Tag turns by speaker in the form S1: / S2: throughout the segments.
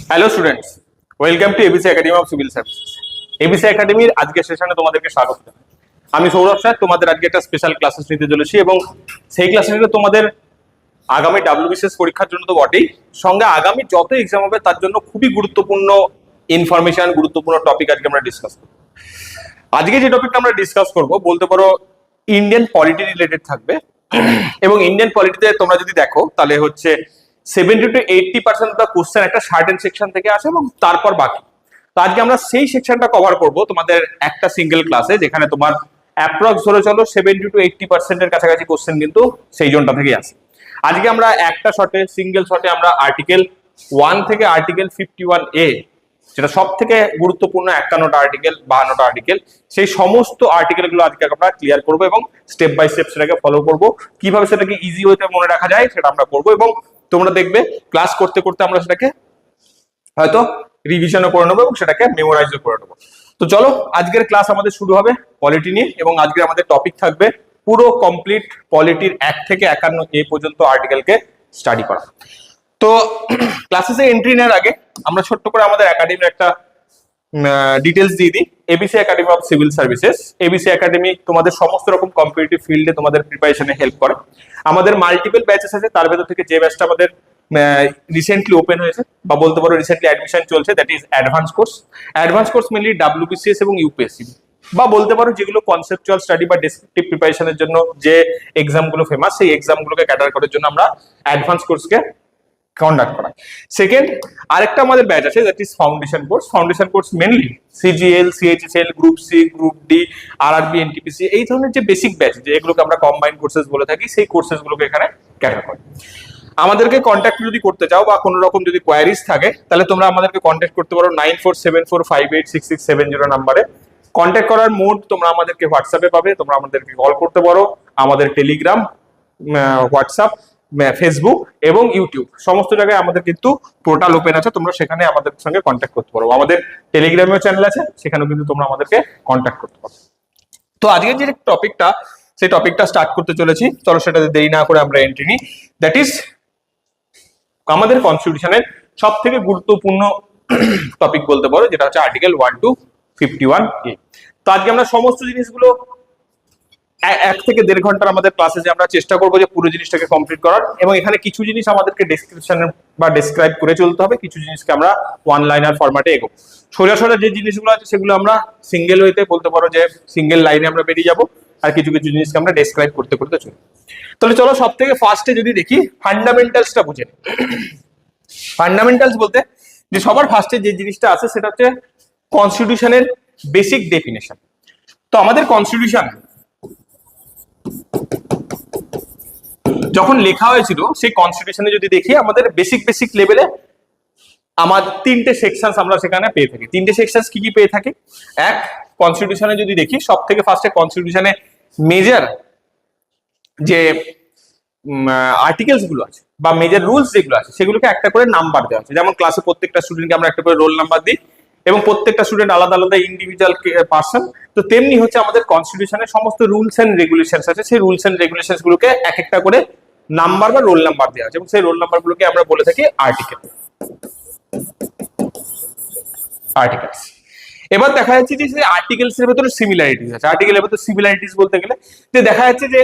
S1: Hello students, welcome to ABC academy of civil services. ABC একাডেমির আজকের সেশনে তোমাদেরকে স্বাগত। আমি সৌরভ স্যার, তোমাদের আজকে একটা স্পেশাল ক্লাসেস নিতে চলেছি এবং সেই ক্লাসে তোমাদের আগামী ডাব্লিউবিসিএস পরীক্ষার জন্য তো বটেই, সঙ্গে আগামী যত এক্সাম হবে তার জন্য খুবই গুরুত্বপূর্ণ ইনফরমেশন, গুরুত্বপূর্ণ টপিক আজকে আমরা ডিসকাস করব। আজকে যে টপিকটা আমরা ডিসকাস করব বলতে পারো ইন্ডিয়ান পলিটি রিলেটেড থাকবে। এবং ইন্ডিয়ান পলিটিতে তোমরা যদি দেখো তাহলে হচ্ছে 70 to 80% অফ দ্য কোশ্চেন একটা সার্টেন সেকশন থেকে আসে এবং তারপর বাকি। তো আজকে আমরা সেই সেকশনটা কভার করব তোমাদের একটা সিঙ্গেল ক্লাসে, যেখানে তোমার অ্যাপ্রক্স ধরে চলো 70 to 80% এর কাছাকাছি কোশ্চেন কিন্তু সেই জোনটা থেকে আসে। আজকে আমরা একটা শর্টে, সিঙ্গেল শর্টে আমরা আর্টিকেল 1 থেকে আর্টিকেল 51A, যেটা সব থেকে গুরুত্বপূর্ণ 51টা আর্টিকেল, 52টা আর্টিকেল, সেই সমস্ত আর্টিকেল গুলো আজকে আমরা ক্লিয়ার করবো এবং স্টেপ বাই স্টেপ সেটাকে ফলো করবো। কিভাবে সেটাকে ইজি ওয়েতে মনে রাখা যায় সেটা আমরা করবো এবং তোমরা দেখবে ক্লাস করতে করতে আমরা সেটাকে হয়তো রিভিশনও করে নেবো এবং সেটাকে মেমোরাইজও করে নেবো। তো চলো, আজকের ক্লাস আমাদের শুরু হবে পলিটি নিয়ে এবং আজকে আমাদের টপিক থাকবে পুরো কমপ্লিট পলিটির 1 থেকে 51A পর্যন্ত আর্টিকেলকে স্টাডি করা। তো ক্লাসেসে এন্ট্রি নেওয়ার আগে আমরা ছোট্ট করে আমাদের একাডেমির একটা ডিটেলস দিয়ে দিই। ABC academy of civil services, ABC academy তোমাদের সমস্ত রকম কম্পিটিটিভ ফিল্ডে তোমাদের প্রিপারেশনে হেল্প করে। আমাদের মাল্টিপল ব্যাচেস আছে, তার ভেতর থেকে যে ব্যাচটা আমাদের রিসেন্টলি ওপেন হয়েছে বা বলতে পারো রিসেন্টলি অ্যাডমিশন চলছে, that is advance course. Advance course mainly WBCS এবং ইউপিএসসি বা বলতে পারো যেগুলো কনসেপচুয়াল স্টাডি বা ডেসক্রিপটিভ প্রিপারেশনের জন্য যে এক্সামগুলো ফেমাস, সেই এক্সামগুলোকে ক্যাটার করার জন্য আমরা অ্যাডভান্স কোর্সকে কন্ডাক্ট করা। সেকেন্ড, আরেকটা আমাদের ব্যাচ আছে, that is foundation course. Foundation course mainly CGL, CHSL, group C, group D, RRB, NTPC, এই ধরনের যে বেসিক ব্যাচ, যেগুলোকে আমরা কম্বাইন কোর্সেস বলে থাকি, সেই কোর্সেস গুলোকে এখানে ক্যাটার করে। আমাদেরকে কন্ট্যাক্ট যদি করতে চাও বা কোনো রকম যদি কোয়ারিজ থাকে তাহলে তোমরা আমাদেরকে কন্ট্যাক্ট করতে পারো 9474586670 নাম্বারে। কন্ট্যাক্ট করার মোড তোমরা আমাদেরকে হোয়াটসঅ্যাপে পাবে, তোমরা আমাদেরকে কল করতে পারো, আমাদের টেলিগ্রাম, হোয়াটসঅ্যাপ, ফেসবুক এবং ইউটিউব সমস্ত জায়গায় আমাদের কিন্তু পোর্টাল ওপেন আছে, তোমরা সেখানে আমাদের সঙ্গে কন্ট্যাক্ট করতে পারো। আমাদের টেলিগ্রামেও চ্যানেল আছে, সেখানেও কিন্তু তোমরা আমাদেরকে কন্ট্যাক্ট করতে পারো। তো আজকের যে টপিকটা, সেই টপিকটা স্টার্ট করতে চলেছি। চলো সেটাতে দেরি না করে আমরা এন্ট্রি নিই। দ্যাট ইজ আমাদের কনস্টিটিউশনের সব থেকে গুরুত্বপূর্ণ টপিক বলতে পারো, যেটা হচ্ছে আর্টিকেল 1 to 51A। তো আজকে আমরা সমস্ত জিনিসগুলো 1 থেকে 1.5 ঘন্টার আমাদের ক্লাসে যে আমরা চেষ্টা করবো যে পুরো জিনিসটাকে কমপ্লিট করার, এবং এখানে কিছু জিনিস আমাদেরকে ডেসক্রিপশনে বা ডেসক্রাইব করে চলতে হবে, কিছু জিনিসকে আমরা ওয়ান লাইনার ফরম্যাটে এগোবো। সোজা সোজা যে জিনিসগুলো আছে সেগুলো আমরা সিঙ্গেল ওয়েতে বলতে পারো যে সিঙ্গেল লাইনে আমরা বেরিয়ে যাবো, আর কিছু কিছু জিনিসকে আমরা ডেসক্রাইব করতে করতে চলি। তাহলে চলো সব থেকে ফার্স্টে যদি দেখি ফান্ডামেন্টালসটা বুঝে। ফান্ডামেন্টালস বলতে যে সবার ফার্স্টে যে জিনিসটা আছে সেটা হচ্ছে কনস্টিটিউশনের বেসিক ডেফিনেশন। তো আমাদের কনস্টিটিউশন যখন লেখা হয়েছিল, সেই কনস্টিটিউশনে যদি দেখি আমাদের বেসিক লেভেলে আমাদের 3টে সেকশনস আমরা সেখানে পেয়ে থাকি। 3টে সেকশনস কি কি পেয়ে থাকি? এক, কনস্টিটিউশনে যদি দেখি সব থেকে ফার্স্টে কনস্টিটিউশনে মেজর যে আর্টিকেলস গুলো আছে বা মেজর রুলস যেগুলো আছে সেগুলোকে একটা করে নাম্বার দেওয়া আছে। যেমন ক্লাসে প্রত্যেকটা স্টুডেন্টকে আমরা একটা করে রোল নাম্বার দিই এবং প্রত্যেকটা স্টুডেন্ট আলাদা আলাদা ইন্ডিভিজুয়াল পার্সন। তো তেমনি হচ্ছে আমাদের কনস্টিটিউশনের সমস্ত রুলস এন্ড রেগুলেশনস আছে, সেই রুলস এন্ড রেগুলেশনস গুলোকে এক একটা করে নাম্বার বা রোল নাম্বার দেওয়া আছে এবং সেই রোল নাম্বার গুলোকে আমরা বলে থাকি আর্টিকেল, আর্টিকেলস। এবার দেখা যাচ্ছে যে আর্টিকেলস এর ভেতরে সিমিলারিটিস আছে। আর্টিকেলের ভেতরে সিমিলারিটিস বলতে গেলে যে দেখা যাচ্ছে যে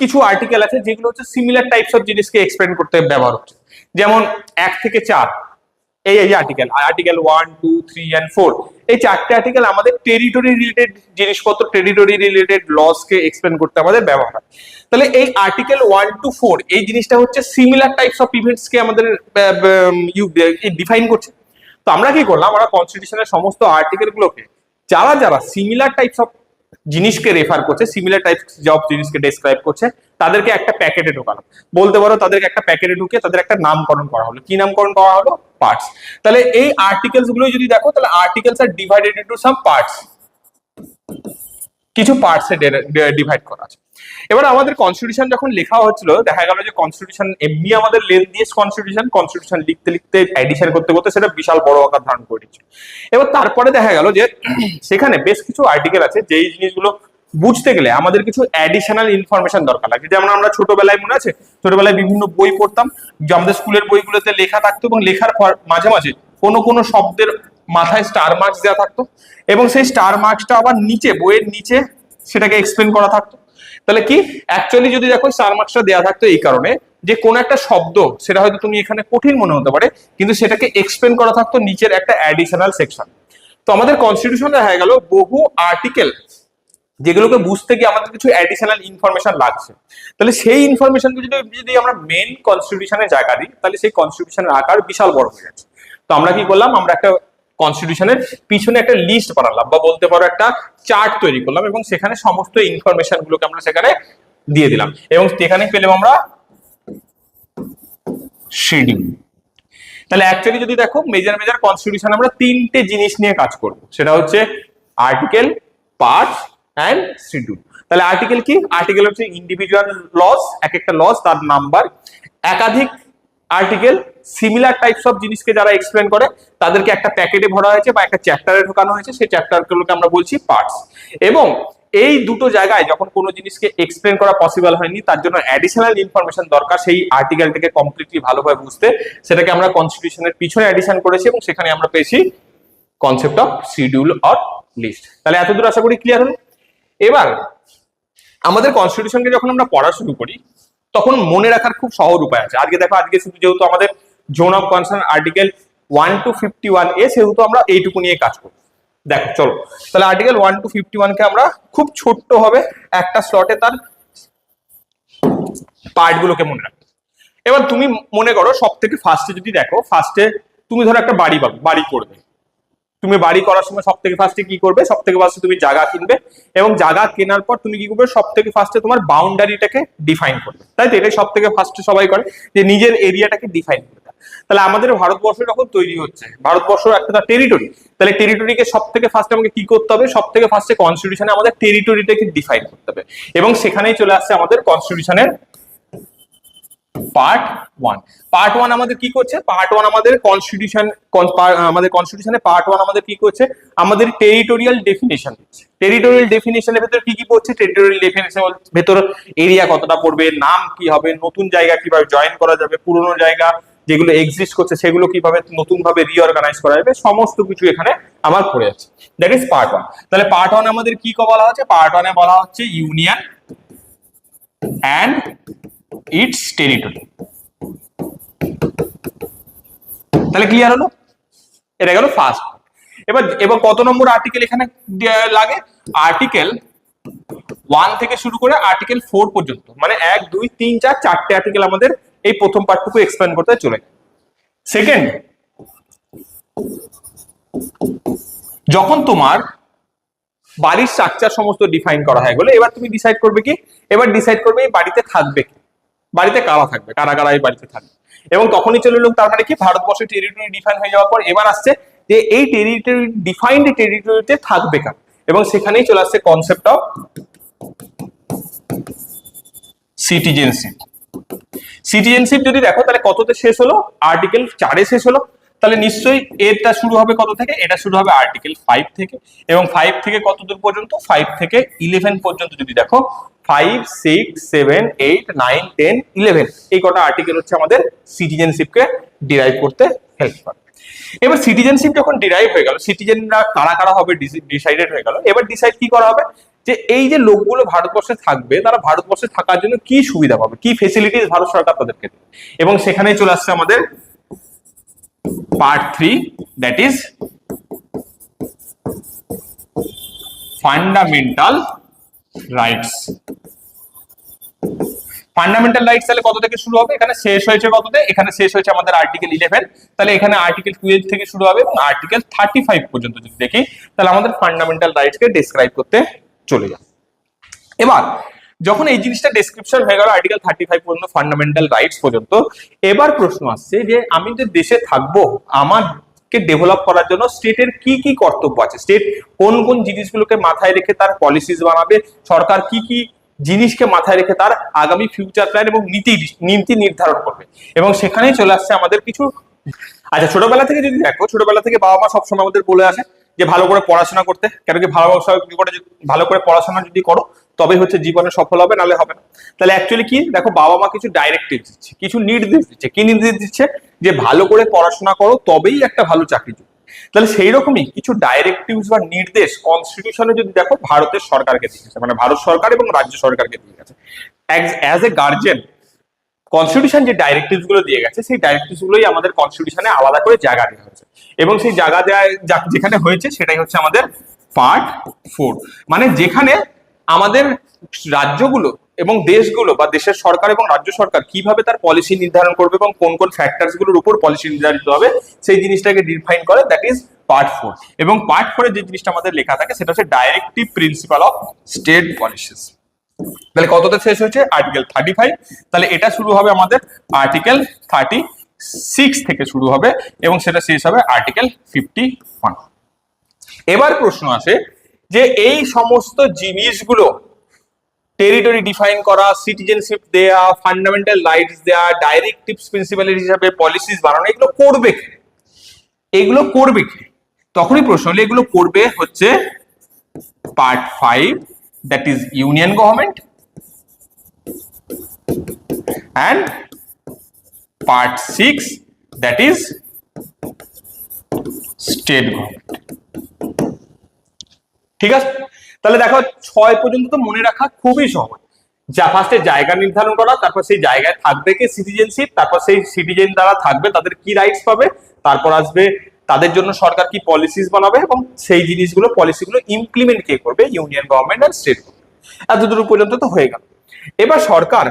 S1: কিছু আর্টিকেল আছে যেগুলো হচ্ছে সিমিলার টাইপস অফ জিনিসকে এক্সপ্লেন করতে ব্যবহার হচ্ছে। যেমন 1 থেকে 4 এই আর্টিকেল, আর্টিকেল 1, 2, 3 and 4, এই 4টে আর্টিকেল আমাদের টেরিটরি রিলেটেড জিনিসপত্র, টেরিটরি রিলেটেড লস কে এক্সপ্লেন করতে আমাদের ব্যবহার হয়। তাহলে এই আর্টিকেল 1 to 4 এই জিনিসটা হচ্ছে সিমিলার টাইপস অফ ইভেন্টস কে আমাদের ডিফাইন করছে। তো আমরা কি করলাম, আমরা কনস্টিটিউশনের সমস্ত আর্টিকেল গুলোকে যারা যারা সিমিলার টাইপস অফ জিনিসকে রেফার করছে, সিমিলার টাইপস অফ জিনিসকে ডেসক্রাইব করছে, তাদেরকে একটা প্যাকেটে ঢোকানো, বলতে পারো তাদেরকে একটা প্যাকেটে ঢুকে তাদের একটা নামকরণ করা হলো। কি নামকরণ করা হলো? পার্টস। তাহলে এই আর্টিকেলস গুলো যদি দেখো তাহলে articles are divided into some parts, কিছু পার্টসে ডিভাইড করা আছে। এবার আমাদের কনস্টিটিউশন যখন লেখা হচ্ছিল দেখা গেল যে কনস্টিটিউশন এমনি আমাদের লেন্থিয়েস্ট কনস্টিটিউশন লিখতে লিখতে এডিশন করতে করতে সেটা বিশাল বড় আকার ধারণ করে নিচ্ছে। এবার তারপরে দেখা গেল যে সেখানে বেশ কিছু আর্টিকেল আছে যেই জিনিসগুলো বুঝতে গেলে আমাদের কিছু অ্যাডিশনাল ইনফরমেশন দরকার লাগে। যেমন আমরা ছোটবেলায়, মনে আছে, ছোটবেলায় বিভিন্ন বই পড়তাম, যে আমাদের স্কুলের বইগুলোতে লেখা থাকতো এবং লেখার মাঝে মাঝে কোনো কোনো শব্দের মাথায় স্টার মার্কস দেওয়া থাকতো, এবং সেই স্টার মার্কসটা আবার নিচে, বইয়ের নিচে সেটাকে এক্সপ্লেন করা থাকতো। তাহলে কি অ্যাকচুয়ালি যদি দেখো স্টার মার্কসটা দেওয়া থাকতো এই কারণে যে কোন একটা শব্দ, সেটা হয়তো তুমি এখানে কঠিন মনে হতে পারে, কিন্তু সেটাকে এক্সপ্লেন করা থাকতো নিচের একটা অ্যাডিশনাল সেকশন। তো আমাদের কনস্টিটিউশনে দেখা গেল বহু আর্টিকেল যেগুলোকে বুঝতে গিয়ে আমাদের কিছু অ্যাডিশনাল ইনফরমেশন লাগছে। তাহলে সেই ইনফরমেশনকে যদি যদি আমরা মেন কনস্টিটিউশনে জায়গা দিই, তাহলে সেই কনস্টিটিউশনের আকার বিশাল বড় হয়ে যাচ্ছে। তো আমরা কি করলাম, আমরা একটা কনস্টিটিউশনের পিছনে একটা লিস্ট বানালাম, বা বলতে পারো একটা চার্ট তৈরি করলাম, এবং সেখানে সমস্ত ইনফরমেশন গুলোকে আমরা সেখানে দিয়ে দিলাম, এবং সেখানে পেলাম আমরা শিডিউল। তাহলে অ্যাকচুয়ালি যদি দেখো মেজর মেজর কনস্টিটিউশন আমরা তিনটে জিনিস নিয়ে কাজ করব, সেটা হচ্ছে আর্টিকেল, পার্ট এন্ড শিডিউল। তাহলে আর্টিকেল কি? আর্টিকেল হচ্ছে ইন্ডিভিজুয়াল লস, এক একটা লস তার নাম্বার। একাধিক আর্টিকেল সিমিলার টাইপস অফ জিনিসকে যারা এক্সপ্লেন করে তাদেরকে একটা প্যাকেটে ভরা হয়েছে বা একটা চ্যাপ্টারে ঢোকানো হয়েছে, সেই চ্যাপ্টারগুলোকে আমরা বলছি পার্টস। এবং এই দুটো জায়গায় যখন কোনো জিনিসকে এক্সপ্লেন করা পসিবল হয়নি, তার জন্য অ্যাডিশনাল ইনফরমেশন দরকার সেই আর্টিকেলটাকে কমপ্লিটলি ভালোভাবে বুঝতে, সেটাকে আমরা কনস্টিটিউশনের পিছনে অ্যাডিশন করেছি, এবং সেখানে আমরা পেয়েছি concept of schedule or list. তাহলে এতদূর আশা করি ক্লিয়ার হলো। এবার আমাদের কনস্টিটিউশনকে যখন আমরা পড়া শুরু করি, তখন মনে রাখার খুব সহজ উপায় আছে। আজকে দেখো, আজকে শুধু যেহেতু আমাদের zone of concern article 1 to 51 এ, সেহেতু আমরা এইটুকু নিয়ে কাজ করব। দেখো চলো, তাহলে আর্টিকেল 1 to 51 কে আমরা খুব ছোট্ট হবে একটা স্লটে তার পার্ট গুলোকে মনে রাখবো। এবার তুমি মনে করো সব থেকে ফার্স্টে যদি দেখো, ফার্স্টে তুমি ধরো একটা বাড়ি করবে। তুমি বাড়ি করার সময় সব থেকে ফার্স্টে কি করবে? সব থেকে ফার্স্টে তুমি জায়গা কিনবে, এবং জায়গা কেনার পর তুমি কি করবে? সব থেকে ফার্স্টে তোমার বাউন্ডারিটাকে ডিফাইন করবে, তাই তো? এটাই সব থেকে ফার্স্টে সবাই করে, যে নিজের এরিয়াটাকে ডিফাইন করবে। তাহলে আমাদের ভারতবর্ষ যখন তৈরি হচ্ছে, ভারতবর্ষ একটা টেরিটরি, তাহলে টেরিটরিকে সব থেকে ফার্স্টে আমাকে কি করতে হবে? সব থেকে ফার্স্টে কনস্টিটিউশনে আমাদের টেরিটরিটাকে ডিফাইন করতে হবে, এবং সেখানেই চলে আসছে আমাদের কনস্টিটিউশনের পার্ট 1। পার্ট 1 আমাদের কি করছে? পার্ট 1 আমাদের কনস্টিটিউশন, আমাদের কনস্টিটিউশনে পার্ট 1 আমাদের কি করছে? আমাদের টেরিটোরিয়াল ডেফিনিশন দিচ্ছে। টেরিটোরিয়াল ডেফিনিশনের ভেতর কি কি পড়ছে? টেরিটোরিয়াল ডেফিনিশনের ভেতর এরিয়া কতটা পড়বে, নাম কি হবে, নতুন জায়গা কিভাবে জয়েন করা যাবে, পুরনো জায়গা যেগুলো এক্সিস্ট করছে সেগুলো কিভাবে নতুন ভাবে রিঅর্গানাইজ করা যাবে, সমস্ত কিছু এখানে আমার পড়ে আছে। That is part 1। তাহলে পার্ট 1 আমাদের কি বলা হচ্ছে? পার্ট 1 এ বলা হচ্ছে ইউনিয়ন অ্যান্ড ইটস টেরিটরি। তাহলে ক্লিয়ার হলো? এটা গেল ফার্স্ট। এবার কত নম্বর আর্টিকেল এখানে লাগে? আর্টিকেল 1 থেকে শুরু করে আর্টিকেল 4 পর্যন্ত, মানে 1 2 3 4 চারটে আর্টিকেল আমাদের এই প্রথম পার্টটুকু এক্সপ্লেন করতে চলে যায়। সেকেন্ড, যখন তোমার বাড়ির স্ট্রাকচার সমস্ত ডিফাইন করা হয়ে গেল, এবার তুমি ডিসাইড করবে কি? এবার ডিসাইড করবে এই বাড়িতে থাকবে কি, বাড়িতে কারা থাকবে, কারা কারা এই বাড়িতে থাকবে। এবং তখনই চলে এলো, তার মানে কি, ভারতবর্ষের টেরিটরি ডিফাইন হয়ে যাওয়ার পর এবার আসছে যে এই টেরিটরি, ডিফাইন্ড টেরিটরিতে থাকবে কারা, এবং সেখানেই চলে আসছে কনসেপ্ট অফ সিটিজেনশিপ। সিটিজেনশিপ যদি দেখো, তাহলে কততে শেষ হলো? আর্টিকেল 4 এ শেষ হলো। তাহলে নিশ্চয়ই এটা শুরু হবে কত থেকে? এটা শুরু হবে আর্টিকেল 5 থেকে, এবং 5 থেকে কত দূর পর্যন্ত? 5 থেকে 11 পর্যন্ত যদি দেখো, 5 6 7 8 9 10 11 এই কটা আর্টিকেল হচ্ছে আমাদের সিটিজেনশিপকে ডিরাইভ করতে হেল্প করে। এবার সিটিজেনশিপ যখন ডিরাইভ হয়ে গেল, সিটিজেনরা কারা কারা হবে ডিসাইডেড হয়ে গেল। এবার ডিসাইড কি করা হবে? যে এই যে লোকগুলো ভারতবর্ষে থাকবে, তারা ভারতবর্ষে থাকার জন্য কি সুবিধা পাবে, কি ফেসিলিটিস ভারত সরকার তাদেরকে দেবে, এবং সেখানেই চলে আসছে আমাদের part 3, that is fundamental rights. Fundamental rights তাহলে কত থেকে শুরু হবে? এখানে শেষ হয়েছে কততে? এখানে শেষ হয়েছে আমাদের আর্টিকেল 11। তাহলে এখানে আর্টিকেল 12 থেকে শুরু হবে, এবং আর্টিকেল 35 পর্যন্ত যদি দেখি, তাহলে আমাদের ফান্ডামেন্টাল রাইটস কে ডেসক্রাইব করতে চলে যায়। এবার যখন এই জিনিসটা ডেসক্রিপশন হয়ে গেল আর্টিকেল 35 পর্যন্ত, ফান্ডামেন্টাল রাইটস পর্যন্ত, এবার প্রশ্ন আসছে যে আমি যে দেশে থাকবো, আমাকে ডেভেলপ করার জন্য স্টেটের কি কি কর্তব্য আছে, স্টেট কোন কোন জিনিসগুলোকে মাথায় রেখে তার পলিসিস বানাবে, সরকার কি কি জিনিসকে মাথায় রেখে তার আগামী ফিউচার প্ল্যান এবং নীতি নির্ধারণ করবে, এবং সেখানেই চলে আসছে আমাদের কিছু। আচ্ছা, ছোটবেলা থেকে যদি দেখো, ছোটবেলা থেকে বাবা মা সবসময় আমাদের বলে আসে যে ভালো করে পড়াশোনা করতে, কেন কি ভালো করে পড়াশোনা যদি করো তবে হচ্ছে জীবনে সফল হবে, নাহলে হবে না। তাহলে অ্যাকচুয়ালি কি দেখো, বাবা মা কিছু ডাইরেক্টিভ দিচ্ছে, কিছু নির্দেশ দিচ্ছে। কি নির্দেশ দিচ্ছে? যে ভালো করে পড়াশোনা করো তবেই একটা ভালো চাকরি জুটবে। তাহলে সেই রকমই কিছু ডাইরেক্টিভস বা নির্দেশ কনস্টিটিউশনে যদি দেখো ভারতের সরকারকে দিয়ে গেছে, মানে ভারত সরকার এবং রাজ্য সরকারকে দিয়ে গেছে। অ্যাজ এ গার্জেন কনস্টিটিউশন যে ডাইরেক্টিভস গুলো দিয়ে গেছে, সেই ডাইরেক্টিভস গুলোই আমাদের কনস্টিটিউশনে আলাদা করে জায়গা দেওয়া হয়েছে, এবং সেই জায়গা দেওয়া যেখানে হয়েছে সেটাই হচ্ছে আমাদের পার্ট 4। মানে যেখানে আমাদের রাজ্যগুলো এবং দেশগুলো বা দেশের সরকার এবং রাজ্য সরকার কিভাবে তার পলিসি নির্ধারণ করবে এবং কোন কোন ফ্যাক্টরস গুলোর উপর পলিসি নির্ধারিত হবে সেই জিনিসটাকে ডিফাইন করে, দ্যাট ইজ পার্ট 4। এবং পার্ট 4 এর যে জিনিসটা আমাদের লেখা থাকে সেটা হচ্ছে directive principle of state policies. তাহলে কততে শেষ হয়েছে? আর্টিকেল 35। তাহলে এটা শুরু হবে আমাদের আর্টিকেল 36 থেকে শুরু হবে এবং সেটা শেষ হবে আর্টিকেল 51। এবার প্রশ্ন আসে যে এই সমস্ত জিনিসগুলো, টেরিটরি ডিফাইন করা, সিটিজেনশিপ দেয়া, ফান্ডামেন্টাল রাইটস দেয়া, ডাইরেক্টিভস প্রিন্সিপাল হিসাবে পলিসিস বানানো, এগুলো করবে কে? এগুলো করবে কে? তখনই প্রশ্ন হলো এগুলো করবে হচ্ছে part 5, that is union government, and part 6, that is state government। ঠিক আছে, তাহলে দেখো 6 পর্যন্ত তো মনে রাখা খুবই সহজ। যা ফার্স্টে জায়গা নির্ধারণ করা, তারপর সেই জায়গায় থাকবে কে সিটিজেনশিপ, তারপর সেই সিটিজেন দ্বারা থাকবে তাদের কি রাইটস পাবে, তারপর আসবে তাদের জন্য সরকার কি পলিসিস বানাবে এবং সেই জিনিসগুলো পলিসিগুলো ইমপ্লিমেন্ট কে করবে, ইউনিয়ন গভর্নমেন্ট আর স্টেট গভর্নমেন্ট। এতদূর পর্যন্ত তো হয়ে গেল। এবার সরকার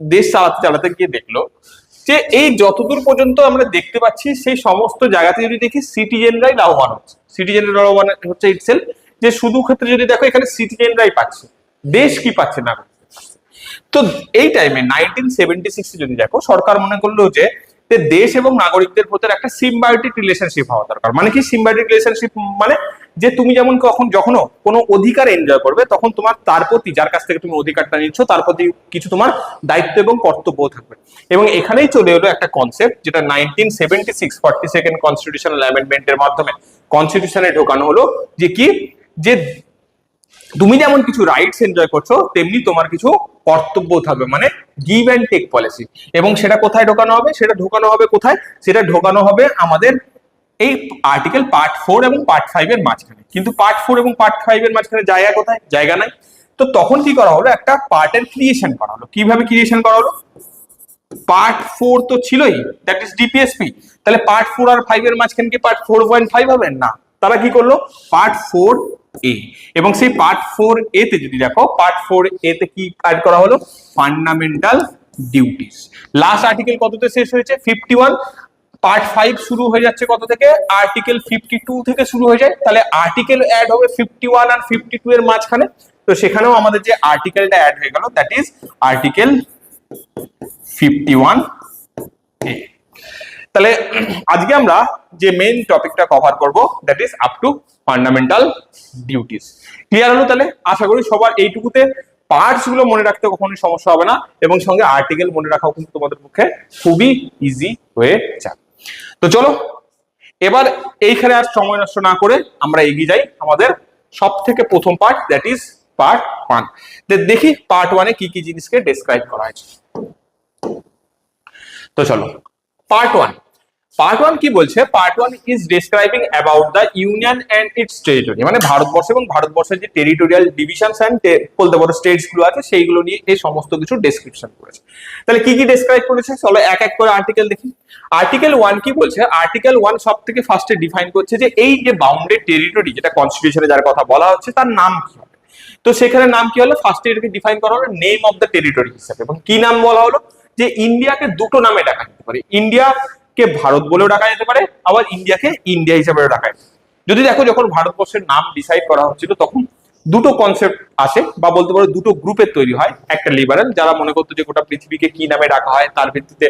S1: দেশ চালাতে চালাতে গিয়ে দেখলো যে এই যতদূর পর্যন্ত আমরা দেখতে পাচ্ছি সেই সমস্ত জায়গাতে যদি দেখি সিটিজেনরাই লাভবান হচ্ছে। সিটিজেনরা লাভবান হচ্ছে ইটসেলফ, যে শুধু ক্ষেত্রে যদি দেখো এখানে সিটিজেনরাই পাচ্ছে, দেশ কি পাচ্ছে না। তো এই টাইমে 1976 যদি দেখো সরকার মনে করলো যে দেশ এবং নাগরিকদের ভেতর একটা সিম্বায়োটিক রিলেশনশিপ হওয়া দরকার। মানে কি সিম্বায়োটিক রিলেশনশিপ? মানে যে তুমি যেমন যখনো কোনো অধিকার এনজয় করবে তখন তোমার তার প্রতি, যার কাছ থেকে তুমি অধিকারটা নিচ্ছ, তার প্রতি কিছু তোমার দায়িত্ব এবং কর্তব্য থাকবে। এবং এখানেই চলে এলো একটা কনসেপ্ট যেটা 1976 42nd কনস্টিটিউশনাল অ্যামেন্ডমেন্টের মাধ্যমে কনস্টিটিউশনে ঢোকানো হলো, যে কি, যে তুমি যেমন কিছু রাইটস এনজয় করছো তেমনি তোমার কিছু কর্তব্য থাকবে, মানে গিভ অ্যান্ড টেক পলিসি। এবং সেটা কোথায় ঢোকানো হবে? সেটা ঢোকানো হবে কোথায়? সেটা ঢোকানো হবে আমাদের এই আর্টিকেল পার্ট 4 এবং পার্ট 5 এর মাঝখানে। কিন্তু পার্ট 4 এবং পার্ট 5 এর মাঝখানে জায়গা কোথায়? জায়গা নাই। তো তখন কি করা হলো? একটা পার্টের ক্রিয়েশন করা হলো। কিভাবে ক্রিয়েশন করা হলো? পার্ট 4 তো ছিলই, দ্যাট ইজ ডিপিএসপি। তাহলে পার্ট 4 আর 5 এর মাঝখানে কি পার্ট 4.5 হবে না? তারা কি করলো? পার্ট 4A, এবং সেই পার্ট 4A তে যদি দেখো পার্ট 4A তে কি অ্যাড করা হলো? Fundamental duties. লাস্ট আর্টিকেল কততে শেষ হয়েছে? 51। পার্ট 5 শুরু হয়ে যাচ্ছে কত থেকে? আর্টিকেল 52 থেকে শুরু হয়ে যায়। তাহলে আর্টিকেল অ্যাড হবে 51 আর 52 এর মাঝখানে। তো সেখানেও আমাদের যে আর্টিকেলটা অ্যাড হয়ে গেল, দ্যাট ইজ আর্টিকেল 51A। তাহলে আজকে আমরা যে মেইন টপিকটা কভার করব, that is up to fundamental duties. Clear হলো? তাহলে আশা করি সবার এইটুকুতে পার্টস গুলো মনে রাখতে কখনোই সমস্যা হবে না, এবং সঙ্গে আর্টিকেল মনে রাখাও কিন্তু তোমাদের পক্ষে খুবই ইজি হয়ে যাবে। তো চলো এবার এইখানে আর সময় নষ্ট না করে আমরা এগিয়ে যাই আমাদের সব থেকে প্রথম পার্ট, দ্যাট ইজ পার্ট 1। দেখি পার্ট 1 এ কি কি জিনিসকে ডেসক্রাইব করা হয়েছে। তো চলো পার্ট 1 কি বলছে? Part 1 is describing about the union and its territory, মানে ভারতবর্ষ এবং ভারতবর্ষের যে টেরিটোরিয়াল ডিভিশনস এন্ড বলতে পারো স্টেটস গুলো আছে সেইগুলো নিয়ে এই সমস্ত কিছু ডেসক্রিপশন করেছে। তাহলে কি কি ডেসক্রাইব করেছে চলো এক এক করে আর্টিকেল দেখি। আর্টিকেল 1 কি বলছে? আর্টিকেল 1 সব থেকে ফার্স্টে ডিফাইন করছে যে এই যে বাউন্ডেড টেরিটরি, যেটা কনস্টিটিউশনে যার কথা বলা হচ্ছে, তার নাম কি হবে। তো সেখানে নাম কি হলো? ফার্স্টে এটাকে ডিফাইন করা হলো নেম অফ দ্য টেরিটরি হিসেবে, এবং কি নাম বলা হলো? যে ইন্ডিয়াকে দুটো নামে ডাকা যেতে পারে। ইন্ডিয়াকে ভারত বলেও ডাকা যেতে পারে, আবার ইন্ডিয়াকে ইন্ডিয়া হিসেবেও ডাকা যেতে পারে। যদি দেখো যখন ভারতবর্ষের নাম ডিসাইড করা হচ্ছিল তখন দুটো কনসেপ্ট আসে, বা বলতে পারো দুটো গ্রুপের তৈরি হয়। একটা লিবারেল, যারা মনে করতো যে গোটা পৃথিবীকে কি নামে ডাকা হয় তার ভিত্তিতে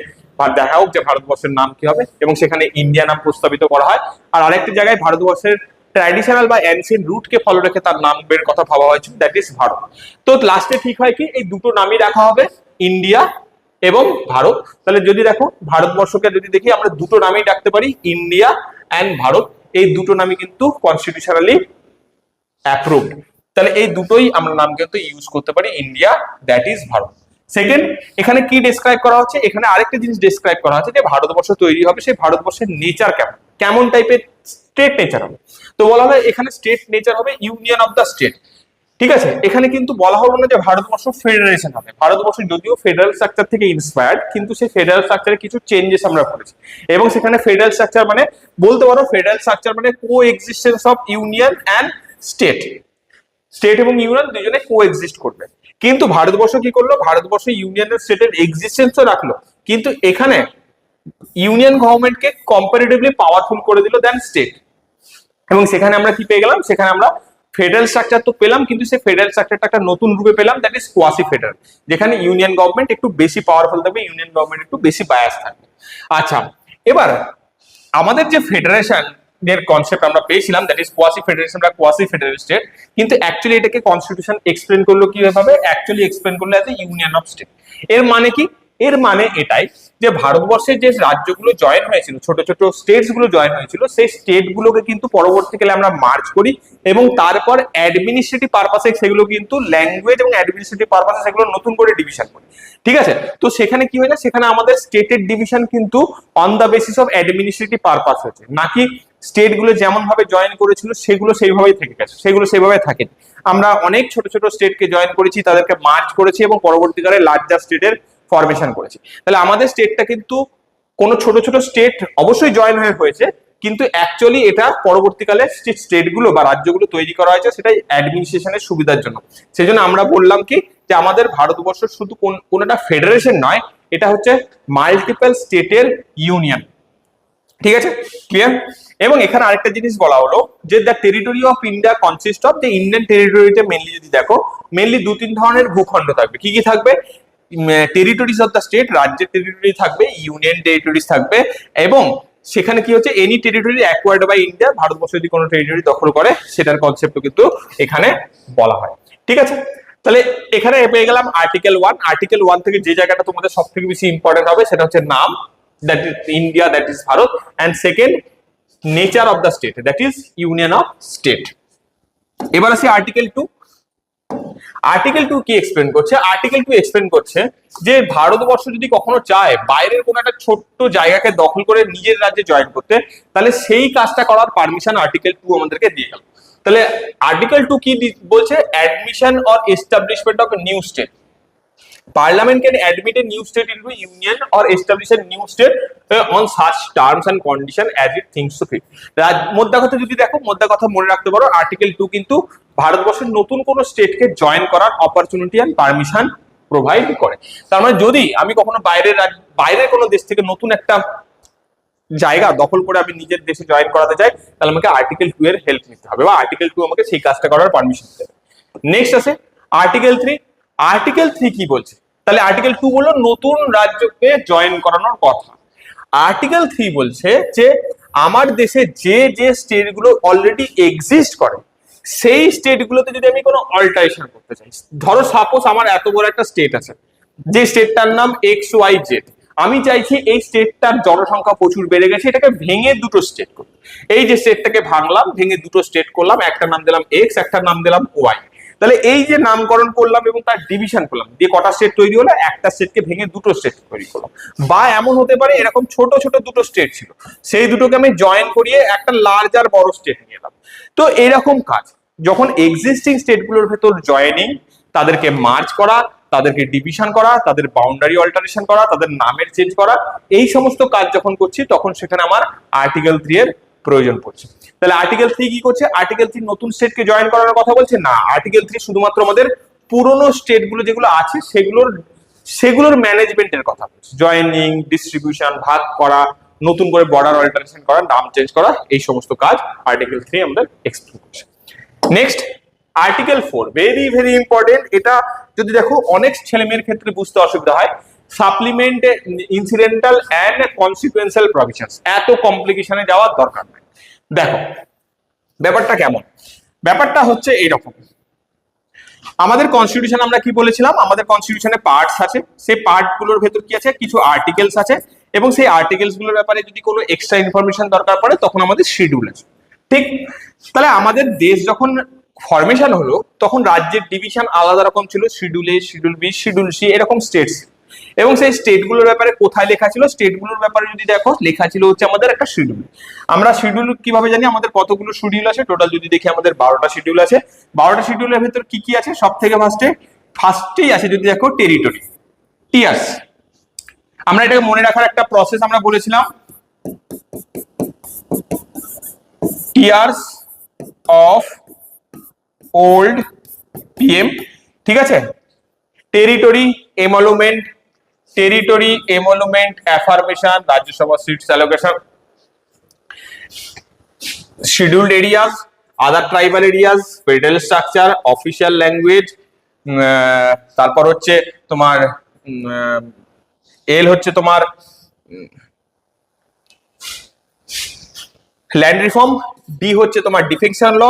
S1: দেখা হোক যে ভারতবর্ষের নাম কি হবে, এবং সেখানে ইন্ডিয়া নাম প্রস্তাবিত করা হয়। আর আরেকটি জায়গায় ভারতবর্ষের ট্র্যাডিশনাল বা অ্যানসিয়েন্ট রুটকে ফলো রেখে তার নামের কথা ভাবা হয়েছিল, দ্যাট ইজ ভারত। তো লাস্টে ঠিক হয় কি এই দুটো নামই রাখা হবে, ইন্ডিয়া এবং ভারত। তাহলে যদি দেখো ভারতবর্ষকে যদি দেখি আমরা দুটো নামেই ডাকতে পারি, ইন্ডিয়া অ্যান্ড ভারত। এই দুটো নামই কিন্তু কনস্টিটিউশনালি অ্যাপ্রুভড। তাহলে এই দুটোই আমরা নাম কিন্তু ইউজ করতে পারি, India that is Bharat. Second, এখানে কি ডেসক্রাইব করা হচ্ছে, এখানে আরেকটা জিনিস ডেসক্রাইব করা হচ্ছে যে ভারতবর্ষ তৈরি হবে, সেই ভারতবর্ষের নেচার কেমন, কেমন টাইপের স্টেট নেচার হবে। তো বলা হয় এখানে স্টেট নেচার হবে ইউনিয়ন অফ দ্য স্টেট। ঠিক আছে, এখানে কিন্তু বলা হলো না যে ভারতবর্ষ ফেডারেশন হবে। ভারতবর্ষ যদিও ফেডারেল স্ট্রাকচার থেকে ইন্সপায়ার্ড, কিন্তু সেই ফেডারেল স্ট্রাকচারে কিছু চেঞ্জেস আমরা করেছি। এবং সেখানে ফেডারেল স্ট্রাকচার মানে বলতে পারো ফেডারেল স্ট্রাকচার মানে coexistence of union and state. State এবং ইউনিয়ন দুজনে কো এক্সিস্ট করবে। কিন্তু ভারতবর্ষ কি করলো, ভারতবর্ষ ইউনিয়ন এর স্টেটের এক্সিস্টেন্সও রাখলো, কিন্তু এখানে ইউনিয়ন গভর্নমেন্টকে কম্পারেটিভলি পাওয়ারফুল করে দিল দেন স্টেট। এবং সেখানে আমরা কি পেয়ে গেলাম, সেখানে আমরা ফেডারেল স্ট্রাকচার তো পেলাম, কিন্তু সেই ফেডারেল স্ট্রাকচারটা একটা নতুন রূপে পেলাম, দ্যাট ইজ কোয়াসি ফেডারেল, যেখানে ইউনিয়ন গভর্নমেন্ট একটু বেশি পাওয়ারফুল থাকবে, ইউনিয়ন গভর্নমেন্ট একটু বেশি বায়াস থাকবে। আচ্ছা, এবার আমাদের যে ফেডারেশন এর কনসেপ্ট আমরা পেয়েছিলাম, দ্যাট ইজ কোয়াসি ফেডারেশন বা কোয়াসি ফেডারেল স্টেট, কিন্তু অ্যাকচুয়ালি এটাকে কনস্টিটিউশন এক্সপ্লেন করলো কিভাবে, অ্যাকচুয়ালি এক্সপ্লেন করলো as a union of state. এর মানে কি, এর মানে এটাই যে ভারতবর্ষের যে রাজ্যগুলো জয়েন হয়েছিল, ছোট ছোট স্টেটস গুলো জয়েন হয়েছিল, সেই স্টেট গুলোকে কিন্তু পরবর্তীকালে আমরা মার্জ করি এবং তারপর অ্যাডমিনিস্ট্রেটিভ পারপাসে সেগুলো কিন্তু ল্যাঙ্গুয়েজ এবং অ্যাডমিনিস্ট্রেটিভ পারপাসে সেগুলো নতুন করে ডিভিশন করি। ঠিক আছে, তো সেখানে কি হয়েছে, সেখানে আমাদের স্টেটের ডিভিশন কিন্তু on the basis of administrative purpose হয়েছে, নাকি স্টেট গুলো যেমন ভাবে জয়েন করেছিল সেগুলো সেইভাবেই থেকে গেছে, সেগুলো সেইভাবে থাকেনি। আমরা অনেক ছোট ছোট স্টেটকে জয়েন করেছি, তাদেরকে মার্জ করেছি এবং পরবর্তীকালে লার্জার স্টেটের ফরমেশন করেছি। তাহলে আমাদের স্টেটটা কিন্তু কোন ছোট ছোট স্টেট অবশ্যই জয়েন হয়েছে, কিন্তু অ্যাকচুয়ালি এটা পরবর্তীকালে স্টেটগুলো বা রাজ্যগুলো তৈরি করা হয়েছে সেটা অ্যাডমিনিস্ট্রেশনের সুবিধার জন্য। সেজন্য আমরা বললাম কি যে আমাদের ভারতবর্ষ শুধু কোন একটা ফেডারেশন নয়, এটা হচ্ছে মাল্টিপল স্টেটের ইউনিয়ন। ঠিক আছে, ক্লিয়ার? এবং এখানে আরেকটা জিনিস বলা হলো যে the territory of India consist of, যে ইন্ডিয়ান টেরিটরিতে মেনলি যদি দেখো, মেনলি দু তিন ধরনের ভূখণ্ড থাকবে। কি কি থাকবে, টেরিটরিজ অফ দ্য স্টেট, রাজ্যের টেরিটরি থাকবে, ইউনিয়ন টেরিটরিজ থাকবে, এবং সেখানে কি হচ্ছে any territory acquired by India, ভারতবর্ষ যদি কোনো টেরিটরি দখল করে সেটার কনসেপ্টও কিন্তু এখানে বলা হয়। ঠিক আছে, তাহলে এখানে পেয়ে গেলাম আর্টিকেল 1। আর্টিকেল 1 থেকে যে জায়গাটা তোমাদের সবথেকে বেশি ইম্পর্টেন্ট হবে সেটা হচ্ছে নাম, that is India, that is Bharat, and second nature of the state, that is union of state. এবার আসি আর্টিকেল 2। আর্টিকেল 2 কি এক্সপ্লেন করছে, আর্টিকেল 2 এক্সপ্লেন করছে যে ভারতবর্ষ যদি কখনো চায় বাইরের কোনো একটা ছোট্ট জায়গাকে দখল করে নিজের রাজ্যে জয়েন করতে, তাহলে সেই কাজটা করার পারমিশন আর্টিকেল 2 আমাদেরকে দিয়ে গেল। তাহলে আর্টিকেল 2 কি বলছে, admission or establishment of new state, Parliament can admit a new state into union or establish a new state on such terms and condition as it thinks to fit. মোদ্দা কথা যদি দেখো, মোদ্দা কথা মনে রাখতে পারো, আর্টিকেল 2 কিন্তু ভারতবর্ষের নতুন কোন স্টেটকে জয়েন করার অপরচুনিটি এন্ড পারমিশন প্রোভাইড করে। তার মানে যদি আমি কখনো বাইরের কোনো দেশ থেকে নতুন একটা জায়গা দখল করে আমি নিজের দেশে জয়েন করাতে চাই, তাহলে আমাকে আর্টিকেল 2 এর হেল্প নিতে হবে, বা আর্টিকেল 2 আমাকে সেই কাজটা করার পারমিশন দেবে। নেক্সট আছে আর্টিকেল 3। আর্টিকেল 3 কি বলছে, তাহলে আর্টিকেল 2 বললো নতুন রাজ্যকে জয়েন করানোর কথা। আর্টিকেল 3 বলছে যে আমার দেশে যে যে স্টেট গুলো অলরেডি এক্সিস্ট করে সেই স্টেট গুলোতে যদি আমি কোনো অল্টারেশন করতে চাই, ধরো সাপোজ আমার এত বড় একটা স্টেট আছে, যে স্টেটটার নাম XYZ, আমি চাইছি এই স্টেটটার জনসংখ্যা প্রচুর বেড়ে গেছে, এটাকে ভেঙে দুটো স্টেট করতে। এই যে স্টেটটাকে ভাঙলাম, ভেঙে দুটো স্টেট করলাম, একটা নাম দিলাম X, একটা নাম দিলাম Y। তাহলে এই যে নামকরণ করলাম এবং তার ডিভিশন করলাম, দিয়ে কটা স্টেট তৈরি হলো, একটা স্টেটকে ভেঙে দুটো স্টেট তৈরি করলাম। বা এমন হতে পারে এরকম ছোট ছোট দুটো স্টেট ছিল, সেই দুটোকে আমি জয়েন করিয়ে একটা লার্জার বড় স্টেট নিয়ে এলাম। তো এরকম কাজ যখন এক্সিস্টিং স্টেটগুলোর ভেতর জয়েনিং, তাদেরকে মার্জ করা, তাদেরকে ডিভিশন করা, তাদের বাউন্ডারি অল্টারেশন করা, তাদের নামের চেঞ্জ করা, এই সমস্ত কাজ যখন করছি তখন সেখানে আমার আর্টিকেল 3 এর প্রয়োজন পড়ছে। তাহলে আর্টিকেল 3 কি করছে, আর্টিকেল 3 নতুন স্টেটকে জয়েন করার কথা বলছে না, আর্টিকেল 3 শুধুমাত্র আমাদের পুরনো স্টেটগুলো যেগুলো আছে সেগুলোর ম্যানেজমেন্টের কথা বলছে, জয়েনিং, ডিস্ট্রিবিউশন, ভাগ করা, নতুন করে বর্ডার অল্টারেশন করা, নাম চেঞ্জ করা, এই সমস্ত কাজ আর্টিকেল 3 আমাদের এক্সপ্লেন করছে। Next article 4, very very important. এটা যদি দেখো অনেক ছেলে মেয়ের ক্ষেত্রে বুঝতে অসুবিধা হয়, supplement incidental and consequential provisions, এত কমপ্লিকেশনে যাওয়ার দরকার নেই। দেখো ব্যাপারটা কেমন, ব্যাপারটা হচ্ছে এইরকম, আমাদের কনস্টিটিউশন আমরা কি বলেছিলাম, আমাদের কনস্টিটিউশনে পার্টস আছে, সেই পার্ট গুলোর ভেতর কি আছে, কিছু আর্টিকেলস আছে, এবং সেই আর্টিকেলস গুলোর ব্যাপারে যদি কোনো এক্সট্রা ইনফরমেশন দরকার পড়ে তখন আমাদের শিডিউল আছে। ঠিক। তাহলে আমাদের দেশ যখন ফরমেশন হলো তখন রাজ্যের ডিভিশন আলাদা রকম ছিল, শিডিউল এ, শিডিউল বি, শিডিউল সি, এরকম স্টেটস। এবং সেই স্টেটগুলোর ব্যাপারে কোথায় লেখা ছিল, স্টেটগুলোর ব্যাপারে যদি দেখো লেখা ছিল হচ্ছে আমাদের একটা শিডিউল। আমরা শিডিউল কিভাবে জানি, আমাদের কতগুলো শিডিউল আছে টোটাল যদি দেখি আমাদের 12টা শিডিউল আছে। 12টা শিডিউলের ভেতর কি কি আছে, সব থেকে ফার্স্টেই আছে যদি দেখো টেরিটরি, টিয়ার্স। আমরা এটাকে মনে রাখার একটা প্রসেস আমরা বলেছিলাম, টিয়ার্স অফ ওল্ড পিএম। ঠিক আছে, territory emolument, territory emolument, affirmation, Rajya Sabha seats allocation, scheduled areas, other tribal areas, federal structure, official language, তারপর হচ্ছে তোমার এল হচ্ছে তোমার ল্যান্ড রিফর্ম, ডি হচ্ছে তোমার ডিফেকশন ল,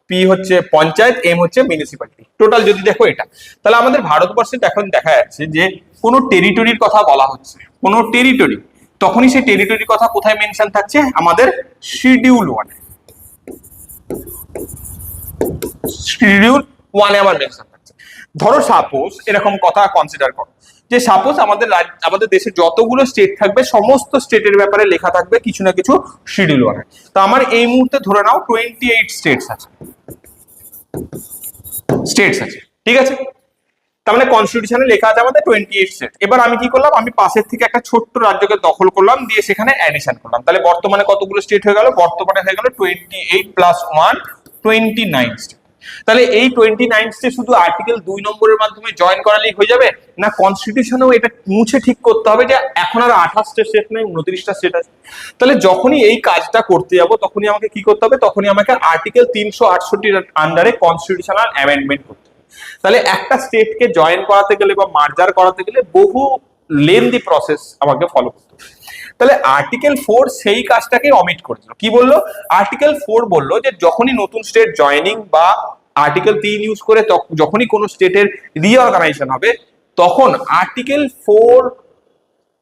S1: পি হচ্ছে পঞ্চায়েত, এম হচ্ছে মিউনিসিপ্যালিটি। টোটাল যদি দেখো এটা, তাহলে আমাদের ভারতবর্ষে এখন দেখা যাচ্ছে যে কোনো টেরিটরির কথা বলা হচ্ছে, কোনো টেরিটরি, তখনই সেই টেরিটরির কথা কোথায় মেনশন থাকছে, আমাদের শিডিউল 1, শিডিউল 1 এ আবার মেনশন থাকছে। ধরো সাপোজ এরকম কথা কনসিডার করো যে সাপোজ আমাদের দেশে যতগুলো স্টেট থাকবে সমস্ত স্টেটের ব্যাপারে লেখা থাকবে কিছু না কিছু শিডিউল 1 এ। তো আমার এই মুহূর্তে ধরে নাও 28 স্টেটস আছে, ঠিক আছে। তার মানে কনস্টিটিউশনে লেখা আছে আমাদের 28 স্টেট। এবার আমি কি করলাম, আমি পাশের থেকে একটা ছোট্ট রাজ্যকে দখল করলাম, দিয়ে সেখানে অ্যাডিশন করলাম। তাহলে বর্তমানে কতগুলো স্টেট হয়ে গেল, বর্তমানে হয়ে গেল 28 প্লাস 1 29 স্টেট। তাহলে এই 29 স্টেট শুধু আর্টিকেল 2 নম্বরের মাধ্যমে জয়েন করালেই হয়ে যাবে না, কনস্টিটিউশনেও এটা মুছে ঠিক করতে হবে যে এখন আর 28টা স্টেট নেই, 29টা স্টেট আছে। তাহলে যখনই এই কাজটা করতে যাব তখনই আমাকে কি করতে হবে, তখনই আমাকে আর্টিকেল 368 এর আন্ডারে কনস্টিটিউশনাল অ্যামেন্ডমেন্ট করতে হবে। তাহলে একটা স্টেটকে জয়েন করাতে গেলে বা মার্জার করাতে গেলে বহু লেন্দি প্রসেস আমাকে ফলো করতে হবে। তাহলে আর্টিকেল 4 সেই কাজটাকে অমিট করেছিল। কি বললো, আর্টিকেল 4 বললো যে যখনই নতুন স্টেট জয়েনিং বা আর্টিকেল 3 ইউজ করে যখনই কোনো স্টেটের রিঅর্গানাইজেশন হবে তখন আর্টিকেল 4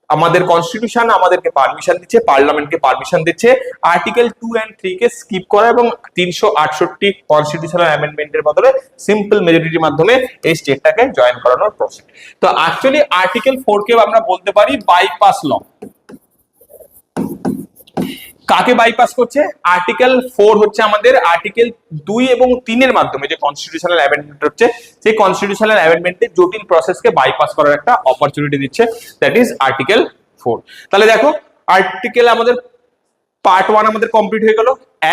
S1: আমাদের কনস্টিটিউশন আমাদেরকে পারমিশন দিচ্ছে, পার্লামেন্টকে পারমিশন দিচ্ছে আর্টিকেল 2 এন্ড 3 কে স্কিপ করা এবং 368 কনস্টিটিউশনাল অ্যামেন্ডমেন্টের বদলে সিম্পল মেজরিটির মাধ্যমে এই স্টেটটাকে জয়েন করানোর প্রসেস। তো অ্যাকচুয়ালি আর্টিকেল 4 কে আমরা বলতে পারি বাইপাস ল। কাকে বাইপাস করছে, আর্টিকেল 4 হচ্ছে আমাদের আর্টিকেল 2 এবং 3 এর মাধ্যমে যে কনস্টিটিউশনাল অ্যামেন্ডমেন্ট হচ্ছে সেই কনস্টিটিউশনাল অ্যামেন্ডমেন্টের জটিল প্রসেসকে বাইপাস করার একটা অপরচুনিটি দিচ্ছে, দ্যাট ইজ আর্টিকেল 4। তাহলে দেখো আর্টিকেল আমাদের পার্ট 1 আমাদের কমপ্লিট হয়ে গেল।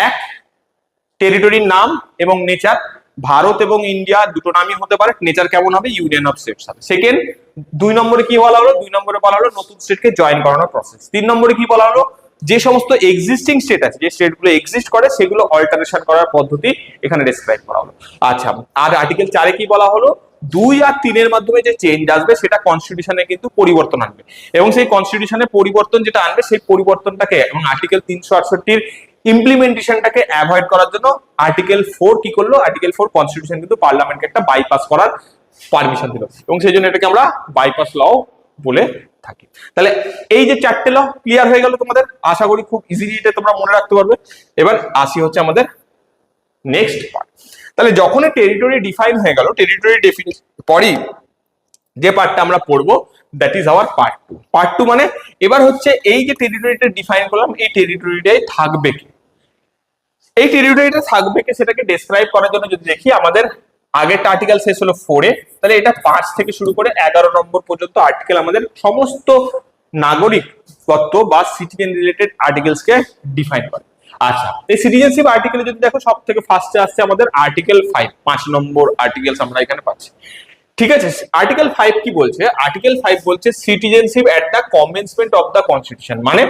S1: এক, টেরিটরির নাম এবং নেচার, ভারত এবং ইন্ডিয়া দুটো নামই হতে পারে, নেচার কেমন হবে, ইউনিয়ন অফ স্টেটস হবে। সেকেন্ড, 2 নম্বরে কি বলা হলো, 2 নম্বরে বলা হলো নতুন স্টেটকে জয়েন করানোর প্রসেস। 3 নম্বরে কি বলা হলো, যে সমস্ত এক্সিস্টিং স্টেট আছে, যে স্টেটগুলো এক্সিস্ট করে সেগুলো অল্টারেশন করার পদ্ধতি এখানে ডেসক্রাইব করা হলো। আচ্ছা, আর আর্টিকেল 4 এ কি বলা হলো, 2 আর 3 এর মাধ্যমে যে চেঞ্জ আসবে সেটা কনস্টিটিউশনে কিন্তু পরিবর্তন আনবে, এবং সেই কনস্টিটিউশনে পরিবর্তন যেটা আনবে সেই পরিবর্তনটাকে এবং আর্টিকেল 368 এর ইমপ্লিমেন্টেশনটাকে অ্যাভয়েড করার জন্য আর্টিকেল 4 কি করলো, আর্টিকেল 4 কনস্টিটিউশন কিন্তু পার্লামেন্টকে একটা বাইপাস করার পারমিশন দিল, এবং সেই জন্য এটাকে আমরা বাইপাস ল বলে থাকি। তাহলে এই যে 4টে ল ক্লিয়ার হয়ে গেল তোমাদের, আশা করি খুব ইজিলি এটা তোমরা মনে রাখতে পারবে। এবার আসি হচ্ছে আমাদের নেক্সট পার্ট। তাহলে যখন টেরিটরি ডিফাইন হয়ে গেল, টেরিটরি ডেফিনিশন পরই যে পার্টটা আমরা পড়বো that is our part 2। Part 2 মানে এবার হচ্ছে এই যে টেরিটরিটা ডিফাইন করলাম, এই টেরিটরিটাই থাকবে কি, এই টেরিটরিটা থাকবে কি সেটাকে ডেসক্রাইব করার জন্য যদি দেখি আমাদের আগেরটা আর্টিকেল শেষ হলো 4 এ, তাহলে এটা 5 থেকে শুরু করে 11 নম্বর পর্যন্ত আর্টিকেল আমাদের সমস্ত নাগরিকত্ব বা সিটিজেন রিলেটেড আর্টিকেলস কে ডিফাইন করে। আচ্ছা, এই সিটিজেনশিপ আর্টিকেলে যদি দেখো সব থেকে ফার্স্টে আসছে আমাদের আর্টিকেল 5, 5 নম্বর আর্টিকেলস আমরা এখানে পাচ্ছি। ঠিক আছে, আর্টিকেল 5 কি বলছে, আর্টিকেল 5 বলছে citizenship at the commencement of the constitution, মানে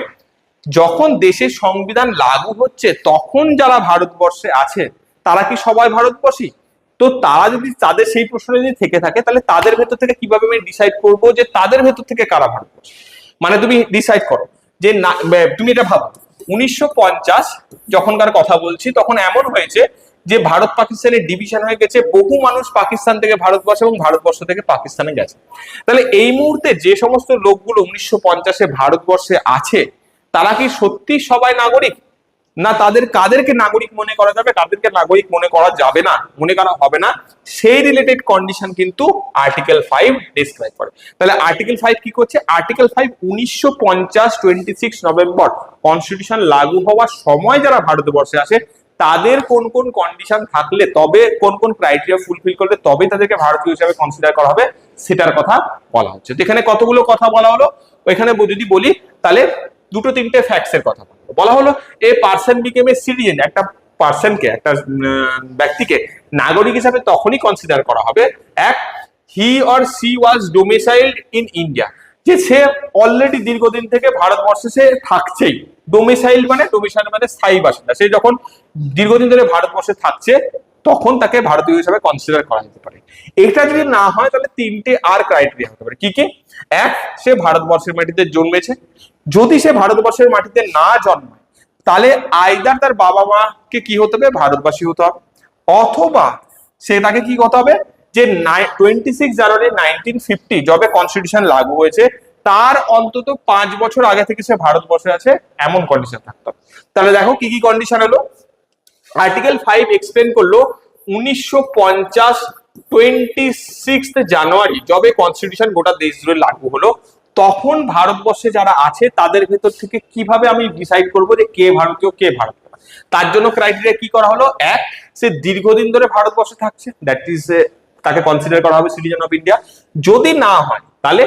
S1: যখন দেশের সংবিধান লাগু হচ্ছে তখন যারা ভারতবর্ষে আছে তারা কি সবাই ভারতবর্ষী, তো তারা যদি তাদের সেই প্রশ্ন যদি থেকে থাকে তাহলে তাদের ভেতর থেকে কিভাবে আমি ডিসাইড করব যে তাদের ভেতর থেকে কারা ভারতবর্ষী। মানে তুমি ডিসাইড করো যে না, তুমি এটা ভাবো 1950 যখনকার কথা বলছি তখন এমন হয়েছে যে ভারত পাকিস্তানের ডিভিশন হয়ে গেছে, বহু মানুষ পাকিস্তান থেকে ভারতবর্ষ এবং ভারতবর্ষ থেকে পাকিস্তানে গেছে। তাহলে এই মুহূর্তে যে সমস্ত লোকগুলো 1950-এ ভারতবর্ষে আছে তারা কি সত্যি সবাই নাগরিক, না তাদের কাদেরকে নাগরিক মনে করা যাবে, কাদেরকে নাগরিক মনে করা যাবে না, মনে করা হবে না, সেই রিলেটেড কন্ডিশন কিন্তু আর্টিকেল 5 ডিসক্রাইব করে। তাহলে আর্টিকেল 5 কি করছে? আর্টিকেল 5 1950 26 নভেম্বর কনস্টিটিউশন লাগু হওয়ার সময় যারা ভারতবর্ষে আসে তাদের কোন কোন কন্ডিশন থাকলে, তবে কোন কোন ক্রাইটেরিয়া ফুলফিল করলে তবে তাদেরকে ভারতীয় হিসেবে কনসিডার করা হবে সেটার কথা বলা হচ্ছে। তো এখানে কতগুলো কথা বলা হলো, ওইখানে যদি বলি তাহলে দুটো তিনটে ফ্যাক্টস এর কথা বলা হলো। A person became a citizen, একটা পার্সনকে, একটা ব্যক্তিকে নাগরিক হিসাবে তখনই কনসিডার করা হবে, এক, he or she was domiciled in India, যে সে অলরেডি দীর্ঘদিন থেকে ভারতবর্ষে সে থাকছেই। ডোমিসাইল মানে স্থায়ী বাসিন্দা, সে যখন দীর্ঘদিন ধরে ভারতবর্ষে থাকছে তখন তাকে ভারতীয় হিসাবে কনসিডার করা যেতে পারে। এটা যদি না হয় তাহলে তিনটে আর ক্রাইটেরিয়া হতে পারে। কি কি? এক, সে ভারতবর্ষের মাটিতে জন্মেছে। যদি সে ভারতবর্ষের মাটিতে না জন্মায় তাহলে আইদার তার বাবা মাকে কি হতে হবে? ভারতবাসী হতে হবে, অথবা সেটাকে কি হতে হবে যে 26 জানুয়ারি 1950 যবে কনস্টিটিউশন লাগু হয়েছে তার অন্তত 5 বছর আগে থেকে সে ভারতবর্ষে আছে, এমন কন্ডিশন থাকতে হবে। তাহলে দেখো কি কি কন্ডিশন হলো। আর্টিকেল 5 এক্সপ্লেন করলো 1950 26 জানুয়ারি যবে কনস্টিটিউশন গোটা দেশ জুড়ে লাগু হলো, তখন ভারতবর্ষে যারা আছে তাদের ভেতর থেকে কিভাবে আমি ডিসাইড করবো যে কে ভারতীয় কে ভারতীয়। তার জন্য ক্রাইটেরিয়া কি করা হলো, এক, সে দীর্ঘদিন ধরে ভারতবর্ষে থাকছে, দ্যাট ইজ তাকে কনসিডার করা হবে সিটিজেন অফ ইন্ডিয়া। যদি না হয় তাহলে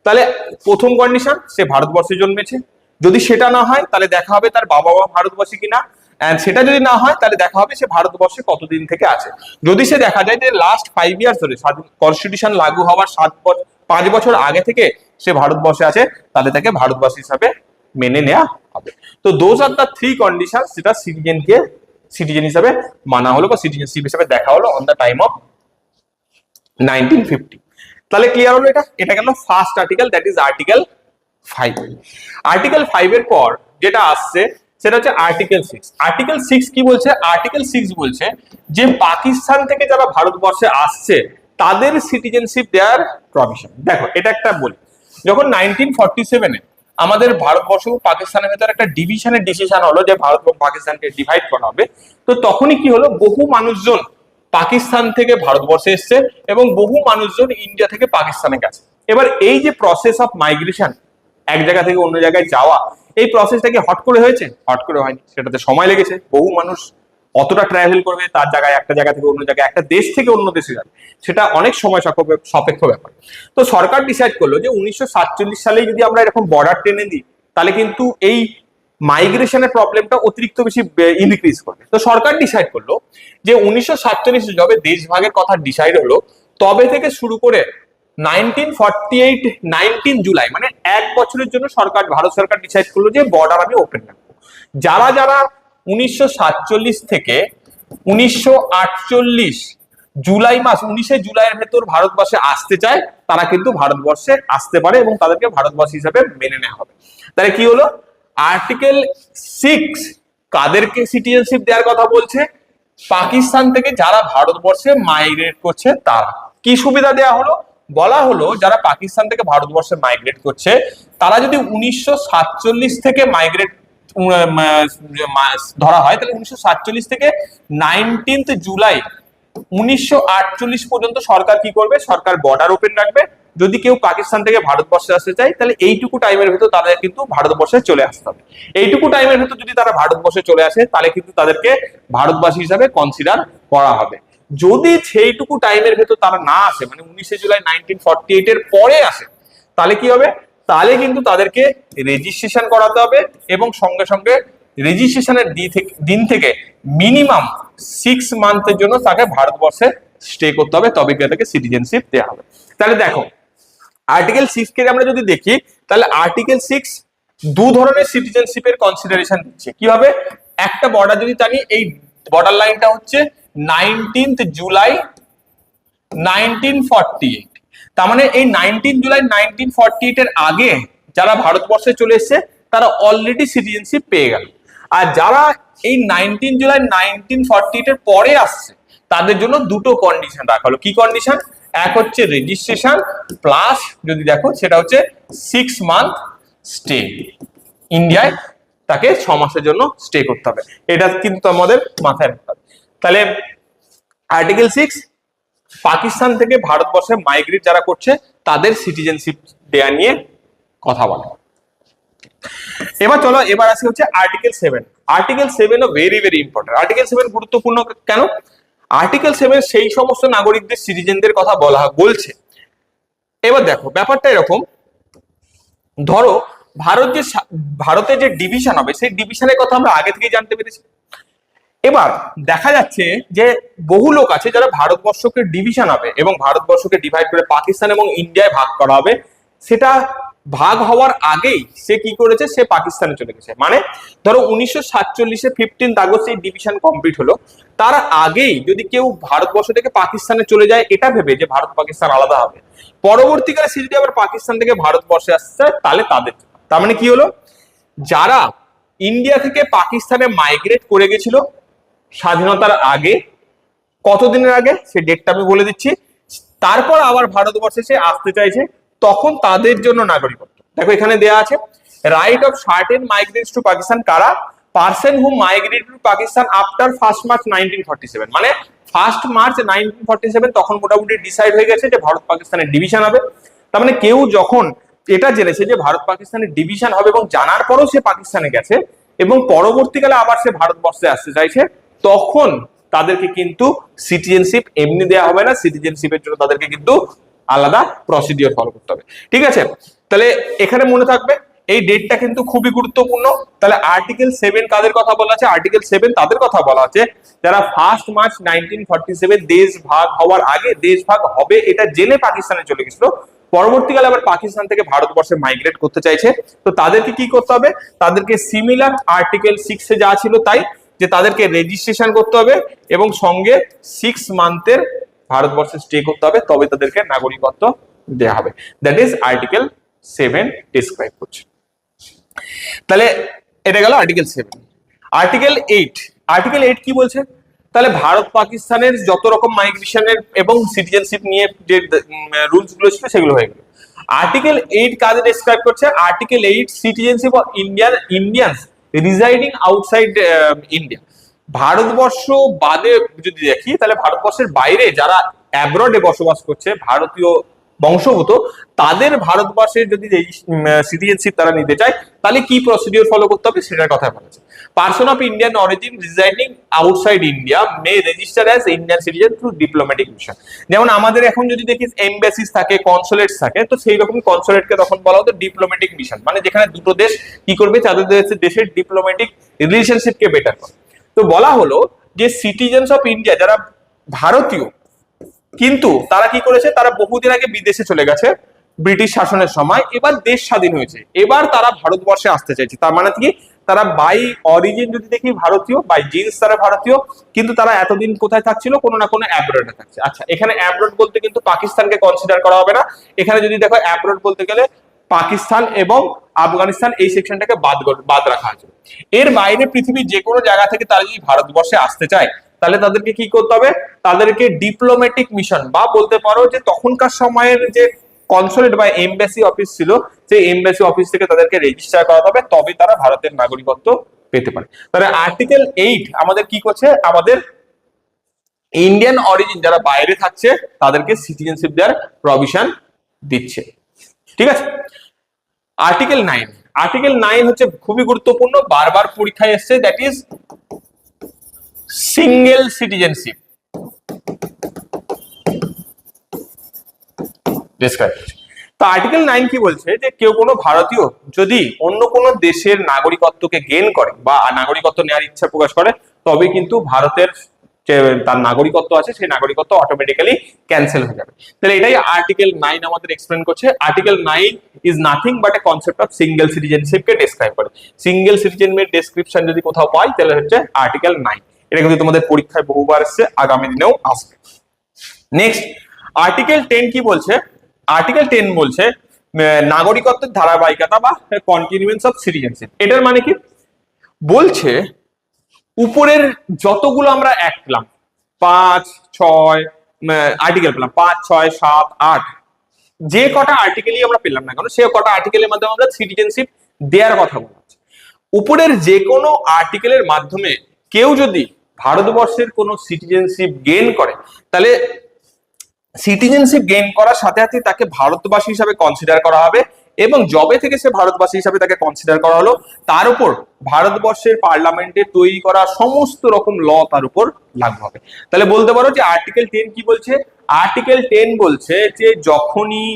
S1: তাহলে প্রথম কন্ডিশন সে ভারতবর্ষে জন্মেছে, যদি সেটা না হয় তাহলে দেখা হবে তার বাবা মা ভারতবর্ষী কিনা, এন্ড সেটা যদি না হয় তাহলে দেখা হবে সে ভারতবর্ষে কতদিন থেকে আছে। যদি সে দেখা যায় যে লাস্ট 5 ইয়ার্স ধরে কনস্টিটিউশন লাগু হওয়ার 5 বছর আগে থেকে সে ভারতবর্ষে আছে, তাহলে তাকে ভারতবাসী হিসাবে মেনে নেওয়া হবে। তো দোজ আর দ্য 3 কন্ডিশন যেটা সিটিজেন হিসাবে মানা হলো বা সিটিজেনশিপ হিসাবে দেখা হলো অন দ্য টাইম অফ 1950। তাহলে ক্লিয়ার হলো এটা। এটা গেল first article, that is article 5। Article 5 এর পর যেটা আসছে সেটা হচ্ছে আর্টিকেল 6। আর্টিকেল 6 কি বলছে? আর্টিকেল 6 বলছে যে পাকিস্তান থেকে যারা ভারতবর্ষে আসছে তাদের সিটিজেনশিপ দেওয়ার প্রভিশন। দেখো এটা একটা বলি, যখন 1947 আমাদের ভারতবর্ষ ও পাকিস্তানের ভেতর একটা ডিভিশনের ডিসিশন হলো যে ভারত এবং পাকিস্তানকে ডিভাইড করা হবে, তো তখনই কি হলো, বহু মানুষজন পাকিস্তান থেকে ভারতবর্ষে এসছে এবং বহু মানুষজন ইন্ডিয়া থেকে পাকিস্তানে গেছে। এবার এই যে প্রসেস অফ মাইগ্রেশন, এক জায়গা থেকে অন্য জায়গায় যাওয়া, এই প্রসেসটা কি হট করে হয়েছে? হট করে হয়নি, সেটাতে সময় লেগেছে। বহু মানুষ অতটা ট্রাভেল করবে, তার জায়গায় একটা জায়গা থেকে অন্য জায়গায়, একটা দেশ থেকে অন্য দেশে যাবে, সেটা অনেক সময় সাপেক্ষ ব্যাপার। তো সরকার ডিসাইড করলো যে 1947 সালে যদি আমরা এরকম বর্ডার টেনে দিই তাহলে কিন্তু এই মাইগ্রেশনের প্রবলেমটা অতিরিক্ত বেশি ইনক্রিজ করবে। তো সরকার ডিসাইড করলো যে 1947 যবে দেশভাগের কথা ডিসাইড হলো তবে থেকে শুরু করে 1948 19 জুলাই মানে 1 বছরের জন্য ভারত সরকার ডিসাইড করলো যে বর্ডার আমি ওপেন রাখবো। যারা যারা 1947 থেকে 1948 জুলাই মাস 19 জুলাইয়ের ভেতর ভারতবর্ষে আসতে চায় তারা কিন্তু ভারতবর্ষে আসতে পারে এবং তাদেরকে ভারতবাসী হিসাবে মেনে নেওয়া হবে। তাহলে কি হলো, আর্টিকেল 6 কাদেরকে সিটিজেনশিপ দেওয়ার কথা বলছে? পাকিস্তান থেকে যারা ভারতবর্ষে মাইগ্রেট করছে তারা। কি সুবিধা দেওয়া হলো? বলা হলো যারা পাকিস্তান থেকে ভারতবর্ষে মাইগ্রেট করছে তারা যদি 1947 থেকে মাইগ্রেট ধরা হয় তাহলে 1947 থেকে 19 জুলাই 1948 পর্যন্ত সরকার কি করবে? সরকার বর্ডার ওপেন রাখবে। যদি কেউ পাকিস্তান থেকে ভারতবর্ষে আসতে চায় তাহলে এইটুকু টাইমের ভেতর তাদের কিন্তু ভারতবর্ষে চলে আসতে হবে। এইটুকু টাইমের ভেতর যদি তারা ভারতবর্ষে চলে আসে তাহলে কিন্তু তাদেরকে ভারতবাসী হিসাবে কনসিডার করা হবে। যদি সেইটুকু টাইমের ভেতর তারা না আসে, মানে 19 জুলাই 1948 এর পরে আসে, তাহলে কি হবে? তাহলে কিন্তু তাদেরকে রেজিস্ট্রেশন করাতে হবে এবং সঙ্গে সঙ্গে রেজিস্ট্রেশনের দিন থেকে মিনিমাম 6 মান্থের জন্য তাকে ভারতবর্ষে স্টে করতে হবে, তবে গিয়ে তাকে সিটিজেনশিপ দেওয়া হবে। তাহলে দেখো আর্টিকেল 6 কে আমরা যদি দেখি তাহলে আর্টিকেল 6 দু ধরনের সিটিজেনশিপের কনসিডারেশন দিচ্ছে। কিভাবে? একটা বর্ডার যদি টানি, এই বর্ডার লাইনটা হচ্ছে 19 জুলাই 1948। তার মানে এই 19 জুলাই 1948 এর আগে যারা ভারতবর্ষে চলে এসেছে তারা অলরেডি সিটিজেনশিপ পেয়ে গেল। আর যারা এই 19 জুলাই 1948 এর পরে আসছে তাদের জন্য দুটো কন্ডিশন রাখা হলো। কি কন্ডিশন? এক হচ্ছে রেজিস্ট্রেশন প্লাস যদি দেখো সেটা হচ্ছে 6 মান্থ স্টে ইন্ডিয়ায়, তাকে 6 মাসের জন্য স্টে করতে হবে। এটা কিন্তু আমাদের মাথায় রাখতে হবে। তাহলে আর্টিকেল 6 পাকিস্তান থেকে ভারতবর্ষে মাইগ্রেট যারা করছে তাদের সিটিজেনশিপ দেয়া নিয়ে কথা বলে। এবার চলো এবার আসি হচ্ছে আর্টিকেল 7। আর্টিকেল 7 ও ভেরি ভেরি ইম্পর্টেন্ট। আর্টিকেল 7 গুরুত্বপূর্ণ কেন? আর্টিকেল 7 সেই সমস্ত নাগরিকদের সিটিজেনদের কথা বলছে। এবার দেখো ব্যাপারটা এরকম, ধরো ভারতের যে ডিভিশন হবে সেই ডিভিশনের কথা আমরা আগে থেকেই জানতে পেরেছি। এবার দেখা যাচ্ছে যে বহু লোক আছে যারা ভারতবর্ষকে ডিভিশন হবে এবং ভারতবর্ষকে ডিভাইড করে পাকিস্তান এবং ইন্ডিয়ায় ভাগ করা হবে, সেটা ভাগ হওয়ার আগেই সে কি করেছে, সে পাকিস্তানে চলে গেছে। মানে ধরো 1947-এ 15 আগস্ট এই ডিভিশন কমপ্লিট হলো, তার আগেই যদি কেউ ভারতবর্ষ থেকে পাকিস্তানে চলে যায় এটা ভেবে যে ভারত পাকিস্তান আলাদা হবে, পরবর্তীকালে সে যদি আবার পাকিস্তান থেকে ভারতবর্ষে আসছে তাহলে তার মানে কি হলো, যারা ইন্ডিয়া থেকে পাকিস্তানে মাইগ্রেট করে গেছিল স্বাধীনতার আগে, কতদিনের আগে সে ডেটটা আমি বলে দিচ্ছি, তারপর আবার ভারতবর্ষে সে আসতে চাইছে, তখন তাদের জন্য নাগরিকত্ব। দেখো এখানে দেয়া আছে right of certain migrates to Pakistan কারা, person who migrate to Pakistan after 1 March 1947। মানে 1 মার্চ 1947 তখন মোটামুটি ডিসাইড হয়ে গেছে যে ভারত পাকিস্তানের ডিভিশন হবে। তার মানে কেউ যখন এটা জেনেছে যে ভারত পাকিস্তানের ডিভিশন হবে এবং জানার পরও সে পাকিস্তানে গেছে এবং পরবর্তীকালে আবার সে ভারতবর্ষে আসতে চাইছে, তখন তাদেরকে কিন্তু সিটিজেনশিপ এমনি দেওয়া হবে না, সিটিজেনশিপের জন্য তাদেরকে কিন্তু আলাদা প্রসিডিওর ফলো করতে হবে। ঠিক আছে, তাহলে এখানে মনে থাকবে এই ডেটটা কিন্তু খুবই গুরুত্বপূর্ণ। তাহলে আর্টিকেল 7 কাদের কথা বলা আছে? আর্টিকেল 7 তাদের কথা বলা আছে যারা 1 মার্চ 1947 দেশ ভাগ হওয়ার আগে দেশ ভাগ হবে এটা জেনে পাকিস্তানে চলে গেছিল, পরবর্তীকালে আবার পাকিস্তান থেকে ভারতবর্ষে মাইগ্রেট করতে চাইছে। তো তাদেরকে কি করতে হবে? তাদেরকে সিমিলার আর্টিকেল 6 এ যা ছিল তাই, যে তাদেরকে রেজিস্ট্রেশন করতে হবে এবং সঙ্গে 6 মান্থের ভারতবর্ষে স্টে করতে হবে, তবে তাদেরকে নাগরিকত্ব দেওয়া হবে। দ্যাট ইজ আর্টিকেল 7 ডিসক্রাইব করছে। তাহলে এটা গেল আর্টিকেল 7। আর্টিকেল 8, আর্টিকেল 8 কি বলছে? তাহলে ভারত পাকিস্তানের যত রকম মাইগ্রেশনের এবং সিটিজেনশিপ নিয়ে যে রুলস গুলো ছিল সেগুলো হয়ে গেল। আর্টিকেল 8 কাজে ডেসক্রাইব করছে? Article 8 citizenship of Indians residing outside India. Bharatvarsha বাদে যদি দেখি তাহলে ভারতবর্ষের বাইরে যারা অ্যাব্রডে বসবাস করছে ভারতীয় বংশভূত, তাদের ভারতবর্ষের যদি সিটিজেনশিপ তারা নিতে চায় তাহলে কি প্রসিডিওর ফলো করতে হবে সেটার কথা বলেছে। Person of Indian origin residing outside India May register as Indian citizen through diplomatic mission. যেমন আমাদের এখন যদি দেখি এমবাসিস থাকে, কনসুলেটস থাকে, তো সেই রকম কনসুলেটকে তখন বলা হতো ডিপ্লোম্যাটিক মিশন, মানে যেখানে দুটো দেশ কি করবে, তাদের দেশের ডিপ্লোম্যাটিক রিলেশনশিপকে বেটার করে। তো বলা হলো যে সিটিজেন্স অফ ইন্ডিয়া যারা ভারতীয় কিন্তু তারা কি করেছে, তারা বহুদিন আগে বিদেশে চলে গেছে ব্রিটিশ শাসনের সময়, এবার দেশ স্বাধীন হয়েছে, এবার তারা ভারতবর্ষে আসতে চাইছে। তার মানে কি, তারা বাই অরিজিন যদি দেখি ভারতীয়, বাই জিন্স তারা ভারতীয়, কিন্তু তারা এতদিন কোথায় থাকছিল, কোনো না কোনো অ্যাব্রডে থাকছে। আচ্ছা, এখানে অ্যাব্রড বলতে কিন্তু পাকিস্তানকে কনসিডার করা হবে না, এখানে যদি দেখো অ্যাব্রড বলতে গেলে পাকিস্তান এবং আফগানিস্তান এই সেকশনটাকে বাদ রাখা আছে। এর বাইরে পৃথিবীর যে কোনো জায়গা থেকে তারা যদি ভারতবর্ষে আসতে চায় তাহলে তাদেরকে কি করতে হবে, তাদেরকে ডিপ্লোম্যাটিক মিশন বা বলতে পারো যে তখনকার সময়ের যে কনসুলেট বা এমবাসি অফিস ছিল, সেই এমবাসি অফিস থেকে তাদেরকে রেজিস্টার করাতে হবে, তবে তারা ভারতের নাগরিকত্ব পেতে পারে। তাহলে আর্টিকেল 8 আমাদের কি করছে, আমাদের ইন্ডিয়ান অরিজিন যারা বাইরে থাকছে তাদেরকে সিটিজেনশিপ দেওয়ার প্রভিশন দিচ্ছে। ঠিক আছে, আর্টিকেল 9, আর্টিকেল 9 হচ্ছে খুবই গুরুত্বপূর্ণ, বারবার পরীক্ষায় এসছে, that is single citizenship describe করছে। তো আর্টিকেল 9 কি বলছে, যে কেউ কোনো ভারতীয় যদি অন্য কোনো দেশের নাগরিকত্বকে গেইন করে বা নাগরিকত্ব নেওয়ার ইচ্ছা প্রকাশ করে, তবে কিন্তু ভারতের যে তার নাগরিকত্ব আছে সেই নাগরিকত্ব অটোমেটিক্যালি ক্যান্সেল হয়ে যাবে। তাহলে এটাই আর্টিকেল 9 আমাদের এক্সপ্লেন করছে। Article 9 is nothing but a concept of single সিটিজেনশিপকে ডেসক্রাইব করে। সিঙ্গেল সিটিজেনের ডেসক্রিপশন যদি কোথাও পাই তাহলে হচ্ছে আর্টিকেল 9। এটা কিন্তু তোমাদের পরীক্ষায় বহুবার এসেছে, আগামী দিনেও আসবে। নেক্সট আর্টিকেল 10 কি বলছে? আর্টিকেল 10 বলছে নাগরিকত্বের ধারাবাহিকতা বা কন্টিনিউয়েন্স অফ সিটিজেনশিপ। এটার মানে কি বলছে, উপরের যতগুলো আমরা অ্যাক্ট পেলাম 5, 6 আর্টিকেল পেলাম, 5, 6, 7, 8, যে কটা আর্টিকেলই আমরা পেলাম না কেন, সে কটা আর্টিকেলের মাধ্যমে আমরা সিটিজেনশিপ দেওয়ার কথা বলা হচ্ছে। উপরের যে কোনো আর্টিকেলের মাধ্যমে কেউ যদি ভারতবর্ষের কোনো সিটিজেনশিপ গেইন করে, তাহলে সিটিজেনশিপ গেইন করার সাথে সাথে তাকে ভারতবাসী হিসাবে কনসিডার করা হবে, এবং জবে থেকে সে ভারতবাসী হিসাবে তাকে কনসিডার করা হলো, তার উপর ভারতবর্ষের পার্লামেন্টে তৈরি করা সমস্ত রকম ল তার উপর লাগু হবে। তাহলে বলতে পারো যে আর্টিকেল 10 কি বলছে? আর্টিকেল 10 বলছে যে যখনই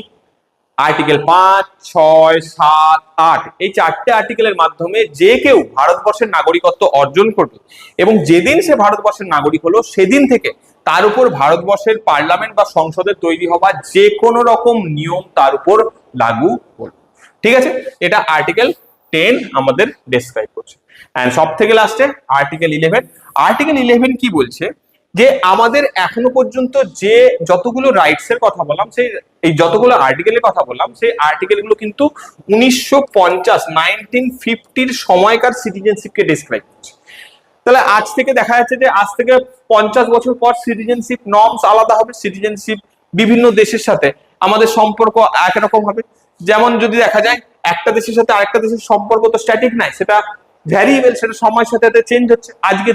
S1: আর্টিকেল 5, 6, 7, 8 এই চারটে আর্টিকেলের মাধ্যমে যে কেউ ভারতবর্ষের নাগরিকত্ব অর্জন করবে, এবং যেদিন সে ভারতবর্ষের নাগরিক হলো সেদিন থেকে তার উপর ভারতবর্ষের পার্লামেন্ট বা সংসদে তৈরি হওয়া যে কোনো রকম নিয়ম তার উপর লাগু হলো। ঠিক আছে, এটা আর্টিকেল 10 আমাদের ডেসক্রাইব করছে। এন্ড সব থেকে লাস্টে আর্টিকেল 11। আর্টিকেল 11 কি বলছে? যে আমাদের এখনো পর্যন্ত যে যতগুলো রাইটস এর কথা বললাম, সেই এই যতগুলো আর্টিকেলের কথা বললাম, সেই আর্টিকেলগুলো কিন্তু 1950 সময়কার সিটিজেনশিপকে ডেসক্রাইব করছে। তাহলে আজ থেকে দেখা যাচ্ছে যে আজ থেকে 50 বছর পর সিটিজেনশিপ নর্মস আলাদা হবে, সিটিজেনশিপ বিভিন্ন দেশের সাথে আমাদের সম্পর্ক একরকম হবে। যেমন যদি দেখা যায় একটা দেশের সাথে আরেকটা দেশের সম্পর্ক তো স্ট্যাটিক নাই, সেটা ভ্যারিয়েবল, সেটা সময়ের সাথে সাথে চেঞ্জ হচ্ছে। আজকে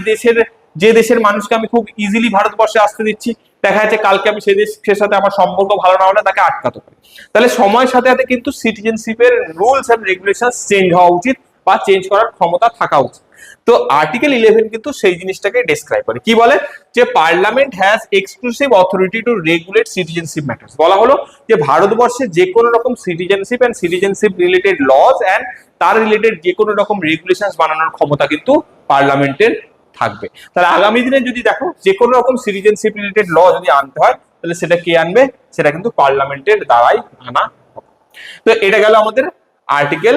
S1: যে দেশের মানুষকে আমি খুব ইজিলি ভারতবর্ষে আসতে দিচ্ছি, দেখা যাচ্ছে কালকে আমি সেই দেশের সাথে আমার সম্পর্ক ভালো না হলে তাকে আটকাতে পারি। তাহলে সময়ের সাথে সাথে কিন্তু সিটিজেনশিপের রুলস এন্ড রেগুলেশন চেঞ্জ হওয়া উচিত বা চেঞ্জ করার ক্ষমতা থাকা উচিত। তো আর্টিকেল 11 কিন্তু সেই জিনিসটাকে ডেসক্রাইব করে। কি বলে? যে parliament has exclusive authority to regulate citizenship matters. বলা হলো যে ভারতবর্ষে যে কোনো রকম citizenship and citizenship related laws and তার রিলেটেড যে কোনো রকম রেগুলেশন বানানোর ক্ষমতা কিন্তু পার্লামেন্টের থাকবে। তাহলে আগামী দিনে যদি দেখো যে কোনো রকম সিটিজেনশিপ রিলেটেড ল যদি আনতে হয়, তাহলে সেটা কে আনবে? সেটা কিন্তু পার্লামেন্টের দ্বারাই আনা হবে। তো এটা গেল আমাদের আর্টিকেল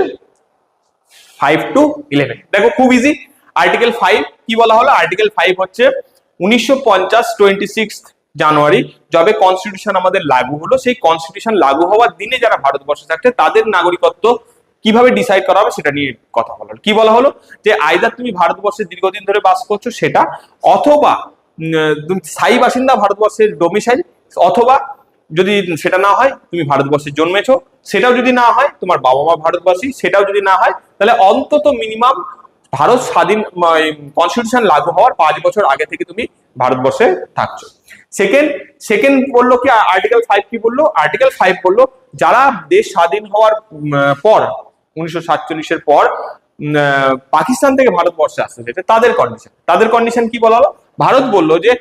S1: 5 to 11। দেখো খুব ইজি। আর্টিকেল 5 কি বলা হলো? আর্টিকেল 5 হচ্ছে 1950 26 জানুয়ারি যবে কনস্টিটিউশন আমাদের লাগু হলো, সেই কনস্টিটিউশন লাগু হওয়ার দিনে যারা ভারতবর্ষে থাকছে তাদের নাগরিকত্ব কিভাবে ডিসাইড করা হবে সেটা নিয়ে কথা বলা হলো। কি বলা হলো? যে আইদার তুমি ভারতবর্ষে দীর্ঘদিন ধরে বাস করছো সেটা, অথবা স্থায়ী বাসিন্দা ভারতবর্ষের ডোমিসাইল, অথবা যদি সেটা না হয় তুমি ভারতবর্ষে জন্মেছো, সেটাও যদি না হয় তোমার বাবা মা ভারতবাসী, সেটাও যদি না হয়, তাহলে অন্তত মিনিমাম ভারত স্বাধীন কনস্টিটিউশন লাগু হওয়ার 5 বছর আগে থেকে তুমি ভারতবর্ষে থাকছো। সেকেন্ড বললো কি আর্টিকেল 5 কি বললো? আর্টিকেল 5 বললো যারা দেশ স্বাধীন হওয়ার পর 1947 এর পর পাকিস্তান থেকে ভারতবর্ষে আসতে চাইছে তাদের কন্ডিশন কি বলা হলো? ভারত বললো যে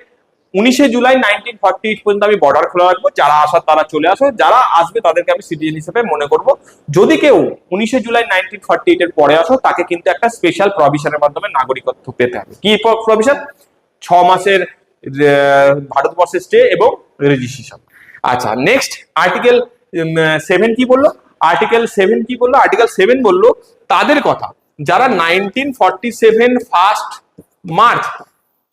S1: 19 জুলাই 1948 পর্যন্ত আমি বর্ডার খোলা রাখবো, যারা আসার তারা চলে আসো, যারা আসবে তাদেরকে আমি সিটিজেন হিসেবে মনে করব। যদি কেউ 19 জুলাই 1948 এর পরে আসো, তাকে কিন্তু একটা স্পেশাল প্রভিশনের মাধ্যমে নাগরিকত্ব পেতে হবে। কি প্রভিশন? 6 মাসের ভারতবর্ষে স্টে এবং রেজিস্ট্রেশন। আচ্ছা, নেক্সট আর্টিকেল 7 কি বললো? আর্টিকেল 7 কি বললো? আর্টিকেল 7 বললো তাদের কথা যারা 1947 ফার্স্ট মার্চ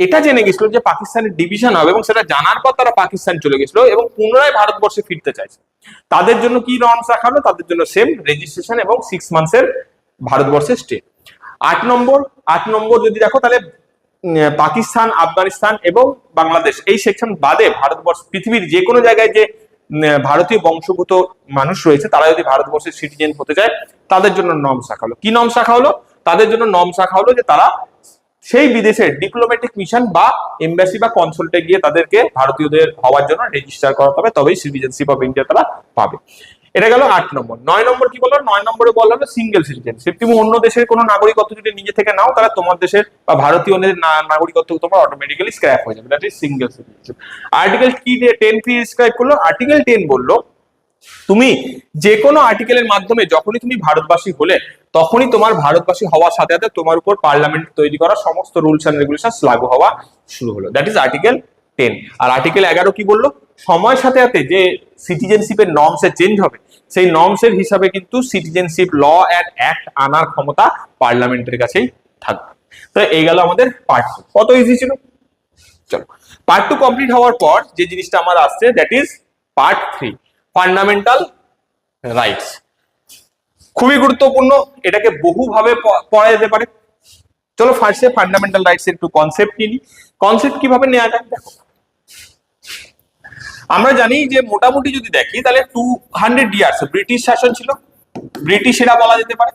S1: এটা জেনে গেছিল যে পাকিস্তানের ডিভিশন হবে, এবং সেটা জানার পর তারা পাকিস্তান চলে গেছিল এবং পুনরায় ভারতবর্ষে ফিরতে চাইছে, তাদের জন্য কি নর্মস রাখা হলো? তাদের জন্য সেম রেজিস্ট্রেশন এবং 6 মান্থসের ভারতবর্ষে স্টে। 8 নম্বর যদি দেখো, তাহলে পাকিস্তান, আফগানিস্তান এবং বাংলাদেশ এই সেকশন বাদে ভারতবর্ষ পৃথিবীর যে কোনো জায়গায় যে ভারতীয় বংশোদ্ভূত মানুষ রয়েছে, তারা যদি ভারতবর্ষের সিটিজেন হতে চায়, তাদের জন্য নর্মস রাখা হলো। কি নর্মস রাখা হলো? তাদের জন্য নর্মস রাখা হলো যে তারা সেই বিদেশের ডিপ্লোম্যাটিক মিশন বা এমবাসি বা কনসুলেটে গিয়ে তাদেরকে ভারতীয়দের হওয়ার জন্য রেজিস্টার করাতে হবে, তবেই সিটিজেনশিপ অফ ইন্ডিয়া তারা পাবে। এটা গেল 8 নম্বর। 9 নম্বর কি বললো? 9 নম্বরে বলা হলো সিঙ্গেল সিটিজেনশিপ। তুমি অন্য দেশের কোনো নাগরিকত্ব যদি নিজে থেকে নাও, তাহলে তোমার দেশের বা ভারতীয়দের নাগরিকত্ব তোমার অটোমেটিক্যালি স্ক্র্যাপ হয়ে যাবে। That is single citizenship. Article কি 10 কি ডিসক্রাইব করলো? আর্টিকেল 10 বললো তুমি যে কোনো আর্টিকেলের মাধ্যমে যখনই তুমি ভারতবাসী হলে, তখনই তোমার ভারতবাসী হওয়ার সাথে সাথে তোমার উপর পার্লামেন্ট তৈরি করা সমস্ত রুলস এন্ড রেগুলেশন লাগু হওয়া শুরু হলো। That is article 10। আর আর্টিকেল 11 কি বললো? সময়ের সাথে সাথে যে সিটিজেনশিপের নর্মস এ চেঞ্জ হবে, সেই নর্মস এর হিসাবে কিন্তু সিটিজেনশিপ ল এন্ড অ্যাক্ট আনার ক্ষমতা পার্লামেন্টের কাছেই থাকবে। তো এই গেল আমাদের পার্ট 2। কত ইজি ছিল। চলো, পার্ট 2 কমপ্লিট হওয়ার পর যে জিনিসটা আমার আসছে, that is part 3, fundamental rights. খুবই গুরুত্বপূর্ণ, এটাকে বহুভাবে পড়া যেতে পারে। চলো ফার্স্টে ফান্ডামেন্টাল রাইটস এর একটু কনসেপ্ট নিই। কনসেপ্ট কিভাবে নেওয়া যায় দেখো। আমরা জানি যে মোটামুটি যদি দেখি তাহলে 200 ইয়ার্স ব্রিটিশ শাসন ছিল, ব্রিটিশেরা বলা যেতে পারে।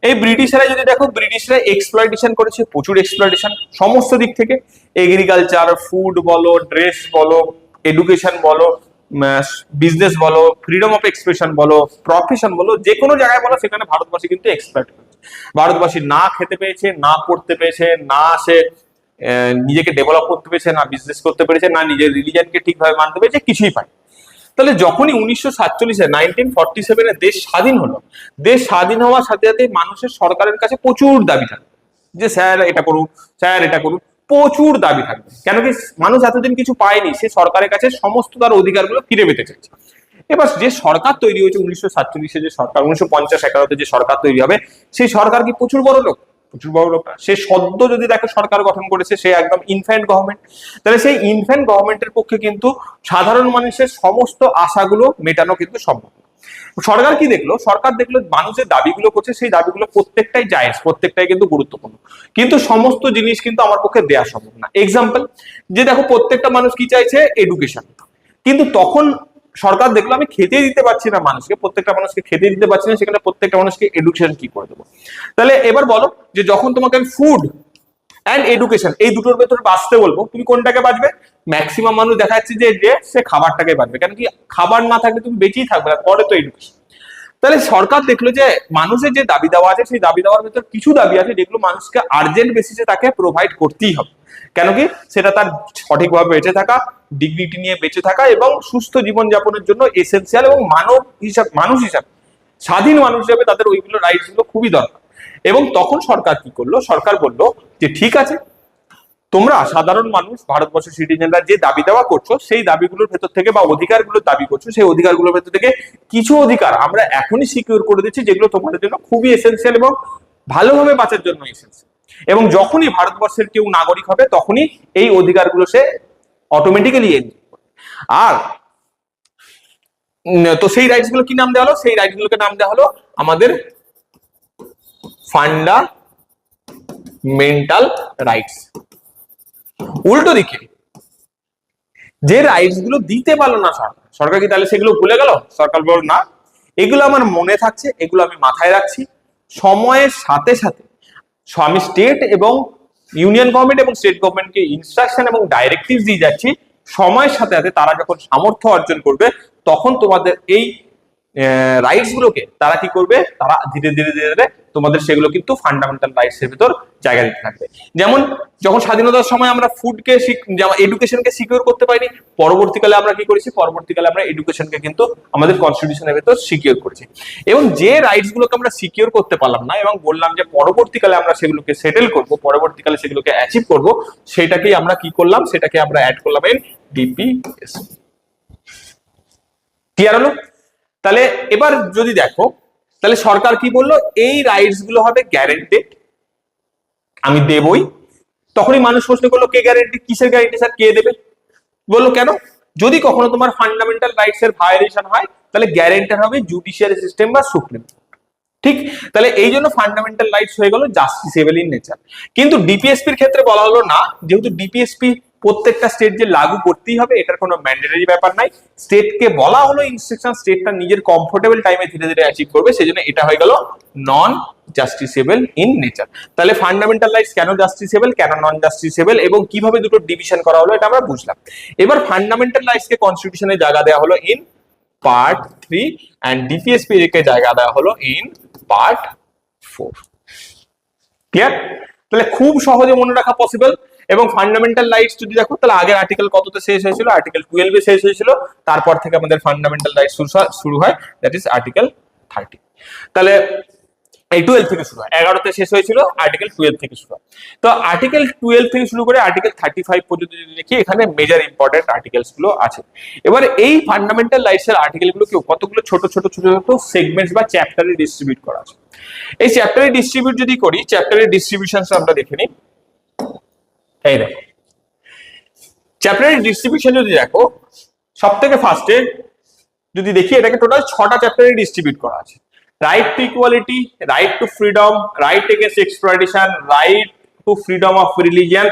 S1: এই ব্রিটিশেরা যদি দেখো, ব্রিটিশরা এক্সপ্লয়টেশন করেছে, প্রচুর এক্সপ্লয়টেশন সমস্ত দিক থেকে, এগ্রিকালচার, ফুড বলো, ড্রেস বলো, এডুকেশন বলো, বিজনেস বলো, ফ্রিডম অফ এক্সপ্রেশন বলো, প্রফেশন বলো, যে কোনো জায়গায় বলো সেখানে ভারতবাসী কিন্তু এক্সপ্লয়েট করেছে। ভারতবাসী না খেতে পেয়েছে, না পড়তে পেয়েছে, না সে নিজেকে ডেভেলপ করতে পেরেছে, না বিজনেস করতে পেরেছে, না নিজের রিলিজনকে ঠিকভাবে মানতে পেরেছে, কিছুই পায়। তাহলে যখনই 1947-এ 1947-এ দেশ স্বাধীন হলো, দেশ স্বাধীন হওয়ার সাথে সাথে মানুষের সরকারের কাছে প্রচুর দাবি থাকবে যে স্যার এটা করুন, স্যার এটা করুন, প্রচুর দাবি থাকবে। কেন কি, মানুষ এতদিন কিছু পায়নি, সে সরকারের কাছে সমস্ত তার অধিকারগুলো ফিরে পেতে চাইছে। এবার যে সরকার তৈরি হয়েছে 1947-এ, যে সরকার 1950-51-তে যে সরকার তৈরি হবে, সেই সরকার কি প্রচুর বড় লোক? প্রচুর বড় লোক না। সে সদ্য যদি দেখে সরকার গঠন করেছে, সে একদম ইনফ্যান্ট গভর্নমেন্ট। তাহলে সেই ইনফ্যান্ট গভর্নমেন্টের পক্ষে কিন্তু সাধারণ মানুষের সমস্ত আশাগুলো মেটানো কিন্তু সম্ভব। সরকার কি দেখলো? সরকার দেখলো মানুষের দাবিগুলো করছে, সেই দাবিগুলো প্রত্যেকটাই জায়েজ, প্রত্যেকটাই কিন্তু গুরুত্বপূর্ণ, কিন্তু সমস্ত জিনিস কিন্তু আমার পক্ষে দেওয়া সম্ভব না। এক্সাম্পল, যে দেখো প্রত্যেকটা মানুষ কি চাইছে? এডুকেশন। কিন্তু তখন সরকার দেখলো আমি খেতে দিতে পারছি না মানুষকে, প্রত্যেকটা মানুষকে খেতে দিতে পারছি না, সেখানে প্রত্যেকটা মানুষকে এডুকেশন কি করে দেবো? তাহলে এবার বলো, যে যখন তোমাকে আমি ফুড অ্যান্ড এডুকেশন এই দুটোর ভেতরে বাঁচতে বলবো, তুমি কোনটাকে বাঁচবে? ম্যাক্সিমাম মানুষ দেখা যাচ্ছে যে সে খাবারটাকে বাঁচবে। কেন কি, খাবার না থাকলে তুমি বেঁচেই থাকবে না, পরে তো এডুকেশন। তাহলে সরকার দেখলো যে মানুষের যে দাবি দেওয়া আছে, সেই দাবি দেওয়ার ভেতর কিছু দাবি আছে যেগুলো মানুষকে আর্জেন্ট বেসিসে তাকে প্রোভাইড করতেই হবে। কেন কি, সেটা তার সঠিকভাবে বেঁচে থাকা, ডিগনিটি নিয়ে বেঁচে থাকা এবং সুস্থ জীবনযাপনের জন্য এসেনশিয়াল, এবং মানুষ হিসাবে, স্বাধীন মানুষ হিসাবে তাদের ওইগুলো রাইটস গুলো খুবই দরকার। এবং তখন সরকার কি করলো? সরকার বললো যে ঠিক আছে, তোমরা সাধারণ মানুষ, ভারতবর্ষের সিটিজেনরা যে দাবি দেওয়া করছো, সেই দাবিগুলোর ভেতর থেকে বা অধিকারগুলোর দাবি করছো, সেই অধিকারগুলোর ভেতর থেকে কিছু অধিকার আমরা এখনই সিকিউর করে দিচ্ছি, যেগুলো তোমাদের জন্য খুবই এসেনশিয়াল এবং ভালোভাবে বাঁচার জন্য এসেনশিয়াল। এবং যখনই ভারতবর্ষের কেউ নাগরিক হবে, তখনই এই অধিকারগুলো সে অটোমেটিক্যালি এনজয় করবে। আর তো সেই রাইটস গুলো কি নাম দেওয়া হলো? সেই রাইটস গুলোকে নাম দেওয়া হলো আমাদের ফান্ডামেন্টাল রাইটস। উল্টো দিকে যে রাইটস গুলো দিতে পারলো না সরকার, সরকার কি তাহলে সেগুলো ভুলে গেল? সরকার বলল না, এগুলো আমার মনে থাকছে, এগুলো আমি মাথায় রাখছি, সময়ের সাথে সাথে আমি স্টেট এবং ইউনিয়ন গভর্নমেন্ট এবং স্টেট গভর্নমেন্টকে ইনস্ট্রাকশন এবং ডাইরেক্টিভ দিয়ে যাচ্ছি, সময়ের সাথে সাথে তারা যখন সামর্থ্য অর্জন করবে, তখন তোমাদের এই রাইটস গুলোকে তারা কি করবে? তারা ধীরে ধীরে ধীরে ধীরে তোমাদের সেগুলো কিন্তু ফান্ডামেন্টাল রাইটস এর ভিতর জায়গা দিতে থাকবে। যেমন যখন স্বাধীনতার সময় আমরা ফুডকে, এডুকেশনকে সিকিউর করতে পারিনি, পরবর্তীকালে আমরা কি করেছি? পরবর্তীকালে আমরা এডুকেশনকে কিন্তু আমাদের কনস্টিটিউশনের ভেতর সিকিউর করেছি। এবং যে রাইটস গুলোকে আমরা সিকিউর করতে পারলাম না এবং বললাম যে পরবর্তীকালে আমরা সেগুলোকে সেটেল করব, পরবর্তীকালে সেগুলোকে অ্যাচিভ করব, সেটাকেই আমরা কি করলাম? সেটাকে আমরা অ্যাড করলাম এর ডিপিএসপি। ক্লিয়ার হলো? তাহলে এবার যদি দেখো, তাহলে সরকার কি বললো? এই রাইটস গুলো হবে গ্যারেন্টেড, আমি দেবই। তখনই মানুষ প্রশ্ন করলো, কে গ্যারেন্টি? কিসের গ্যারেন্টি স্যার? কে দেবে? বললো কেন? যদি কখনো তোমার ফান্ডামেন্টাল রাইটস এর ভায়োলেশন হয়, তাহলে গ্যারেন্টার হবে জুডিশিয়ারি সিস্টেম বা সুপ্রিম। ঠিক, তাহলে এই জন্য ফান্ডামেন্টাল রাইটস হয়ে গেল জাস্টিসেবল ইন নেচার। কিন্তু ডিপিএসপির ক্ষেত্রে বলা হলো না, যেহেতু ডিপিএসপি প্রত্যেকটা স্টেট যে লাগু করতেই হবে, এটার কোনো ম্যান্ডেটরি ব্যাপার নাই। স্টেটকে বলা হলো ইনস্ট্রাকশন, স্টেটটা নিজের কমফোর্টেবল টাইমে ধীরে ধীরে অ্যাচিভ করবে, সেজন্য এটা হয়ে গেল নন জাস্টিসেবল ইন নেচার। তাহলে ফান্ডামেন্টাল রাইটস কেন জাস্টিসেবল, কেন নন জাস্টিসেবল, এবং কিভাবে দুটো ডিভিশন করা হলো, এটা আমরা বুঝলাম। এবার ফান্ডামেন্টাল রাইটস কে কনস্টিটিউশনে জায়গা দেওয়া হলো ইন পার্ট 3 এন্ড ডিপিএসপি কে জায়গা দেওয়া হলো ইন পার্ট 4। ক্লিয়ার? তাহলে খুব সহজে মনে রাখা পসিবল। এবং ফান্ডামেন্টাল রাইটস যদি দেখো, তাহলে আগের আর্টিকেল কততে শেষ হয়েছিল? আর্টিকেল 12 এ শেষ হয়েছিল। তারপর থেকে আমাদের ফান্ডামেন্টাল রাইটস শুরু হয়, দ্যাট ইজ আর্টিকেল 30। তাহলে এই 12 থেকে শুরু হয়, 11তে শেষ হয়েছিল, আর্টিকেল 12 থেকে শুরু হয়। তো আর্টিকেল 12 থেকে শুরু করে আর্টিকেল 35 পর্যন্ত যদি দেখি, এখানে মেজর ইম্পর্টেন্ট আর্টিকেলস গুলো আছে। এবার এই ফান্ডামেন্টাল রাইটস এর আর্টিকেল গুলো কতগুলো ছোট ছোট ছোট ছোট সেগমেন্টস বা চ্যাপ্টারে ডিস্ট্রিবিউট করা আছে। এই চ্যাপ্টারে ডিস্ট্রিবিউট যদি করি, চ্যাপ্টারের ডিস্ট্রিবিউশনস আমরা দেখে নিই। এই দেখো, চ্যাপ্টারের ডিস্ট্রিবিউশন যদি দেখো, সবথেকে ফার্স্টে যদি দেখি, এটাকে টোটাল 6টা চ্যাপ্টারে ডিস্ট্রিবিউট করা আছে। Right to equality, right to freedom, right against exploitation, right to freedom of religion,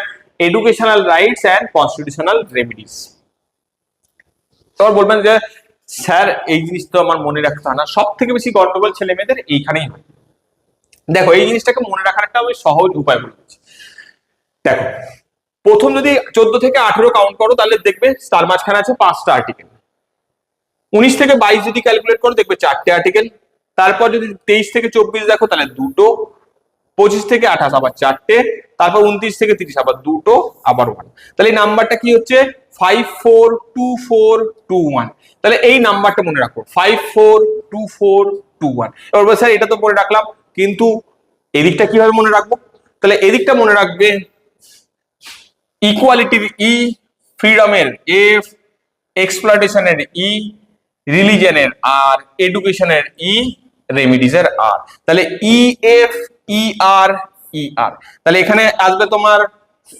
S1: educational rights and constitutional remedies. তো বলবেন যে স্যার এই জিনিস তো আমার মনে রাখতে হয় না, সব থেকে বেশি গন্ডগোল ছেলে মেয়েদের এইখানেই হয়। দেখো এই জিনিসটাকে মনে রাখার একটা আমি সহজ উপায় বলে দিচ্ছি। দেখো প্রথম যদি 14 থেকে 18 কাউন্ট করো তাহলে দেখবে তার মাঝখানে আছে 5টা আর্টিকেল। 19 থেকে 22 যদি ক্যালকুলেট করো দেখবে 4টে আর্টিকেল। তারপর যদি 23 থেকে 24 দেখো তাহলে দুটো। 25 থেকে 28 আবার 4টে। তারপর 29 থেকে 30 আবার দুটো, আবার 1। তাহলে এই নাম্বারটা কি হচ্ছে 542421। তাহলে এই নাম্বারটা মনে রাখো 542421। এবার স্যার এটা তো মনে রাখলাম, কিন্তু এদিকটা কিভাবে মনে রাখবো? তাহলে এদিকটা মনে রাখবে ইকুয়ালিটির ই, ফ্রিডমের এফ, এক্সপ্লয়টেশনের ই, রিলিজনের আর, এডুকেশনের ই, রেমিডিজের আর। তাহলে ই এফ ই আর ই আর। তাহলে এখানে আসবে তোমার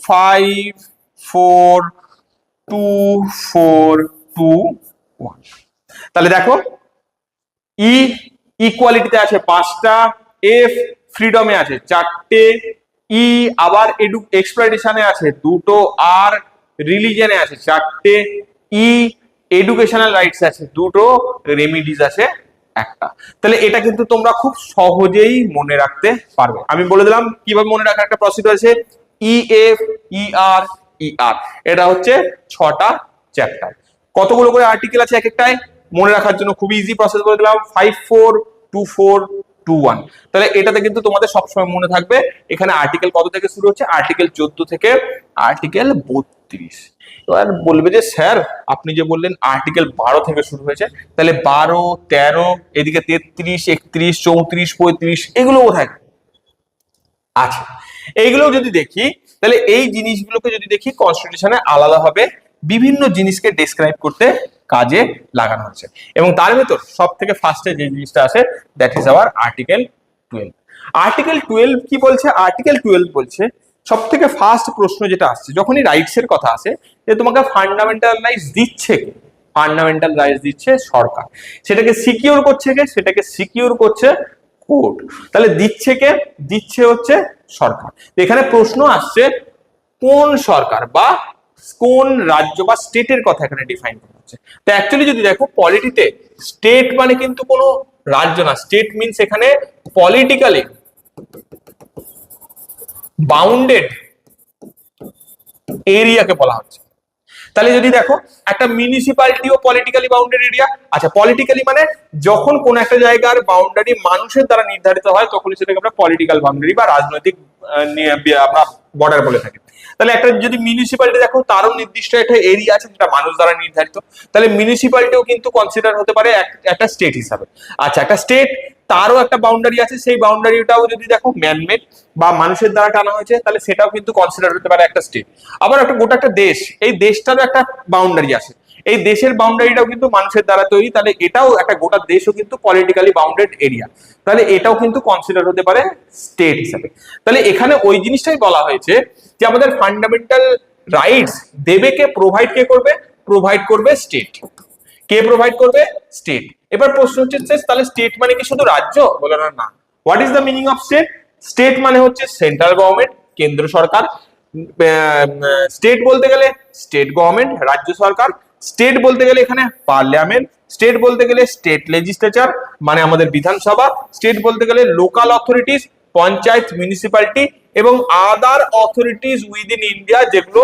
S1: 54241। তাহলে দেখো ই ইকুয়ালিটিতে আছে 5টা, এফ ফ্রিডমে আছে 4টে, ই আবার এক্সপ্লয়টেশনে আছে দুটো, আর রিলিজনে আছে 4টে, ই এডুকেশনাল রাইটস আছে দুটো, রেমিডিজ আছে একটা। তাহলে এটা কিন্তু তোমরা খুব সহজেই মনে রাখতে পারবে। আমি বলে দিলাম কিভাবে মনে রাখার একটা প্রসিডিউর আছে, ই এফ ই আর ই আর। এটা হচ্ছে 6টা চ্যাপ্টার। কতগুলো করে আর্টিকেল আছে এক একটায় মনে রাখার জন্য খুব ইজি প্রসেস বলে দিলাম, 542421। তাহলে এটাতে কিন্তু তোমাদের সবসময় মনে থাকবে এখানে আর্টিকেল কত থেকে শুরু হচ্ছে, আর্টিকেল 14 থেকে আর্টিকেল 32। এবার বলবে যে স্যার আপনি যে বললেন আর্টিকেল 12 থেকে শুরু হয়েছে, তাহলে 12, 13, এদিকে 33, 31, 34, 35 এগুলো কোথায়? আচ্ছা এইগুলো যদি দেখি তাহলে এই জিনিসগুলোকে যদি দেখি কনস্টিটিউশনে আলাদাভাবে বিভিন্ন জিনিসকে ডেসক্রাইব করতে কাজে লাগানো হচ্ছে। এবং তার ভেতর সব থেকে ফার্স্টে যে জিনিসটা আছে that is our article 12। Article 12 কি বলছে? আর্টিকেল 12 বলছে সব থেকে ফার্স্ট প্রশ্ন যেটা আসছে যখনই রাইটস এর কথা আসে, যে তোমাকে ফান্ডামেন্টাল রাইটস দিচ্ছে কে? ফান্ডামেন্টাল রাইটস দিচ্ছে সরকার। সেটাকে সিকিউর করছে কে? সেটাকে সিকিউর করছে কোর্ট। তাহলে দিচ্ছে কে? দিচ্ছে হচ্ছে সরকার। এখানে প্রশ্ন আসছে কোন সরকার বা কোন রাজ্য বা স্টেটের কথা এখানে ডিফাইন করা হচ্ছে। তো অ্যাকচুয়ালি যদি দেখো পলিটিতে স্টেট মানে কিন্তু কোনো রাজ্য না, স্টেট মিনস এখানে পলিটিক্যালি বাউন্ডেড এরিয়াকে বলা হচ্ছে। তাহলে যদি দেখো একটা মিউনিসিপ্যালিটিও পলিটিক্যালি বাউন্ডেড এরিয়া। আচ্ছা পলিটিক্যালি মানে যখন কোন একটা জায়গার বাউন্ডারি মানুষের দ্বারা নির্ধারিত হয় তখনই সেটাকে আমরা পলিটিক্যাল বাউন্ডারি বা রাজনৈতিক আমরা বর্ডার বলে থাকি। তাহলে একটা যদি মিউনিসিপ্যালিটি দেখো তারও নির্দিষ্ট একটা এরিয়া আছে যেটা মানুষ দ্বারা নির্ধারিত, তাহলে মিউনিসিপ্যালিটিও কিন্তু কনসিডার হতে পারে একটা স্টেট হিসাবে। আচ্ছা একটা স্টেট তারও একটা বাউন্ডারি আছে, সেই বাউন্ডারিটাও যদি দেখো ম্যানমেড বা মানুষের দ্বারা টানা হয়েছে তাহলে সেটাও কিন্তু কনসিডার হতে পারে একটা স্টেট। আবার একটা গোটা একটা দেশ, এই দেশটারও একটা বাউন্ডারি আছে, এই দেশের বাউন্ডারিটাও কিন্তু মানুষের দ্বারা তৈরি, তাহলে এটাও একটা গোটা দেশও কিন্তু পলিটিক্যালি বাউন্ডেড এরিয়া, তাহলে এটাও কিন্তু কনসিডার হতে পারে স্টেট হিসেবে। তাহলে এখানে ওই জিনিসটাই বলা হয়েছে যে আমাদের ফান্ডামেন্টাল রাইটস দেবে কে? প্রোভাইড কে করবে? প্রোভাইড করবে স্টেট। কে প্রোভাইড করবে? স্টেট। এবার প্রশ্ন হচ্ছে তাহলে স্টেট মানে কি শুধু রাজ্য? বলে না। What is the meaning of state? State মানে হচ্ছে সেন্ট্রাল গভর্নমেন্ট, কেন্দ্র সরকার। স্টেট বলতে গেলে স্টেট গভর্নমেন্ট, রাজ্য সরকার। স্টেট বলতে গেলে এখানে পার্লামেন্ট। স্টেট বলতে গেলে স্টেট লেজিসলেচার মানে আমাদের বিধানসভা। স্টেট বলতে গেলে লোকাল অথরিটিস, পঞ্চায়েত, মিউনিসিপ্যালিটি এবং আদার অথরিটিস উইদিন ইন্ডিয়া যেগুলো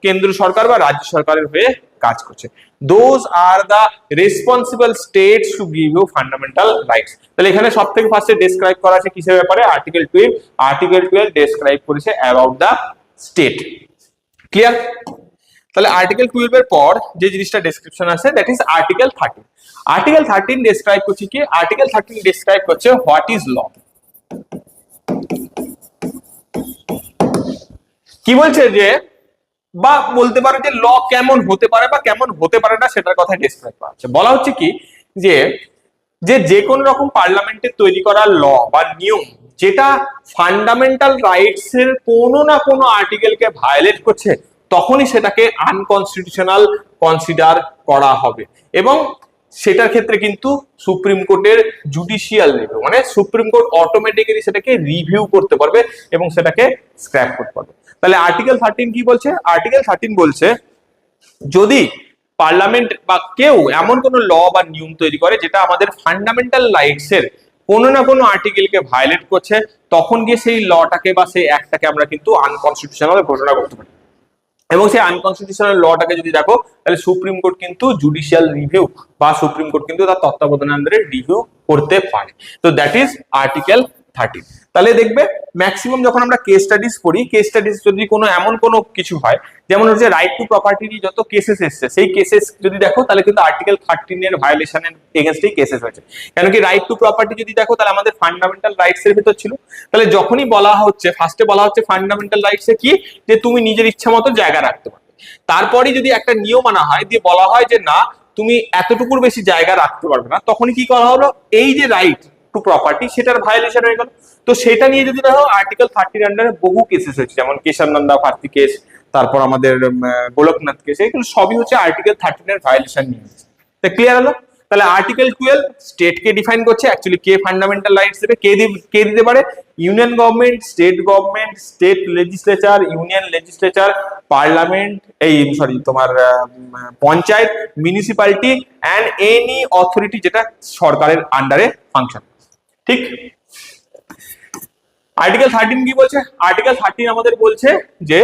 S1: কেন্দ্র সরকার বা রাজ্য সরকারের হয়ে কাজ করছে। Those are the responsible states to give you fundamental rights. তাহলে এখানে সবথেকে ফার্স্টে ডেসক্রাইব করা আছে কিসের ব্যাপারে? আর্টিকেল 12। আর্টিকেল 12 ডেসক্রাইব করেছে অ্যাবাউট দা স্টেট। ক্লিয়ার? তাহলে আর্টিকেল 12 এর পর যে জিনিসটা ডেসক্রিপশন আছে that is article 13। Article 13 describe করছে কি? আর্টিকেল 13 ডেসক্রাইব করছে হোয়াট ইজ ল। কি বলছে যে বা বলতে পারে যে ল কেমন হতে পারে বা কেমন হতে পারে না সেটার কথা ডিসক্রাইব করা হচ্ছে। বলা হচ্ছে কি যে কোন রকম পার্লামেন্টের তৈরি করা ল বা নিয়ম যেটা ফান্ডামেন্টাল রাইটস এর কোনো না কোনো আর্টিকেলকে ভায়োলেট করছে তখনই সেটাকে আনকনস্টিটিউশনাল কনসিডার করা হবে। এবং সেটার ক্ষেত্রে কিন্তু সুপ্রিম কোর্টের জুডিশিয়াল রিভিউ মানে সুপ্রিম কোর্ট অটোমেটিক্যালি সেটাকে রিভিউ করতে পারবে এবং সেটাকে স্ক্র্যাপ করতে পারবে। তাহলে আর্টিকেল 13 কি বলছে? আর্টিকেল 13 বলছে যদি পার্লামেন্ট বা কেউ এমন কোনো ল বা নিয়ম তৈরি করে যেটা আমাদের ফান্ডামেন্টাল রাইটস এর কোনো না কোনো আর্টিকেলকে ভায়োলেট করছে, তখন গিয়ে সেই লটাকে বা সেই অ্যাক্টটাকে আমরা কিন্তু আনকনস্টিটিউশনাল ঘোষণা করতে পারি। এবং সেই আনকনস্টিটিউশনাল লটাকে যদি দেখো তাহলে সুপ্রিম কোর্ট কিন্তু জুডিশিয়াল রিভিউ বা সুপ্রিম কোর্ট কিন্তু তার তত্ত্বাবধানের আন্ডারে রিভিউ করতে পারে। তো দ্যাট ইজ আর্টিকেল 13। তাহলে দেখবে ম্যাক্সিমাম যখন আমরা কেস স্টাডিজ পড়ি, কেস স্টাডিজ যদি কোনো এমন কোনো কিছু হয়, যেমন হচ্ছে রাইট টু প্রপার্টি নিয়ে যত কেসেস এসছে, সেই কেসেস যদি দেখো তাহলে কিন্তু আর্টিকেল 13 এর ভায়োলেশনের এগেনস্টেই কেসেস হয়েছে। কেন কি রাইট টু প্রপার্টি যদি দেখো তাহলে আমাদের ফান্ডামেন্টাল রাইটস এর ভিতর ছিল। তাহলে যখনই বলা হচ্ছে, ফার্স্টে বলা হচ্ছে ফান্ডামেন্টাল রাইটস এ কি, যে তুমি নিজের ইচ্ছা মতো জায়গা রাখতে পারো। তারপরে যদি একটা নিয়ম আনা হয়, দিয়ে বলা হয় যে না তুমি এতটুকুর বেশি জায়গা রাখতে পারবে না, তখনই কি করা হলো, এই যে রাইট টু প্রপার্টি সেটার ভায়োলেশন হয়ে গেল। তো সেটা নিয়ে যদি দেখো আর্টিকেল 30 আন্ডারে বহু কেসেস হয়েছে, যেমন কেশানন্দা ভারতী কেস, তারপর আমাদের গোলকনাথ কেস, এগুলো সবই হচ্ছে আর্টিকেল 13 এর ভায়োলেশন নিয়ে। তো ক্লিয়ার হলো? তাহলে আর্টিকেল 12 স্টেট কে ডিফাইন করছে, অ্যাকচুয়ালি কে ফান্ডামেন্টাল রাইটস দেবে, কে দিতে পারে, union government, state legislature, union legislature, parliament, এই সরি তোমার panchayat, municipality and any authority যেটা সরকারের আন্ডারে ফাংশন। ঠিক। আর্টিকেল 13 কি বলছে? আর্টিকেল 13 আমাদের বলছে যে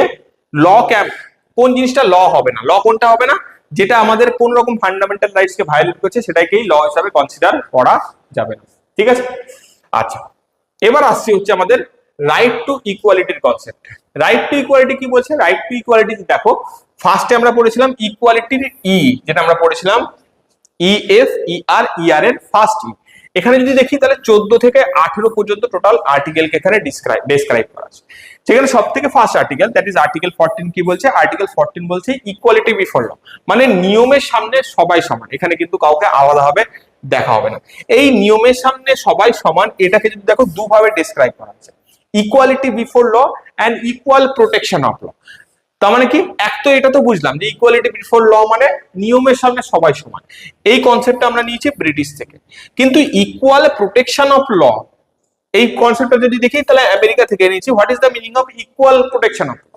S1: ল ক্যাম্প, কোন জিনিসটা ল হবে না, ল কোনটা হবে না, যেটা আমাদের কোন রকম ফান্ডামেন্টাল রাইটস কে ভায়োলেট করছে সেটাকেই ল হিসাবে কনসিডার করা যাবে না। ঠিক আছে? আচ্ছা, এবার আসছি হচ্ছে আমাদের রাইট টু ইকুয়ালিটির কনসেপ্ট। রাইট টু ইকুয়ালিটি কি বলছে? রাইট টু ইকুয়ালিটি দেখো, ফার্স্টে আমরা পড়েছিলাম ইকুয়ালিটির যেটা আমরা পড়েছিলাম EFER এর ফার্স্ট এখানে যদি দেখি তাহলে 14 থেকে 18 পর্যন্ত টোটাল আর্টিকেলকে এখানে ডেসক্রাইব করা আছে। সেখানে সব থেকে first article, that is article 14 কি বলছে? আর্টিকেল 14 বলছে ইকুয়ালিটি বিফোর ল, মানে নিয়মের সামনে সবাই সমান, এখানে কিন্তু কাউকে আলাদাভাবে দেখা হবে না। এই নিয়মের সামনে সবাই সমান, এটাকে যদি দেখো দুভাবে ডেসক্রাইব করা আছে, equality before law and equal protection of law. তার মানে কি, এক তো এটা তো বুঝলাম যে ইকুয়ালিটি বিফোর ল মানে নিয়মের সামনে সবাই সমান, এই কনসেপ্টটা আমরা নিয়েছি ব্রিটিশ থেকে। কিন্তু ইকুয়াল প্রোটেকশন অফ ল, এই কনসেপ্টটা যদি দেখি তাহলে আমেরিকা থেকে নিয়েছি। What is the meaning of equal protection of law?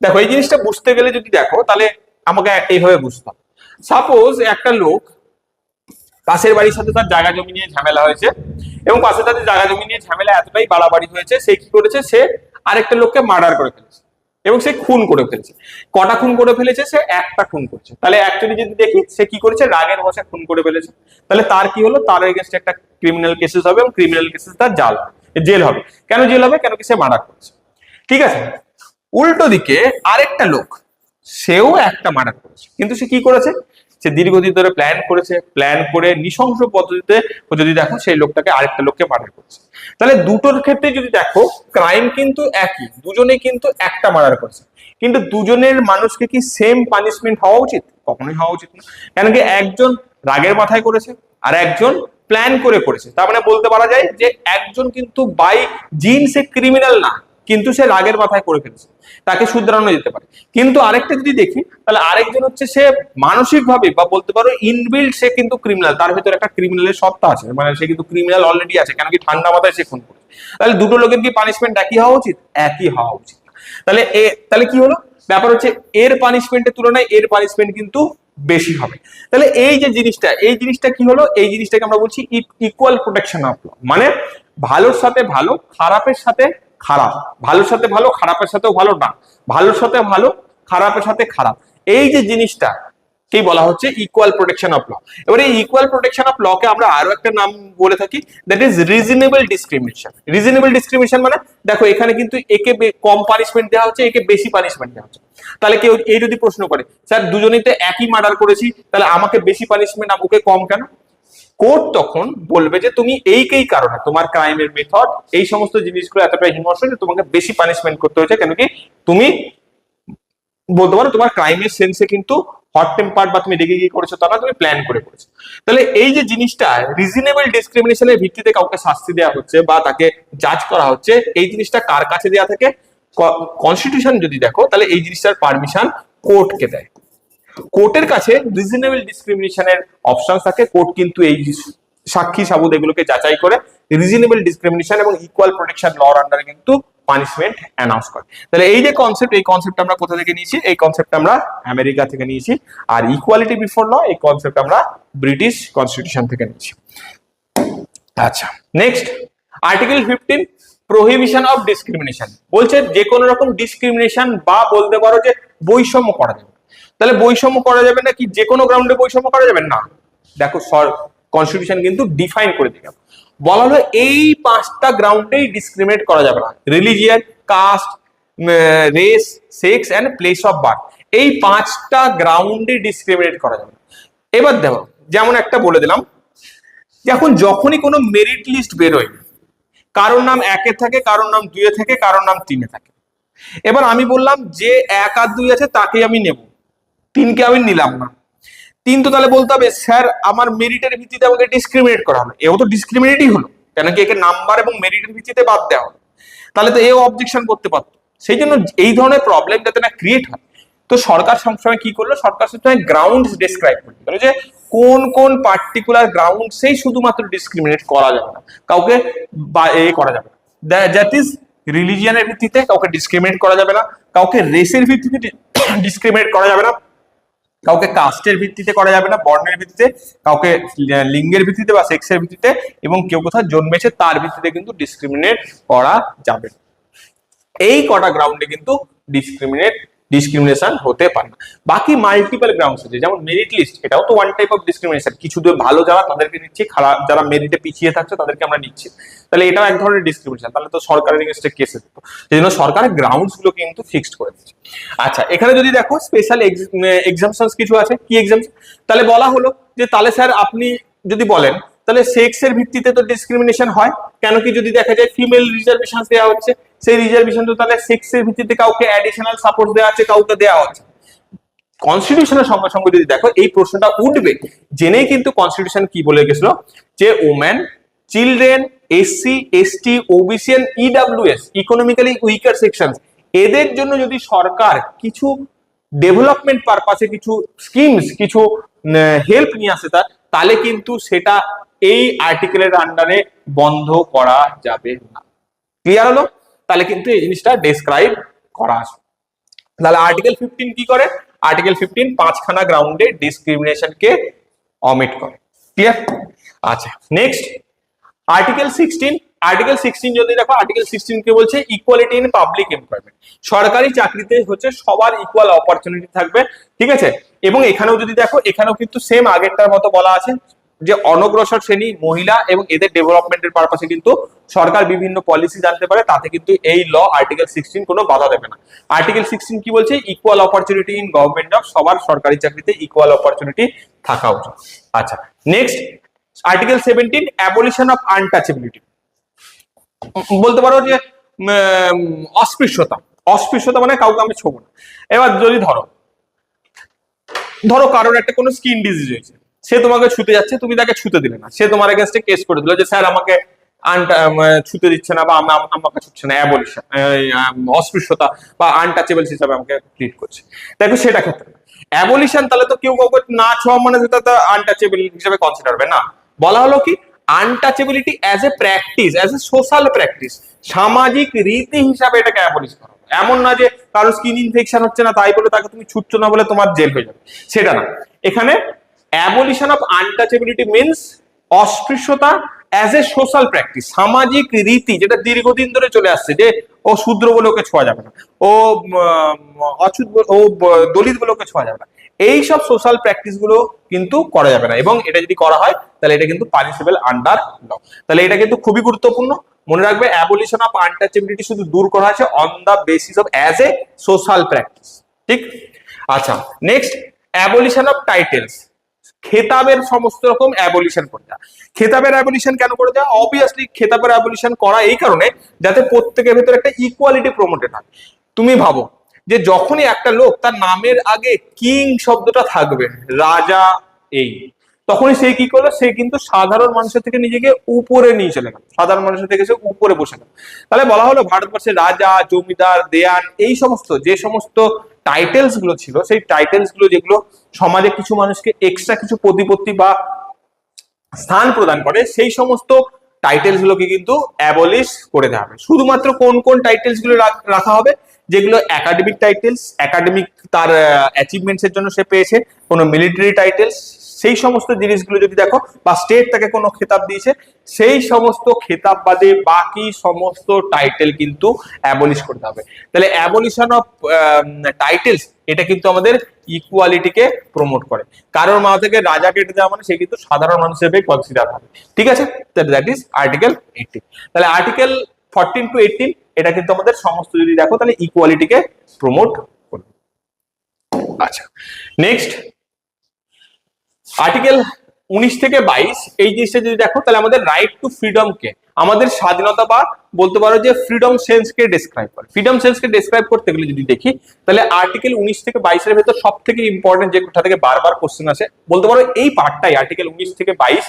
S1: দেখো এই জিনিসটা বুঝতে গেলে যদি দেখো তাহলে আমাকে এইভাবে বুঝতে হবে। সাপোজ একটা লোক, পাশের বাড়ির সাথে তার জায়গা জমি নিয়ে ঝামেলা হয়েছে, এবং পাশে তাদের জায়গা জমি নিয়ে ঝামেলা এতটাই বাড়াবাড়ি হয়েছে, সে কি করেছে, সে আরেকটা লোককে মার্ডার করে ফেলেছে এবং সে খুন করে ফেলেছে। কটা খুন করে ফেলেছে? সে একটা খুন করছে। তাহলে অ্যাকচুয়ালি যদি দেখি সে কি করেছে, রাগের বশে খুন করে ফেলেছে। তাহলে তার কি হলো, তার এগেইনস্ট একটা ক্রিমিনাল কেসেস হবে এবং ক্রিমিনাল কেসেস তার জেল হবে। কেন জেল হবে? কেন কি সে মার্ডার করেছে। ঠিক আছে? উল্টো দিকে আরেকটা লোক, সেও একটা মার্ডার করেছে, কিন্তু সে কি করেছে, সে দীর্ঘদিন ধরে প্ল্যান করেছে, প্ল্যান করে নৃশংস পদ্ধতিতে যদি দেখো সেই লোকটাকে আরেকটা লোককে মার্ডার করেছে। তাহলে দুটোর ক্ষেত্রে যদি দেখো ক্রাইম কিন্তু একই, দুজনেই কিন্তু একটা মার্ডার করেছে, কিন্তু দুজনের মানুষকে কি সেম পানিশমেন্ট হওয়া উচিত? কখনোই হওয়া উচিত না। কেন কি একজন রাগের মাথায় করেছে আর একজন প্ল্যান করে করেছে। তার মানে বলতে পারা যায় যে একজন কিন্তু বাই জিন সে ক্রিমিনাল না, কিন্তু সে রাগের মাথায় করে ফেলেছে, তাকে শুধরানো যেতে পারে। কিন্তু আরেকটা যদি দেখি তাহলে আরেকজন হচ্ছে সে মানসিকভাবে বা বলতে পারো ইনবিল্ড সে কিন্তু ক্রিমিনাল, তার ভিতরে একটা ক্রিমিনালের সত্তা আছে, মানে সে কিন্তু ক্রিমিনাল অলরেডি আছে, কেন কি ঠান্ডা মাথায় সে খুন করেছে। তাহলে দুটো লোকের কি পানিশমেন্ট একই হওয়া উচিত? একই হওয়া উচিত। তাহলে কি হলো ব্যাপার, হচ্ছে এর পানিশমেন্টের তুলনায় এর পানিশমেন্ট কিন্তু বেশি হবে। তাহলে এই যে জিনিসটা কি হলো, এই জিনিসটাকে আমরা বলছি ইকুয়াল প্রোটেকশন অফ ল, মানে ভালোর সাথে ভালো, খারাপের সাথে খারাপ, ভালোর সাথে ভালো, খারাপের সাথেও ভালো না, ভালোর সাথে ভালো, খারাপের সাথে খারাপ, এই যে জিনিসটা কি বলা হচ্ছে ইকুয়াল প্রোটেকশন অফ ল। এবারে এই ইকুয়াল প্রোটেকশন অফ ল কে আমরা আরো একটা নাম বলে থাকি, that is reasonable discrimination. Reasonable discrimination মানে দেখো এখানে কিন্তু একে কম পানিশমেন্ট দেওয়া হচ্ছে, একে বেশি পানিশমেন্ট দেওয়া হচ্ছে। তাহলে কেউ এই যদি প্রশ্ন করে, স্যার দুজনেই তো একই মার্ডার করেছি, তাহলে আমাকে বেশি পানিশমেন্ট, ওকে কম কেন? কোর্ট তখন বলবে যে তুমি এই কারণে তোমার ক্রাইমের মেথড এই সমস্ত জিনিসগুলো এতটা হিংস্র যে তোমাকে বেশি পানিশমেন্ট করতে হয়েছে, কেন কি তুমি বলতে পারো তোমার ক্রাইমের সেন্সে কিন্তু হট টেম্পার্ড বা তুমি রেগে গিয়ে করেছো তা না, তুমি প্ল্যান করে করেছো। তাহলে এই যে জিনিসটা রিজনেবল ডিসক্রিমিনেশনের ভিত্তিতে কাউকে শাস্তি দেওয়া হচ্ছে বা তাকে জাজ করা হচ্ছে, এই জিনিসটা কার কাছে দেওয়া থাকে? কনস্টিটিউশন যদি দেখো তাহলে এই জিনিসটার পারমিশন কোর্টকে দেয়। কোর্টের কাছে রিজনেবল ডিসক্রিমিনেশনের অপশন থাকে। কোর্ট কিন্তু এই সাক্ষী সাবুত এগুলোকে যাচাই করে রিজনেবল ডিসক্রিমিনেশন এবং ইকুয়াল প্রোটেকশন লর আন্ডারে কিন্তু পানিশমেন্ট অ্যানাউন্স করে। তাহলে এই যে কনসেপ্ট, এই কনসেপ্ট আমরা কোথা থেকে নিয়েছি? এই কনসেপ্ট আমরা আমেরিকা থেকে নিয়েছি। আর ইকুয়ালিটি বিফোর ল, এই কনসেপ্ট আমরা ব্রিটিশ কনস্টিটিউশন থেকে নিয়েছি। আচ্ছা, next article 15 prohibition of discrimination বলছে যে কোনো রকম ডিসক্রিমিনেশন বা বলতে পারো যে বৈষম্য করা যাবে। তাহলে বৈষম্য করা যাবে না কি যে কোনো গ্রাউন্ডে বৈষম্য করা যাবে না? দেখো কনস্টিটিউশন কিন্তু ডিফাইন করে দিল, বলা হলো এই 5টা গ্রাউন্ডেই ডিসক্রিমিনেট করা যাবে না। Religion, caste, race, sex and place of birth, এই 5টা গ্রাউন্ডে ডিসক্রিমিনেট করা যাবে না। এবার দেখো, যেমন একটা বলে দিলাম, এখন যখনই কোনো মেরিট লিস্ট বেরোয়, কারোর নাম 1-এ থাকে, কারোর নাম 2-এ থাকে, কারোর নাম 3-এ থাকে। এবার আমি বললাম যে 1 আর 2 আছে তাকেই আমি নেব, 3কে আমি নিলাম না। 3 তো তাহলে বলতে হবে স্যার আমার মেরিটের ভিত্তিতে আমাকে ডিসক্রিমিনেট করা হলো। এও তো ডিসক্রিমিনেটই হলো, কেন কি একে নাম্বার এবং মেরিটের ভিত্তিতে বাদ দেওয়া হলো। তাহলে তো এও অবজেকশন করতে পারতো। সেই জন্য এই ধরনের প্রবলেম যাতে না ক্রিয়েট হয়, তো সরকার সবসময় কি করলো, সরকার সবসময় গ্রাউন্ড ডিসক্রাইব করতে পারে যে কোন কোন পার্টিকুলার গ্রাউন্ড সেই শুধুমাত্র ডিসক্রিমিনেট করা যাবে না, কাউকে করা যাবে না। দ্যাট ইজ রিলিজিয়নের ভিত্তিতে কাউকে ডিসক্রিমিনেট করা যাবে না, কাউকে রেসের ভিত্তিতে ডিসক্রিমিনেট করা যাবে না, কাউকে কাস্টের ভিত্তিতে করা যাবে না, বর্ণের ভিত্তিতে, কাউকে লিঙ্গের ভিত্তিতে বা সেক্সের ভিত্তিতে, এবং কেউ কোথাও জন্মেছে তার ভিত্তিতে কিন্তু ডিসক্রিমিনেট করা যাবে। এই কটা গ্রাউন্ডে কিন্তু ডিসক্রিমিনেশন হতে পারে না। বাকি মাল্টিপল গ্রাউন্ডস আছে, যেমন মেরিট লিস্ট, এটাও তো ওয়ান টাইপ অফ ডিসক্রিমিনেশন। কিছু ভালো যারা তাদেরকে নিচ্ছি, খারাপ যারা মেরিটে পিছিয়ে থাকছে তাদেরকে আমরা নিচ্ছি, তাহলে এটাও এক ধরনের ডিসক্রিমিনেশন। তাহলে তো সরকারের এগেইনস্টে কেস হতো, সেই জন্য সরকারের গ্রাউন্ডস গুলো কিন্তু ফিক্সড করে দিচ্ছে। আচ্ছা, এখানে যদি দেখো স্পেশাল এক্সামশনস কিছু আছে। কি এক্সামশন? তাহলে বলা হলো যে তাহলে স্যার আপনি যদি বলেন তাহলে সেক্সের ভিত্তিতে তো ডিসক্রিমিনেশন হয়, কেন কি যদি দেখা যায় ফিমেল রিজার্ভেশন দেওয়া হচ্ছে, সেই রিজার্ভেশন তো তাহলে সেক্সের ভিত্তিতে কাউকে অ্যাডিশনাল সাপোর্ট দেওয়া আছে, কাউকে দেওয়া হচ্ছে। কনস্টিটিউশনের সঙ্গে সঙ্গে যদি দেখো এই প্রশ্নটা উঠবে, জেনেই কিন্তু কনস্টিটিউশন কি বলে গেছিল যে women, children, SC, ST, OBC and EWS, economically weaker sections, এদের জন্য যদি সরকার কিছু ডেভেলপমেন্ট পারপাসে কিছু স্কিমস, কিছু হেল্প নিয়ে আসে তাহলে কিন্তু সেটা এই আর্টিকেলের আন্ডারে বন্ধ করা যাবে না। ক্লিয়ার হলো? তাহলে কিন্তু এই জিনিসটা ডেসক্রাইব করা আছে। তাহলে আর্টিকেল 15 কি করে? আর্টিকেল 15 5খানা গ্রাউন্ডে ডিসক্রিমিনেশনকে অমিট করে। ক্লিয়ার? আচ্ছা, নেক্সট আর্টিকেল 16। আর্টিকেল 16 যদি দেখো, আর্টিকেল 16 কে বলছে ইকুয়ালিটি ইন পাবলিক এমপ্লয়মেন্ট। সরকারি চাকরিতে হচ্ছে সবার ইকুয়াল অপরচুনিটি থাকবে, ঠিক আছে? এবং এখানেও যদি দেখো, এখানেও কিন্তু সেম আগেরটার মতো বলা আছে যে অনগ্রসর শ্রেণী, মহিলা এবং এদের ডেভেলপমেন্টের পারপাসে কিন্তু সরকার বিভিন্ন পলিসি জানতে পারে, তাতে কিন্তু এই ল আর্টিকেল 16 কোনো বাধা দেবে না। আর্টিকেল 16 কি বলছে? Equal opportunity in government job, সবার সরকারি চাকরিতে ইকুয়াল অপরচুনিটি থাকা উচিত। আচ্ছা, next article 17 abolition of untouchability. বলতে পারো যে অস্পৃশ্যতা। অস্পৃশ্যতা মানে কাউকে আমি ছোবো না। এবার যদি ধরো কারোর একটা কোনো স্কিন ডিজিজ হয়েছে, সে তোমাকে ছুতে যাচ্ছে, তুমি তাকে ছুতে দিলে না, সে তোমার এগেইনস্টে কেস করে দিল যে স্যার আমাকে ছুতে দিচ্ছে না বা আমাকে ছুটছে না, অ্যাবলিশন, অস্পৃশ্যতা বা আনটাচেবল হিসাবে আমাকে ট্রিট করছে। দেখো সেটা ক্ষেত্রে অ্যাবলিশন, তাহলে তো কেউ কাউকে না ছোঁয়া মানে সেটা আনটাচেবল হিসাবে কনসিডার হবে না। বলা হলো কি untouchability as a practice, as a social practice, সামাজিক রীতি হিসাবে এটাকে অ্যাবলিশ করা। এমন না যে কারো স্কিন ইনফেকশন হচ্ছে না তাই বলে তাকে তুমি ছুটছো না বলে তোমার জেল হয়ে যাবে, সেটা না। এখানে অ্যাবলিশন অফ আনটাচেবিলিটি মিনস অস্পৃশ্যতা অ্যাজ এ সোশ্যাল প্র্যাকটিস, সামাজিক রীতি যেটা দীর্ঘদিন ধরে চলে আসছে, যে ও শূদ্র বলে ওকে ছোঁয়া যাবে না, ও অচ্যুত, ও দলিত বলে ওকে ছোঁয়া যাবে না, এই সব সোশ্যাল প্র্যাকটিস গুলো কিন্তু করা যাবে না। এবং এটা যদি করা হয় তাহলে এটা কিন্তু পানিশেবল আন্ডার ল। তাহলে এটা কিন্তু খুবই গুরুত্বপূর্ণ, মনে রাখবে। অ্যাবলিশন অফ আনটাচেবিলিটি শুধু দূর করা হয়েছে on the basis of as a social practice, ঠিক? আচ্ছা, নেক্সট অ্যাবলিশন অফ টাইটেলস। খেতাবের সমস্ত রকম অ্যাবলিশন করে দেওয়া। খেতাবের অ্যাবলিশন কেন করে দেওয়া? অবভিয়াসলি খেতাবের অ্যাবলিশন করা এই কারণে যাতে প্রত্যেকের ভেতরে একটা ইকুয়ালিটি প্রমোটেড হয়। তুমি ভাবো যে যখনই একটা লোক তার নামের আগে কিং শব্দটা থাকবে, রাজা, এই, তখনই সে কি করলো, সে কিন্তু সাধারণ মানুষের থেকে নিজেকে উপরে নিয়ে চলে গেল, সাধারণ মানুষের থেকে সে উপরে বসে গেল। তাহলে বলা হলো ভারতবর্ষের রাজা, জমিদার, দেয়ান, এই সমস্ত যে সমস্ত টাইটেলস গুলো ছিল, সেই টাইটেলস গুলো যেগুলো সমাজে কিছু মানুষকে এক্সট্রা কিছু প্রতিপত্তি বা স্থান প্রদান করে, সেই সমস্ত টাইটেলস গুলোকে কিন্তু অ্যাবলিশ করে দেওয়া হবে। শুধুমাত্র কোন কোন টাইটেলস গুলো রাখা হবে, যেগুলো একাডেমিক টাইটেলস, একাডেমিক তার অ্যাচিভমেন্টস এর জন্য সে পেয়েছে, কোনো মিলিটারি টাইটেলস, সেই সমস্ত জিনিসগুলো যদি দেখো, বা স্টেট তাকে কোনো খেতাব দিয়েছে, সেই সমস্ত খেতাব বাদে বাকি সমস্ত টাইটেল কিন্তু অ্যাবলিশ করতে হবে। তাহলে অ্যাবলিশন অফ টাইটেলস এটা কিন্তু আমাদের ইকুয়ালিটিকে প্রমোট করে। কারোর মাথা থেকে রাজা কেটে দেওয়া মানে সে কিন্তু সাধারণ মানুষ হিসেবে কনসিডার হবে। ঠিক আছে, দ্যাট ইজ আর্টিকেল 18। তাহলে আর্টিকেল 14 to 18 এটা কিন্তু আমাদের সমস্ত যদি দেখো তাহলে ইকুয়ালিটিকে প্রমোট করবে। আচ্ছা, নেক্সট আর্টিকেল 19 থেকে 22 এই জিনিসটা যদি দেখো তাহলে আমাদের রাইট টু ফ্রিডম কে, আমাদের স্বাধীনতা বা বলতে পারো যে ফ্রিডম সেন্স কে ডেসক্রাইব করে। ফ্রিডম সেন্স কে ডেসক্রাইব করতে গেলে যদি দেখি তাহলে আর্টিকেল 19 থেকে 22 এর ভেতর সব থেকে ইম্পর্টেন্ট যেটা থেকে বারবার কোশ্চেন আসে, বলতে পারো এই পার্টটাই আর্টিকেল 19 থেকে 22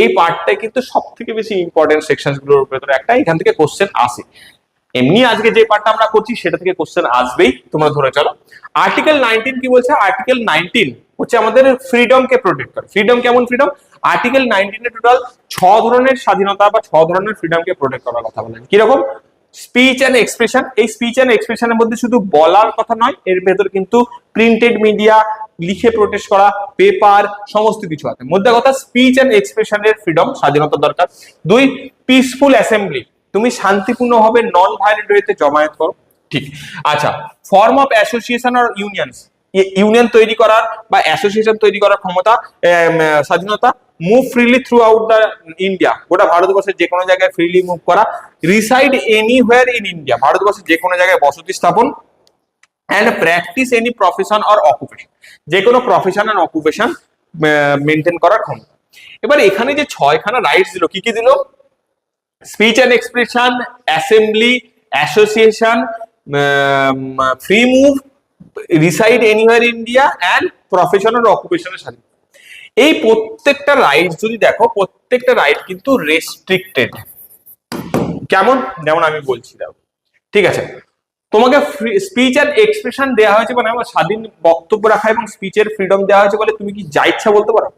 S1: এই পার্টটাই কিন্তু সব থেকে বেশি ইম্পর্টেন্ট সেকশনস গুলোর ভেতরে একটা, এখান থেকে কোশ্চেন আসে। এমনি আজকে যে পার্টটা আমরা করছি সেটা থেকে কোশ্চেন আসবেই, তোমরা ধরে চলো। আর্টিকেল 19 কি বলছে? আর্টিকেল 19 হচ্ছে আমাদের ফ্রিডম কে প্রোটেক্ট করে। ফ্রিডম কেমন ফ্রিডম? আর্টিকেল 19 এ টোটাল 6 ধরনের স্বাধীনতা বা 6 ধরনের ফ্রিডম কে প্রোটেক্ট করার কথা বলেন। কি রকম? Speech and expression. এই স্পিচ এন্ড এক্সপ্রেশনের মধ্যে শুধু বলার কথা নয়, এর ভেতর কিন্তু প্রিন্টেড মিডিয়া, লিখে প্রোটেস্ট করা, পেপার, সমস্ত কিছু আছে। মধ্যে কথা স্পিচ এন্ড এক্সপ্রেশনের ফ্রিডম, স্বাধীনতা দরকার। 2 পিসফুল অ্যাসেম্বলি, তুমি শান্তিপূর্ণভাবে নন ভায়োলেন্ট ওয়েতে জমায়েত করো। ঠিক। আচ্ছা, form of association or unions, union তৈরি করার বা অ্যাসোসিয়েশন তৈরি করার ক্ষমতা, স্বাধীনতা। Move freely through out the India, গোটা ভারতবর্ষের যে কোনো জায়গায় ফ্রিলি মুভ করা। রিসাইড এনিওয়্যার ইন ইন্ডিয়া, ভারতবর্ষের যে কোনো জায়গায় বসতি স্থাপন। And practice any profession or occupation, যে কোনো প্রফেশন অ্যান্ড অকুপেশন মেনটেন করার ক্ষমতা। এবার এখানে যে 6খানা রাইটস দিল, কি কি দিল? Speech and expression, assembly, association, free move, reside anywhere India and profession or অকুপেশনের স্বাধীনতা। এই প্রত্যেকটা রাইট যদি দেখো, প্রত্যেকটা রাইট কিন্তু রেস্ট্রিক্টেড। কেমন? যেমন আমি বলছি, দেখো, ঠিক আছে, তোমাকে স্পিচ এন্ড এক্সপ্রেশন দেওয়া হয়েছে মানে আমার স্বাধীন বক্তব্য রাখা এবং স্পিচের ফ্রিডম দেওয়া হয়েছে বলে তুমি কি যা ইচ্ছা বলতে পারো?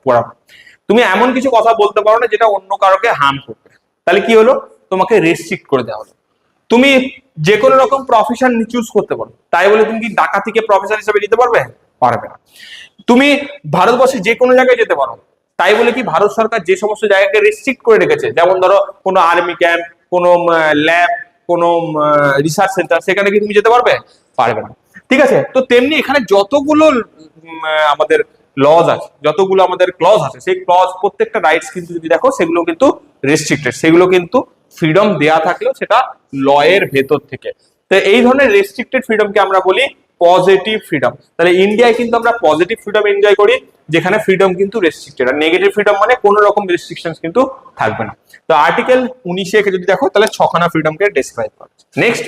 S1: তুমি এমন কিছু কথা বলতে পারো না যেটা অন্য কারোকে হার্ম করবে। তাহলে কি হলো? তোমাকে রেস্ট্রিক্ট করে দেওয়া হলো। তুমি যে কোনো রকম প্রফেশন চুজ করতে পারো, তাই বলে তুমি কি ডাকাতিকে প্রফেশন হিসেবে নিতে পারবে? পারবে না। তুমি ভারতবর্ষে যে কোনো জায়গায় যেতে পারো, তাই বলে কি ভারত সরকার যে সমস্ত জায়গাকে রেস্ট্রিক্ট করে রেখেছে, যেমন ধরো কোনো আর্মি ক্যাম্প, কোনো ল্যাব, কোনো রিসার্চ সেন্টার, সেখানে কি তুমি যেতে পারবে? পারবে না। ঠিক আছে, তো তেমনি এখানে যতগুলো আমাদের লজ আছে, যতগুলো আমাদের ক্লজ আছে, সেই ক্লজ প্রত্যেকটা রাইটস কিন্তু যদি দেখো সেগুলো কিন্তু রেস্ট্রিক্টেড, সেগুলো কিন্তু ফ্রিডম দেয়া থাকলেও সেটা ল এর ভেতর থেকে। তো এই ধরনের রেস্ট্রিক্টেড ফ্রিডমকে আমরা বলি পজিটিভ ফ্রিডম। তাহলে ইন্ডিয়ায় কিন্তু আমরা পজিটিভ ফ্রিডম এনজয় করি, যেখানে ফ্রিডম কিন্তু রেস্ট্রিক্টেড। আর নেগেটিভ ফ্রিডম মানে কোনো রকম রেস্ট্রিকশন কিন্তু থাকবে না। তো আর্টিকেল 19 কে যদি দেখো তাহলে 6খানা ফ্রিডমকে ডেসক্রাইব করে। নেক্সট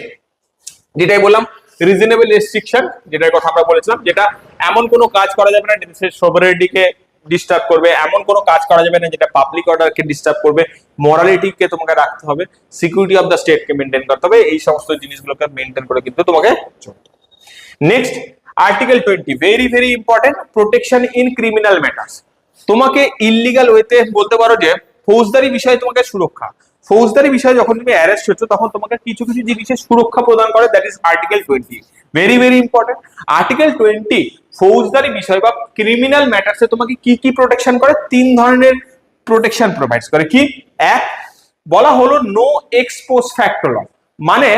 S1: যেটাই বললাম, রিজনেবল রেস্ট্রিকশন, যেটার কথা আমরা বলেছিলাম, যেটা এমন কোনো কাজ করা যাবে না দেশের সভরেনিটিকে ডিস্টার্ব করবে, এমন কোনো কাজ করা যাবে না যেটা পাবলিক অর্ডারকে ডিস্টার্ব করবে, মরালিটিকে তোমাকে রাখতে হবে, সিকিউরিটি অফ দ্য স্টেটকে মেনটেন করতে হবে, এই সমস্ত জিনিসগুলোকে মেনটেন করে কিন্তু তোমাকে চলতে হবে। Next article 20, very very important, protection in criminal matters. তোমাকে ইললিগাল ওয়েতে বলতে পারো যে ফৌজদারি বিষয়ে তোমাকে সুরক্ষা, ফৌজদারি বিষয়ে যখন তুমি অ্যারেস্ট হচ্ছ তখন তোমাকে কিছু কিছু জিনিসের সুরক্ষা প্রদান করে, that is article 20। Very very important. Article 20 ফৌজদারি বিষয় বা ক্রিমিনাল ম্যাটার্সে তোমাকে কি কি প্রোটেকশন করে? 3 ধরনের প্রোটেকশন প্রোভাইডস করে। কি? এক, বলা হলো নো এক্স পোস্ট ফ্যাক্টো ল, মানে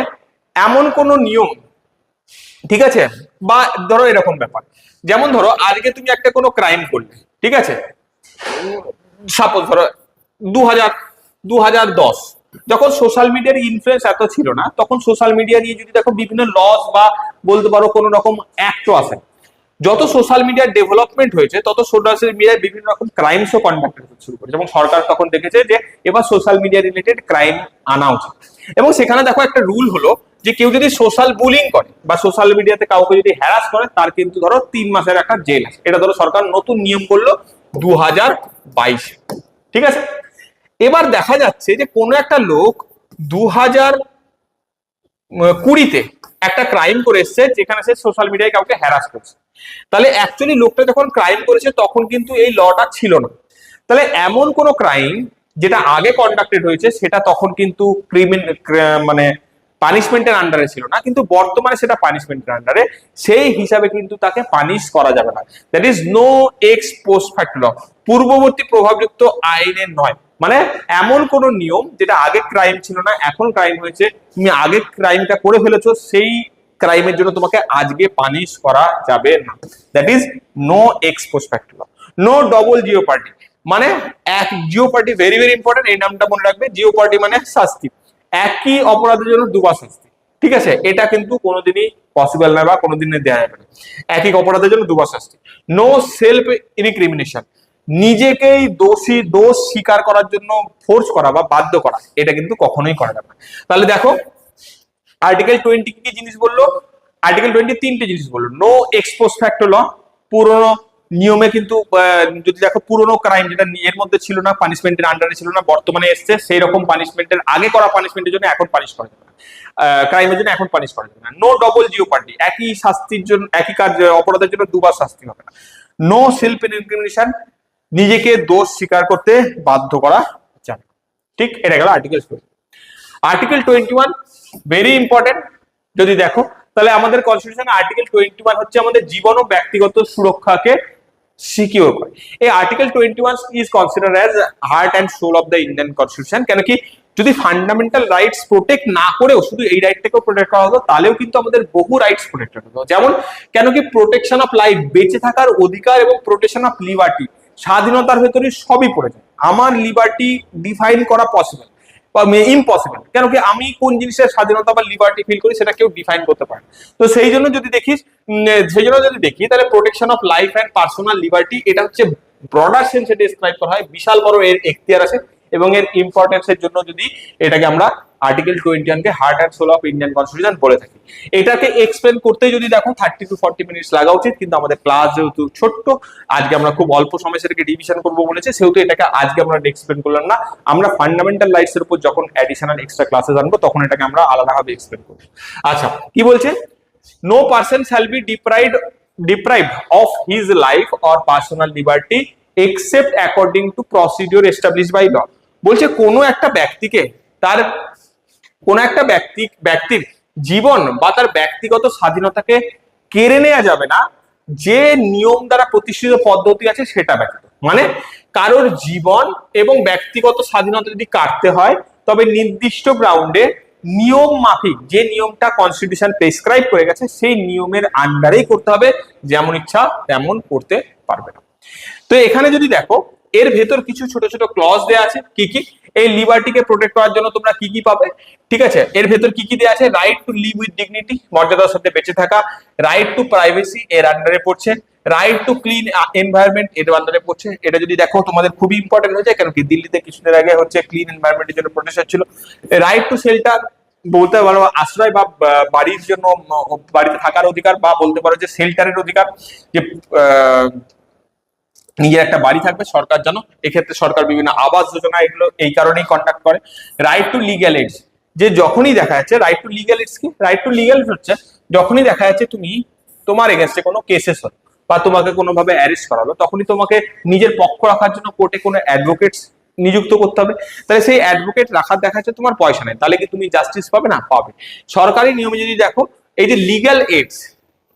S1: এমন কোন নিয়ম, ঠিক আছে, বা ধরো এরকম ব্যাপার, যেমন ধরো আজকে তুমি একটা কোনো ক্রাইম করলে, ঠিক আছে, সাপোজ ধরো 2010 যখন সোশ্যাল মিডিয়ার ইনফ্লুয়েন্স এত ছিল না, তখন সোশ্যাল মিডিয়া নিয়ে যদি দেখো বিভিন্ন লস বা বলতে পারো কোনো রকম অ্যাক্টও আছে। যত সোশ্যাল মিডিয়ার ডেভেলপমেন্ট হয়েছে তত সোশ্যাল মিডিয়ায় বিভিন্ন রকম ক্রাইমসও কন্ডাক্ট করতে শুরু করেছে, এবং সরকার তখন দেখেছে যে এবার সোশ্যাল মিডিয়া রিলেটেড ক্রাইম আনা উচিত। এবং সেখানে দেখো একটা রুল হলো যে কেউ যদি সোশ্যাল বুলিং করে বা সোশ্যাল মিডিয়াতে কাউকে যদি হ্যারাস করে, তার কিন্তু ধরো 3 মাসের একটা জেল আছে। এটা ধরো সরকার নতুন নিয়ম করলো 2022। ঠিক আছে, এবার দেখা যাচ্ছে যে কোনো একটা লোক 2020-তে একটা ক্রাইম করে এসছে, যেখানে সে সোশ্যাল মিডিয়ায় কাউকে হ্যারাস করছে। তাহলে অ্যাকচুয়ালি লোকটা যখন ক্রাইম করেছে তখন কিন্তু এই লটা ছিল না। তাহলে এমন কোন ক্রাইম যেটা আগে কন্ডাক্টেড হয়েছে সেটা তখন কিন্তু মানে পানিশমেন্টের আন্ডারে ছিল না, কিন্তু বর্তমানে সেটা পানিশমেন্টের আন্ডারে, সেই হিসাবে কিন্তু তাকে পানিশ করা যাবে না। That is no ex post facto law, পূর্ববর্তী প্রভাবযুক্ত আইনের নয়। মানে এমন কোন নিয়ম যেটা আগে ক্রাইম ছিল না, এখন ক্রাইম হয়েছে, তুমি আগে ক্রাইমটা করে ফেলেছো, সেই ক্রাইমের জন্য তোমাকে আজকে পানিশ করা যাবে না। That is no ex post facto law. No double jeopardy, মানে এক জিওপার্টি, ভেরি ভেরি ইম্পর্টেন্ট, এই নামটা মনে রাখবে। জিওপার্টি মানে শাস্তি, একই অপরাধের জন্য দুবার শাস্তি, ঠিক আছে? এটা কিন্তু কোনোদিনই পসিবল নয় বা কোনোদিনই দেওয়া যাবে না, একই অপরাধের জন্য দুবার শাস্তি। নো সেলফ ইনক্রিমিনেশন, নিজেকেই দোষ স্বীকার করার জন্য ফোর্স করা বা বাধ্য করা, এটা কিন্তু কখনোই করা যাবে না। তাহলে দেখো আর্টিকেল 20 কি জিনিস বললো? আর্টিকেল 20 তিনটে জিনিস বললো। নো এক্স পোস্ট ফ্যাক্টো ল, পুরনো নিয়মে কিন্তু যদি দেখো পুরনো ক্রাইম যেটা এর মধ্যে ছিল না, পানিশমেন্টের আন্ডারে ছিল না, বর্তমানে এসছে, সেই রকম পানিশমেন্টের আগে করা পানিশমেন্টের জন্য এখন পানিশ করা যাবে না, ক্রাইমের জন্য এখন পানিশ করা যাবে না। নো ডবল জিওপার্টি, একই শাস্তির জন্য, একই কাজ অপরাধের জন্য দুবার শাস্তি হবে না। নো সেলফ ইনক্রিমিনেশন, নিজেকে দোষ স্বীকার করতে বাধ্য করা যাবে। ঠিক, এটা গেল আর্টিকেল 20। Article 21 very important. যদি দেখো তাহলে আমাদের কনস্টিটিউশন আর্টিকেল 21 হচ্ছে আমাদের জীবন ও ব্যক্তিগত সুরক্ষাকে সিকিউর করে। এই article 21 is considered as heart and soul of the Indian constitution. কেন কি, যদি ফান্ডামেন্টাল রাইটস প্রোটেক্ট না করেও শুধু এই রাইটটাকেও প্রোটেক্ট করা হতো, তাহলেও কিন্তু আমাদের বহু রাইটস প্রোটেক্টেড হতো। যেমন কেন কি, প্রোটেকশন অফ লাইফ, বেঁচে থাকার অধিকার, এবং প্রোটেকশন অফ লিবার্টি, স্বাধীনতার ভেতরে সবই পড়ে যায়। আমার লিবার্টি ডিফাইন করা পসিবল বা ইম্পসিবল, কেন কি আমি কোন জিনিসের স্বাধীনতা বা লিবার্টি ফিল করি সেটা কেউ ডিফাইন করতে পারে। তো সেই জন্য যদি দেখি তাহলে protection of life and personal liberty, এটা হচ্ছে ব্রডার সেন্সে ডেসক্রাইব করা হয়, বিশাল বড় এর এখতিয়ার আছে, এবং এর ইম্পর্টেন্সের জন্য যদি এটাকে আমরা আর্টিকেল 21 কে heart and soul of Indian constitution বলে থাকি। এটাকে এক্সপ্লেন করতে যদি দেখো 30 to 40 মিনিটস লাগা উচিত, কিন্তু আমাদের ক্লাস যেহেতু ছোট্ট, আজকে আমরা খুব অল্প সময় সেটাকে ডিভিশন করবো বলেছে, সেহেতু এটাকে আজকে আমরা এক্সপ্লেন করলাম না। আমরা ফান্ডামেন্টাল রাইটস এর উপর যখন অ্যাডিশনাল এক্সট্রা ক্লাসে জানবো তখন এটাকে আমরা আলাদাভাবে এক্সপ্লেন করবো। আচ্ছা, কি বলছে? No person shall be deprived of his life or personal liberty except according to procedure established by law। বলছে কোনো একটা ব্যক্তিকে তার ব্যক্তির জীবন বা তার ব্যক্তিগত স্বাধীনতাকে কেড়ে নেওয়া যাবে না, যে নিয়ম দ্বারা প্রতিষ্ঠিত পদ্ধতি আছে সেটা ব্যতীত। মানে কারোর জীবন এবং ব্যক্তিগত স্বাধীনতা যদি কাটতে হয়, তবে নির্দিষ্ট গ্রাউন্ডে নিয়ম মাফিক, যে নিয়মটা কনস্টিটিউশন প্রেসক্রাইব করে গেছে সেই নিয়মের আন্ডারেই করতে হবে, যেমন ইচ্ছা তেমন করতে পারবে না। তো এখানে যদি দেখো এর ভেতর কিছু ছোট ছোট ক্লজ দেয়া আছে। কি কি? এই লিবার্টিকে প্রোটেক্ট করার জন্য তোমরা কি কি পাবে, ঠিক আছে? এর ভেতর কি কি দেয়া আছে? Right two live with dignity, মর্যাদার সাথে বেঁচে থাকা। রাইট টু প্রাইভেসি এর আন্ডারে পড়ছে। রাইট টু ক্লিন এনভায়রনমেন্ট এর আন্ডারে পড়ছে। এটা যদি দেখো তোমাদের খুবই ইম্পর্টেন্ট হয়েছে, কেন কি দিল্লিতে কিছুদিন আগে হচ্ছে ক্লিন এনভায়রনমেন্টের জন্য প্রোটেস্ট ছিল। রাইট টু শেল্টার, বলতে পারো আশ্রয় বা বাড়ির জন্য, বাড়িতে থাকার অধিকার, বা বলতে পারো যে শেল্টারের অধিকার, যে নিজের একটা বাড়ি থাকবে সরকার জানো। এক্ষেত্রে সরকার বিভিন্ন আবাস যোজনা এগুলো এই কারণেই কন্ডাক্ট করে। রাইট টু লিগ্যাল এইডস, যে যখনই দেখা যাচ্ছে, রাইট টু লিগ্যাল এইডস কি? রাইট টু লিগ্যাল হচ্ছে যখনই দেখা যাচ্ছে তোমার এগেনস্টে কোনো কেসেস হলো বা তোমাকে কোনোভাবে অ্যারেস্ট করা হলো, তখনই তোমাকে নিজের পক্ষ রাখার জন্য কোর্টে কোনো অ্যাডভোকেটস নিযুক্ত করতে হবে। তাহলে সেই অ্যাডভোকেট রাখার দেখা যাচ্ছে তোমার পয়সা নেই, তাহলে কি তুমি জাস্টিস পাবে না? পাবে। সরকারি নিয়মে যদি দেখো, এই যে লিগ্যাল এইডস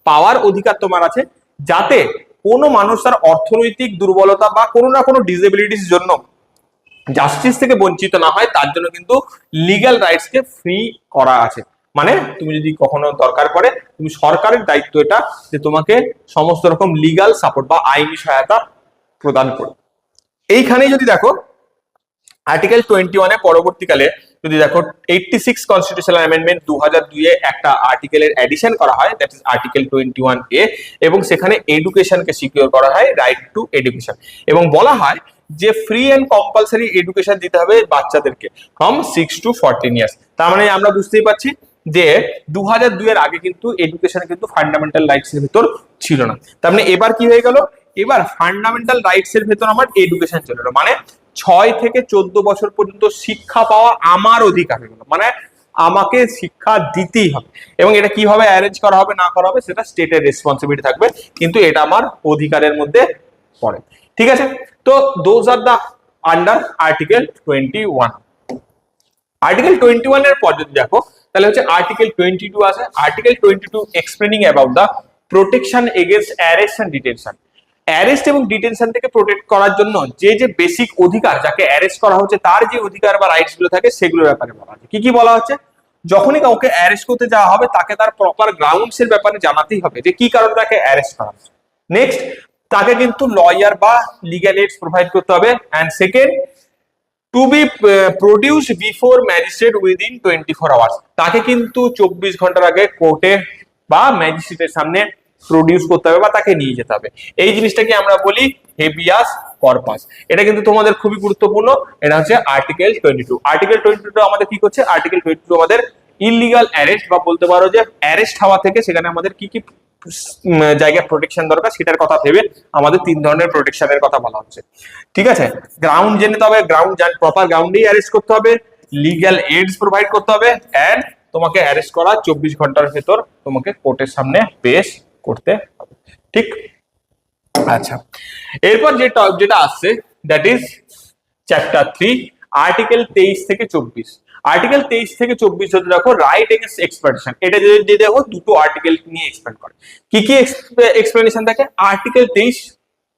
S1: পাওয়ার অধিকার তোমার আছে, যাতে কোনো মানুষ তার অর্থনৈতিক দুর্বলতা বা কোনো না কোনো ডিসেবিলিটিস জন্য জাস্টিস থেকে বঞ্চিত না হয়, তার জন্য কিন্তু লিগ্যাল রাইটস কে ফ্রি করা আছে। মানে তুমি যদি কখনো দরকার পড়ে, তুমি সরকারের দায়িত্ব এটা যে তোমাকে সমস্ত রকম লিগ্যাল সাপোর্ট বা আইনি সহায়তা প্রদান করবে। এইখানেই যদি দেখো আর্টিকেল 21 এ পরবর্তীকালে যদি দেখো 86 কনস্টিটিউশনাল অ্যামেন্ডমেন্ট 2002 এ একটা আর্টিকেলের এডিশন করা হয়, দ্যাট ইজ আর্টিকেল 21 এ, এবং সেখানে এডুকেশনকে সিকিউর করা হয়, রাইট টু এডুকেশন, এবং বলা হয় যে ফ্রি এন্ড কম্পালসারি এডুকেশন দিতে হবে বাচ্চাদেরকে ফ্রম 6 to 14 ইয়ার্স। তার মানে আমরা বুঝতেই পারছি যে 2002 এর আগে কিন্তু এডুকেশন কিন্তু ফান্ডামেন্টাল রাইটস এর ভিতর ছিল না। তার মানে এবার কি হয়ে গেল, এবার ফান্ডামেন্টাল রাইটস এর ভিতর আমার এডুকেশন চলে এলো। মানে 6 থেকে 14 বছর পর্যন্ত শিক্ষা পাওয়া আমার অধিকার হয়ে গেল। মানে আমাকে শিক্ষা দিতেই হবে, এবং এটা কিভাবে অ্যারেঞ্জ করা হবে না করা হবে সেটা স্টেটের রেসপন্সিবিলিটি থাকবে, কিন্তু এটা আমার অধিকারের মধ্যে পড়ে। ঠিক আছে, তো those are the under article 21। Article 21 এর পর যদি দেখো তাহলে হচ্ছে আর্টিকেল 22 আছে। Article 22 explaining about the protection against arrest and detention. Arrest এবং ডিটেনশন থেকে প্রোটেক্ট করার জন্য যে যে বেসিক অধিকার, যাকে অ্যারেস্ট করা হচ্ছে তার যে অধিকার বা রাইটস গুলো থাকে সেগুলোর ব্যাপারে বলা হচ্ছে। কি কি বলা হচ্ছে? যখনই কাউকে অ্যারেস্ট করতে যাওয়া হবে তাকে তার প্রপার গ্রাউন্ডস এর ব্যাপারে জানাতেই হবে যে কি কারণে তাকে অ্যারেস্ট করা হচ্ছে। নেক্সট, তাকে কিন্তু লয়ার বা লিগ্যাল এইডস প্রোভাইড করতে হবে। And second, to be produce before magistrate within 24 hours. তাকে কিন্তু 24 ঘন্টার আগে কোর্টে বা ম্যাজিস্ট্রেটের সামনে প্রডিউস করতে হবে বা তাকে নিয়ে যেতে হবে। এই জিনিসটাকে আমরা বলি হেবিয়াস কর্পাস। এটা কিন্তু তোমাদের খুবই গুরুত্বপূর্ণ। এটা হচ্ছে আর্টিকেল 22। আর্টিকেল 22 আমাদের কি করছে? আর্টিকেল 22 আমাদের ইললিগাল অ্যারেস্ট বা বলতে পারো যে অ্যারেস্ট হওয়া থেকে সেখানে আমাদের কি কি জায়গায় প্রোটেকশন দরকার সেটার কথা ভেবে আমাদের 3 ধরনের প্রোটেকশনের কথা বলা হচ্ছে। ঠিক আছে, গ্রাউন্ড জেনে নিতে হবে, গ্রাউন্ড প্রপার গ্রাউন্ডেই অ্যারেস্ট করতে হবে, লিগ্যাল এইডস প্রোভাইড করতে হবে, এন্ড তোমাকে অ্যারেস্ট করা 24 ঘন্টার ভেতর তোমাকে কোর্টের সামনে পেশ করতে হবে। ঠিক, আচ্ছা। এরপর যেটা আসছে দ্যাট ইজ চ্যাপ্টার 3, আর্টিকেল 23 থেকে 24। আর্টিকেল 23 থেকে 24 যদি দেখো রাইট এগেইনস্ট এক্সপ্লয়টেশন, এটা যদি দেখো দুটো আর্টিকেল নিয়ে এক্সপ্লেন করে। কি কি এক্সপ্লেনেশন থাকে? আর্টিকেল 23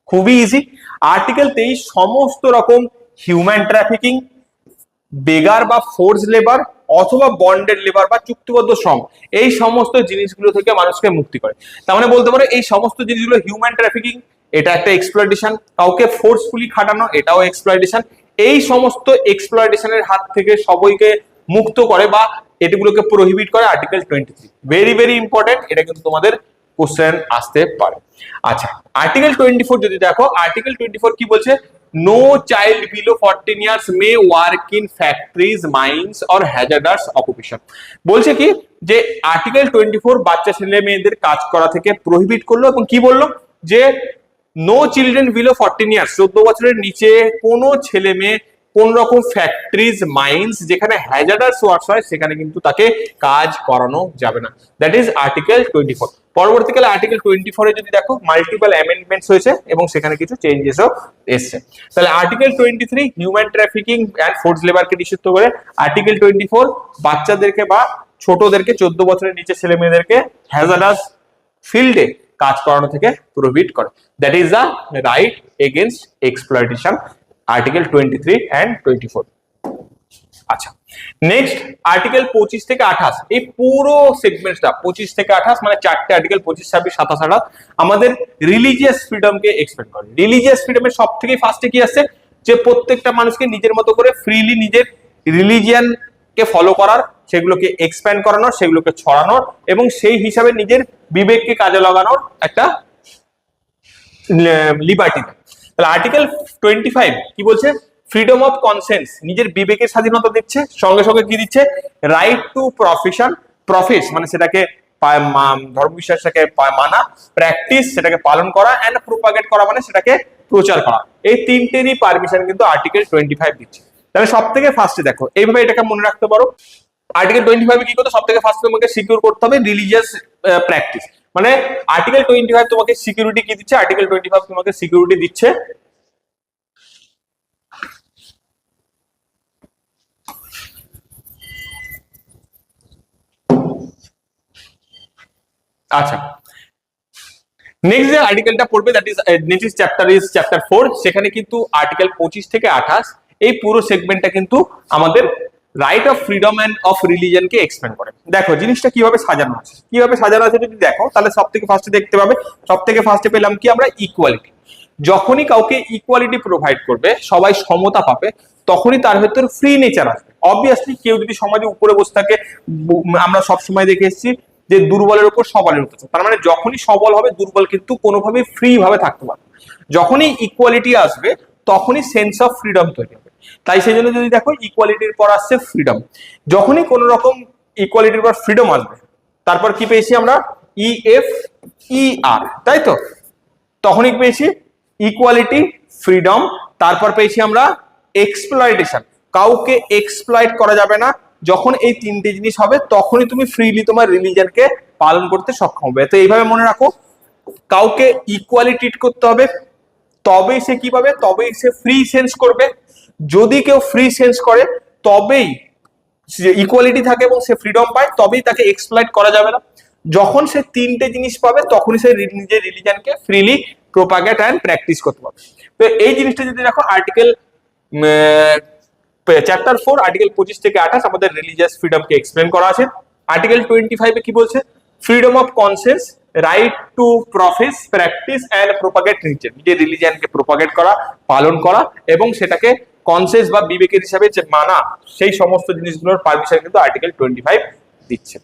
S1: খুবই ইজি। আর্টিকেল 23 সমস্ত রকম হিউম্যান ট্রাফিকিং, বেগার বা ফোর্স লেবার অথবা বন্ডেড লেবার বা চুক্তিবদ্ধ শ্রম, এই সমস্ত জিনিসগুলো থেকে মানুষকে মুক্তি করে। তার মানে বলতে পারো এই সমস্ত জিনিসগুলো, হিউম্যান ট্রাফিকিং এটা একটা এক্সপ্লয়টেশন, কাউকে ফোর্সফুলি খাটানো এটাও এক্সপ্লয়টেশন। এই সমস্ত এক্সপ্লয়টেশনের হাত থেকে সবাইকে মুক্ত করে বা এগুলোকে প্রোহিবিট করে আর্টিকেল 23। ভেরি ভেরি ইম্পর্টেন্ট, এটা কিন্তু তোমাদের কোশ্চেন আসতে পারে। আচ্ছা, আর্টিকেল 24 যদি দেখো, আর্টিকেল 24 কি বলছে? No child below 14 years may work in factories, mines or hazardous occupation। বলছে কি যে আর্টিকেল 24 বাচ্চা ছেলে মেয়েদের কাজ করা থেকে প্রহিবিট করলো এবং কি বললো যে নো চিলড্রেন বিলো 14 ইয়ার্স, 14 বছরের নিচে কোনো ছেলে মেয়ে কোন রকম ফ্যাক্টরিজ, মাইন্স যেখানে হ্যাজার্ডাস ওয়ার্কস হয় সেখানে কিন্তু তাকে কাজ করানো যাবে না। That is article 24। পরবর্তীকালে আর্টিকেল 24 এ যদি দেখো মাল্টিপল অ্যামেন্ডমেন্টস হয়েছে এবং সেখানে কিছু চেঞ্জেসও এসেছে। তাহলে article 23 human trafficking and force লেবারকে নিষিদ্ধ করে, আর্টিকেল 24 বাচ্চাদেরকে বা ছোটদেরকে 14 বছরের নিচে ছেলে মেয়েদেরকে হ্যাজার্ডাস ফিল্ডে কাজ করানো থেকে প্রোহিবিট করে। That is the right against exploitation, article 23 and 24। আচ্ছা, নেক্সট আর্টিকেল 25 থেকে 28। এই পুরো সেগমেন্টটা 25 থেকে 28 মানে চারটে আর্টিকেল 25, 26, 27, 28 আমাদের রিলিজিয়াস ফ্রিডমকে এক্সপ্লেন করে। রিলিজিয়াস ফ্রিডমের সব থেকে ফার্স্টে কি আসছে? যে প্রত্যেকটা মানুষকে নিজের মতো করে ফ্রিলি নিজের রিলিজিয়ান কে ফলো করার, সেগুলোকে এক্সপ্যান্ড করানোর, সেগুলোকে ছড়ানোর এবং সেই হিসাবে নিজের বিবেককে কাজে লাগানোর একটা লিবার্টি। তাহলে আর্টিকেল 25 কি বলছে? ফ্রিডম অফ কনসেন্স, নিজের বিবেকের স্বাধীনতা দিচ্ছে, সঙ্গে সঙ্গে কি দিচ্ছে? রাইট টু প্রফেস মানে সেটাকে ধর্ম বিশ্বাসটাকে মানা, প্র্যাকটিস সেটাকে পালন করা, এন্ড প্রোপাগেট করা মানে সেটাকে প্রচার করা। এই তিনটেরই পারমিশন কিন্তু আর্টিকেল 25 দিচ্ছে। তাহলে সব থেকে ফার্স্টে দেখো, এইভাবে এটাকে মনে রাখতে পারো। আর্টিকেল 25 কি করতে? সব থেকে ফার্স্ট তোমাকে সিকিউর করতে হবে রিলিজিয়াস প্র্যাকটিস। মানে আর্টিকেল 25 তোমাকে সিকিউরিটি কি দিচ্ছে? আর্টিকেল 25 তোমাকে সিকিউরিটি দিচ্ছে আচ্ছা, নেক্সট যে আর্টিকেলটা পড়বে that is next chapter is chapter 4। সেখানে কিন্তু আর্টিকেল 25 থেকে 28 এই পুরো সেগমেন্টটা কিন্তু আমাদের right of freedom and of রিলিজিয়নকে এক্সপ্লেন করে। দেখো জিনিসটা কিভাবে সাজানো আছে, যদি দেখো তাহলে সব থেকে ফার্স্টে দেখতে পাবে, সব থেকে ফার্স্টে পেলাম কি আমরা? ইকুয়ালিটি। যখনই কাউকে ইকুয়ালিটি প্রোভাইড করবে, সবাই সমতা পাবে, তখনই তার ভেতর ফ্রি নেচার আসবে। অবভিয়াসলি কেউ যদি সমাজে উপরে বসে থাকে, আমরা সবসময় দেখে এসেছি যে দুর্বলের উপর সবলের অত্যাচার, তার মানে যখনই সবল হবে দুর্বল কিন্তু কোনোভাবেই ফ্রি ভাবে থাকতে পারবে। যখনই ইকুয়ালিটি আসবে তখনই সেন্স অফ ফ্রিডম তৈরি হবে। তাই সেই জন্য যদি দেখো ইকুয়ালিটির পর আসছে ফ্রিডম। যখনই কোন রকম ইকুয়ালিটির পর ফ্রিডম আসবে, তারপর কি পেয়েছি আমরা? EFER, তাই তো? তখনই পেয়েছি ইকুয়ালিটি, ফ্রিডম, তারপর পেয়েছি আমরা এক্সপ্লয়টেশন। কাউকে এক্সপ্লয়েট করা যাবে না। যখন এই তিনটে জিনিস হবে তখনই তুমি ফ্রিলি তোমার রিলিজিয়নকে পালন করতে সক্ষম হবে। তো এইভাবে মনে রাখো, কাউকে ইকুয়ালি ট্রিট করতে হবে, তবেই সে কি পাবে? তবেই সে ফ্রি সেন্স করবে। যদি কেউ ফ্রি চেঞ্জ করে তবেই ইকুয়ালিটি থাকে এবং সে ফ্রিডম পায়, তবেই তাকে এক্সপ্লয়েট করা যাবে না। যখন সে তিনটে জিনিস পাবে তখনই সে নিজের রিলিজনকে ফ্রিলি প্রোপাগেট অ্যান্ড প্র্যাকটিস করতে পারবে। তো এই জিনিসটা যদি দেখো আর্টিকেল চ্যাপ্টার 4 আর্টিকেল 25 থেকে 28 আমাদের রিলিজিয়াস ফ্রিডমকে এক্সপ্লেন করা আছে। আর্টিকেল 25 এ কি বলছে? Freedom of conscience, right to profess, practice and propagate religion, নিজের রিলিজিয়নকে প্রোপাগেট করা, পালন করা এবং সেটাকে কনসেন্স বা বিবেকের হিসাবে যে মানা, সেই সমস্ত জিনিসগুলোর পারমিশন কিন্তু আর্টিকেল 25 দিচ্ছে।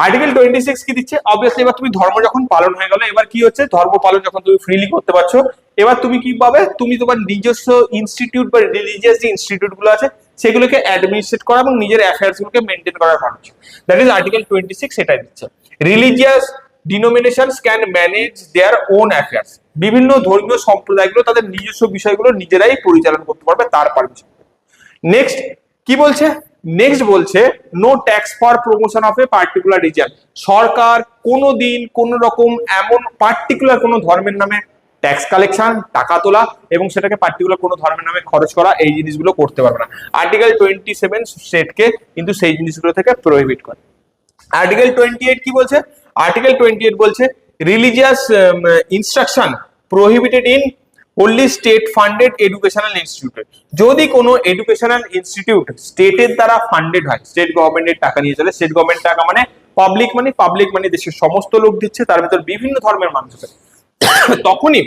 S1: আর্টিকেল 26 কি দিচ্ছে? অবভিয়াসলি এবার তুমি ধর্ম যখন পালন হয়ে গেল, এবার কি হচ্ছে, ধর্ম পালন যখন তুমি ফ্রিলি করতে পারছো, এবার তুমি কি পাবে, তুমি তোমার নিজস্ব ইনস্টিটিউট বা রিলিজিয়াস যে ইনস্টিটিউট গুলো আছে সেগুলোকে অ্যাডমিনিস্ট্রেট করা এবং নিজের অ্যাফেয়ার্স গুলোকে মেনটেন করার পারমিশন, দ্যাট ইজ আর্টিকেল 26 সেটাই দিচ্ছে। Religious denominations can manage their own affairs, বিভিন্ন ধর্মীয় সম্প্রদায়গুলো তাদের নিজস্ব বিষয়গুলো নিজেরাই পরিচালনা করতে পারবে, তার পারমিশন। নেক্সট কি বলছে? নেক্সট বলছে no tax for promotion of a particular region, সরকার কোনোদিন কোন রকম এমন পার্টিকুলার কোনো ধর্মের নামে ট্যাক্স কালেকশন, টাকা তোলা এবং সেটাকে পার্টিকুলার কোনো ধর্মের নামে খরচ করা, এই জিনিসগুলো করতে পারবে না। আর্টিকেল 27 স্টেটকে কিন্তু সেই জিনিসগুলো থেকে প্রহিবিট করে। আর্টিকেল 28 কি বলছে? আর্টিকেল 28 বলছে religious instruction prohibited in only state funded educational institute, যদি কোনো এডুকেশনাল ইনস্টিটিউট স্টেটের দ্বারা ফান্ডেড হয়, স্টেট গভর্নমেন্টের টাকা নিয়ে চলে, স্টেট গভর্নমেন্ট টাকা মানে পাবলিক মানি, পাবলিক মানি দেশের সমস্ত লোক দিচ্ছে, তার ভিতর বিভিন্ন ধর্মের মানুষ আছে, তখনই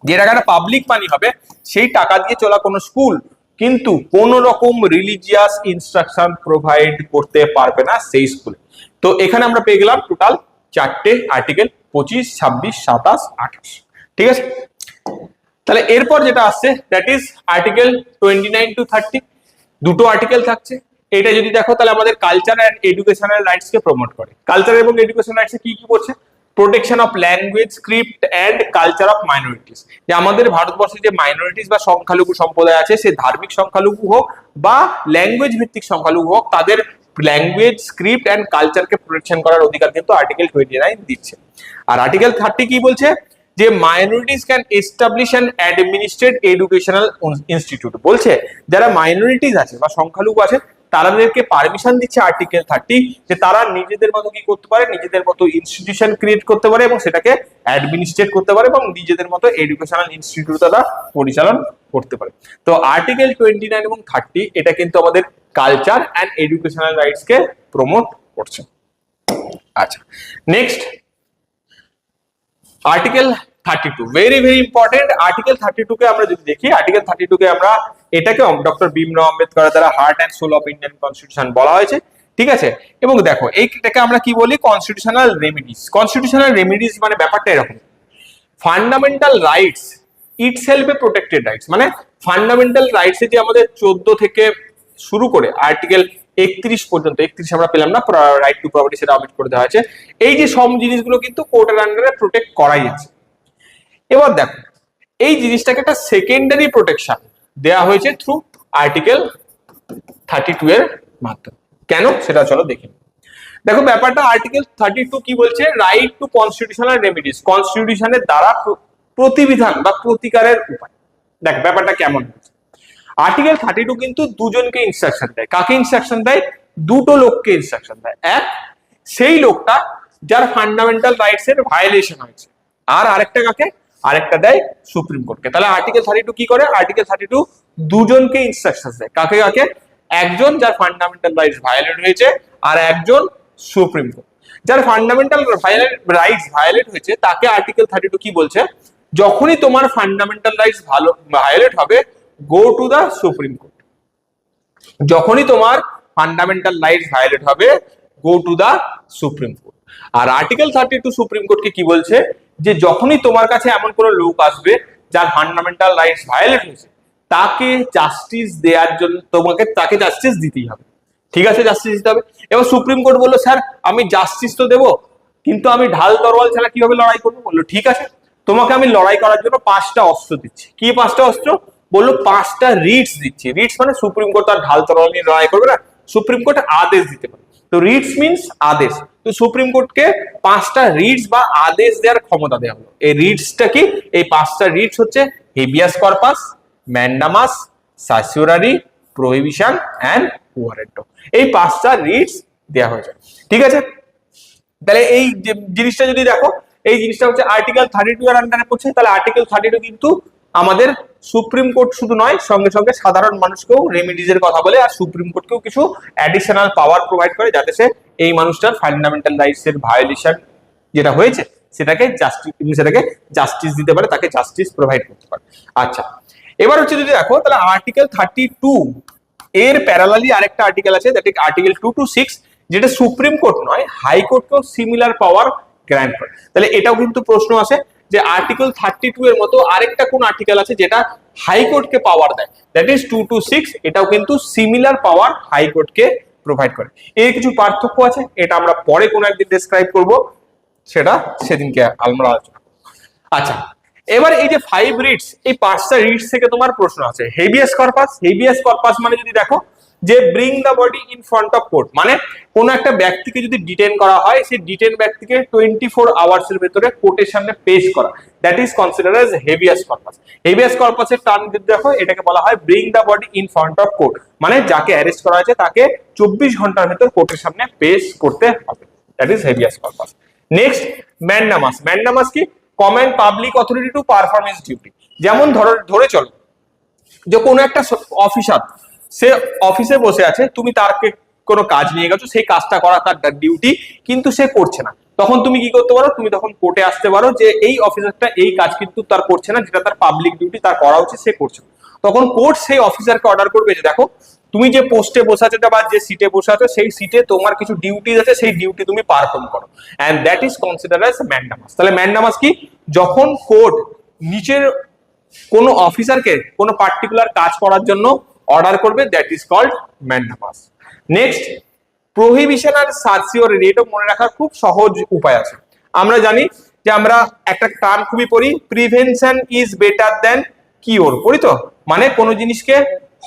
S1: যে টাকাটা পাবলিক মানি হবে সেই টাকা দিয়ে চলা কোনো স্কুল কিন্তু কোন রকম রিলিজিয়াস ইনস্ট্রাকশন প্রোভাইড করতে পারবে না সেই স্কুলে। তো এখানে আমরা পেয়ে গেলাম টোটাল 4টে আর্টিকেল, 25, 26, 27, 28, ঠিক আছে। তাহলে এরপর যেটা আসছে দ্যাট ইজ আর্টিকেল 29 to 30, দুটো আর্টিকেল থাকছে। এটা যদি দেখো তাহলে আমাদের কালচার এন্ড এডুকেশনাল রাইটস কে প্রমোট করে। কালচার এবং এডুকেশনাল রাইটস কি কি করছে? Protection of language, script and culture of minorities, যে আমাদের ভারতবর্ষে যে মাইনরিটিস বা সংখ্যালঘু সম্প্রদায় আছে, সে ধার্মিক সংখ্যালঘু হোক বা ল্যাঙ্গুয়েজ ভিত্তিক সংখ্যালঘু হোক, তাদের ল্যাঙ্গুয়েজ, স্ক্রিপ্ট এন্ড কালচারকে প্রোটেকশন করার অধিকার কিন্তু আর্টিকেল 29 দিচ্ছে। আর আর্টিকেল 30 কি বলছে? যে minorities can establish and administrate educational institute, বলছে যারা মাইনরিটিস আছে বা সংখ্যালঘু আছে তাদেরকে পারমিশন দিচ্ছে আর্টিকেল 30, যে তারা নিজেদের মতো কি করতে পারে, নিজেদের মতো ইনস্টিটিউশন ক্রিয়েট করতে পারে এবং সেটাকে অ্যাডমিনিস্ট্রেট করতে পারে এবং নিজেদের মতো এডুকেশনাল ইনস্টিটিউট তারা পরিচালন করতে পারে। তো আর্টিকেল 29 এবং 30 এটা কিন্তু আমাদের কালচার অ্যান্ড এডুকেশনাল রাইটস কে প্রমোট করছে। আচ্ছা, next article 32, very very important. Article 32 কে আমরা যদি দেখি, আর্টিকেল 32 কে আমরা এটাকে ডক্টর ভীমরাও আম্বেদকর দ্বারা heart and soul of Indian constitution বলা হয়েছে, ঠিক আছে। এবং দেখো এইটাকে আমরা কি বলি? Constitutional remedies. কনস্টিটিউশনাল রেমিডিস মানে ব্যাপারটা এরকম, ফান্ডামেন্টাল রাইটস ইটসেলফ এ প্রোটেক্টেড রাইটস, মানে ফান্ডামেন্টাল রাইটস যে আমাদের 14 থেকে শুরু করে আর্টিকেল 31 পর্যন্ত, 31 আমরা পেলাম না, রাইট টু প্রপার্টি সেটা অমিট করে দেওয়া হয়েছে, এই যে সব জিনিসগুলো কিন্তু কোর্টের আন্ডারে প্রোটেক্ট করাই আছে। এবার দেখো এই জিনিসটাকে একটা সেকেন্ডারি প্রোটেকশন দেওয়া হয়েছে থ্রু আর্টিকেল 32 এর মাধ্যমে। কেন সেটা চলো দেখি। দেখো ব্যাপারটা আর্টিকেল 32 কি বলছে? রাইট টু কনস্টিটিউশনাল রেমিডিস, কনস্টিটিউশনের দ্বারা প্রতিবিধান বা প্রতিকারের উপায়। দেখ ব্যাপারটা কেমন হচ্ছে। আর্টিকেল 32 কিন্তু দুজনকে ইনস্ট্রাকশন দেয়। কাকে ইনস্ট্রাকশন দেয়? দুটো লোককে ইনস্ট্রাকশন দেয়। এক, সেই লোকটা যার ফান্ডামেন্টাল রাইটস এর ভায়োলেশন হয়েছে, আর আরেকটা কাকে? আরেকটা দেয় সুপ্রিম কোর্টকে। তাহলে আর্টিকেল 32 কি করে? আর্টিকেল 32 দুজনকে ইনস্ট্রাকশন দেয়। কাকে কাকে? একজন যার ফান্ডামেন্টাল রাইটস ভায়োলেট হয়েছে, আর একজন সুপ্রিম কোর্ট। যার ফান্ডামেন্টাল রাইটস ভায়োলেট হয়েছে তাকে আর্টিকেল 32 কি বলছে? যখনই তোমার ফান্ডামেন্টাল রাইটস ভায়োলেট হবে, go to the supreme court. যখনই তোমার ফান্ডামেন্টাল রাইটস ভায়োলেট হবে, go to the supreme court. আর আর্টিকেল 32 সুপ্রিম কোর্টকে কি বলছে? যে যখনই তোমার কাছে এমন কোনো লোক আসবে যার ফান্ডামেন্টাল রাইটস ভায়োলেট হয়েছে, তাকে জাস্টিস দেওয়ার জন্য তোমাকে তাকে জাস্টিস দিতেই হবে, ঠিক আছে? জাস্টিস দিতে হবে। এবার সুপ্রিম কোর্ট বললো স্যার আমি জাস্টিস তো দেবো, কিন্তু আমি ঢাল তরোয়াল ছাড়া কিভাবে লড়াই করবো? বললো ঠিক আছে, তোমাকে আমি লড়াই করার জন্য 5টা অস্ত্র দিচ্ছি। কি 5টা অস্ত্র? বললো 5টা রিটস দিচ্ছি। রিটস মানে সুপ্রিম কোর্ট তার ঢাল তরোয়াল নিয়ে লড়াই করবে না, সুপ্রিম কোর্ট আদেশ দিতে পারে। তো রিটস মিনস আদেশ। তো সুপ্রিম কোর্টকে 5টা রিটস বা আদেশ দেওয়ার ক্ষমতা দেওয়া হলো। এই রিটসটা কি? এই 5টা রিটস হচ্ছে habeas corpus, mandamus, certiorari, prohibition and warranto, এই 5টা রিটস দেওয়া হয়েছে। ঠিক আছে, তাহলে এই যে জিনিসটা যদি দেখো, এই জিনিসটা হচ্ছে আর্টিকেল 32 এর আন্ডারে পড়ছে। তাহলে আর্টিকেল 32 কিন্তু আমাদের সুপ্রিম কোর্ট শুধু নয়, সঙ্গে সঙ্গে সাধারণ মানুষকেও রেমিডিজের কথা বলে, আর সুপ্রিম কোর্টকেও কিছু অ্যাডিশনাল পাওয়ার প্রোভাইড করে, যাতে সে এই মানুষটার ফান্ডামেন্টাল রাইটস এর ভায়োলেশন যেটা হয়েছে সেটাকে জাস্টিস দিতে পারে, তাকে জাস্টিস প্রোভাইড করতে পারে। আচ্ছা, এবার হচ্ছে যদি দেখো, তাহলে আর্টিকেল 32 এর প্যারালালি আরেকটা আর্টিকেল আছে, দ্যাট ইজ আর্টিকেল 2 to 6, যেটা সুপ্রিম কোর্ট নয়, হাইকোর্টকেও সিমিলার পাওয়ার গ্র্যান্ট করে। তাহলে এটাও কিন্তু প্রশ্ন আছে যে আর্টিকেল 32 এর মতো আরেকটা কোন আর্টিকেল আছে যেটা হাইকোর্টকে পাওয়ার দেয়, দ্যাট ইজ 2 to 6, এটাও কিন্তু সিমিলার পাওয়ার হাইকোর্টকে প্রোভাইড করে। এর কিছু পার্থক্য আছে, এটা আমরা পরে কোনো একদিন ডেসক্রাইব করব, সেটা সেদিনকে আমরা আলোচনা করব। আচ্ছা, এবার এই যে 5 রিটস, এই 5টা রিটস থেকে তোমার প্রশ্ন আছে। হেভিয়াস কর্পাস, হেভিয়াস কর্পাস মানে যদি দেখো যে bring the body in front of court, মানে কোন একটা ব্যক্তিকে যদি ডিটেইন করা হয়, সেই ডিটেইন ব্যক্তিকে 24 আওয়ার্স এর ভিতরে কোর্টের সামনে পেশ করা, that is considered as habeas corpus. Habeas কর্পাসের টার্ম যদি দেখো, এটাকে বলা হয় bring the body in front of court, মানে যাকে অ্যারেস্ট করা হয়েছে তাকে 24 ঘন্টার ভিতর কোর্টের সামনে পেশ করতে হবে, that is habeas corpus. Next, mandamus. Mandamus কি? Command public authority to perform his duty. যেমন ধরে চলো যে কোনো একটা অফিসার, সে অফিসে বসে আছে, তুমি তাকে কোনো কাজ নিয়ে গেছো, সেই কাজটা করা তার ডিউটি, কিন্তু সে করছে না, তখন তুমি কি করতে পারো? তুমি তখন কোর্টে আসতে পারো যে এই অফিসারটা এই কাজ কিন্তু তার করছে না, যেটা তার পাবলিক ডিউটি, তার করা উচিত, সে করছে। তখন কোর্ট সেই অফিসারকে অর্ডার করবে যে দেখো, তুমি যে পোস্টে বসে আছো বা যে সিটে বসে আছো, সেই সিটে তোমার কিছু ডিউটি আছে, সেই ডিউটি তুমি পারফর্ম করো, and that is considered as mandamus. তাহলে ম্যান্ডামাস কি? যখন কোর্ট নিচের কোনো অফিসারকে কোনো পার্টিকুলার কাজ করার জন্য অর্ডার করবে, that is called mandamus. Next, prohibition আর সার্সিওরি, এটা মনে রাখার খুব সহজ উপায় আছে। আমরা জানি যে আমরা একটা টার্ম খুবই পড়ি, prevention is better than cure, পড়ি তো, মানে কোনো জিনিসকে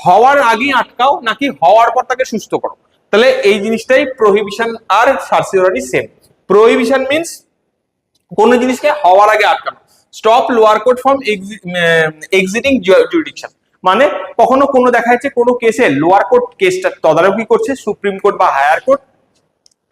S1: হওয়ার আগেই আটকাও নাকি হওয়ার পর তাকে সুস্থ করো। তাহলে এই জিনিসটাই প্রহিবিশন আর সার্সিওরি সেম। প্রহিবিশন মিন্স কোনো জিনিসকে হওয়ার আগে আটকানো, stop lower court from exciting jurisdiction, মানে কখনো কোনো দেখা যাচ্ছে কোনো কেসে লোয়ার কোর্ট কেসটা তদারকি করছে, সুপ্রিম কোর্ট বা হায়ার কোর্ট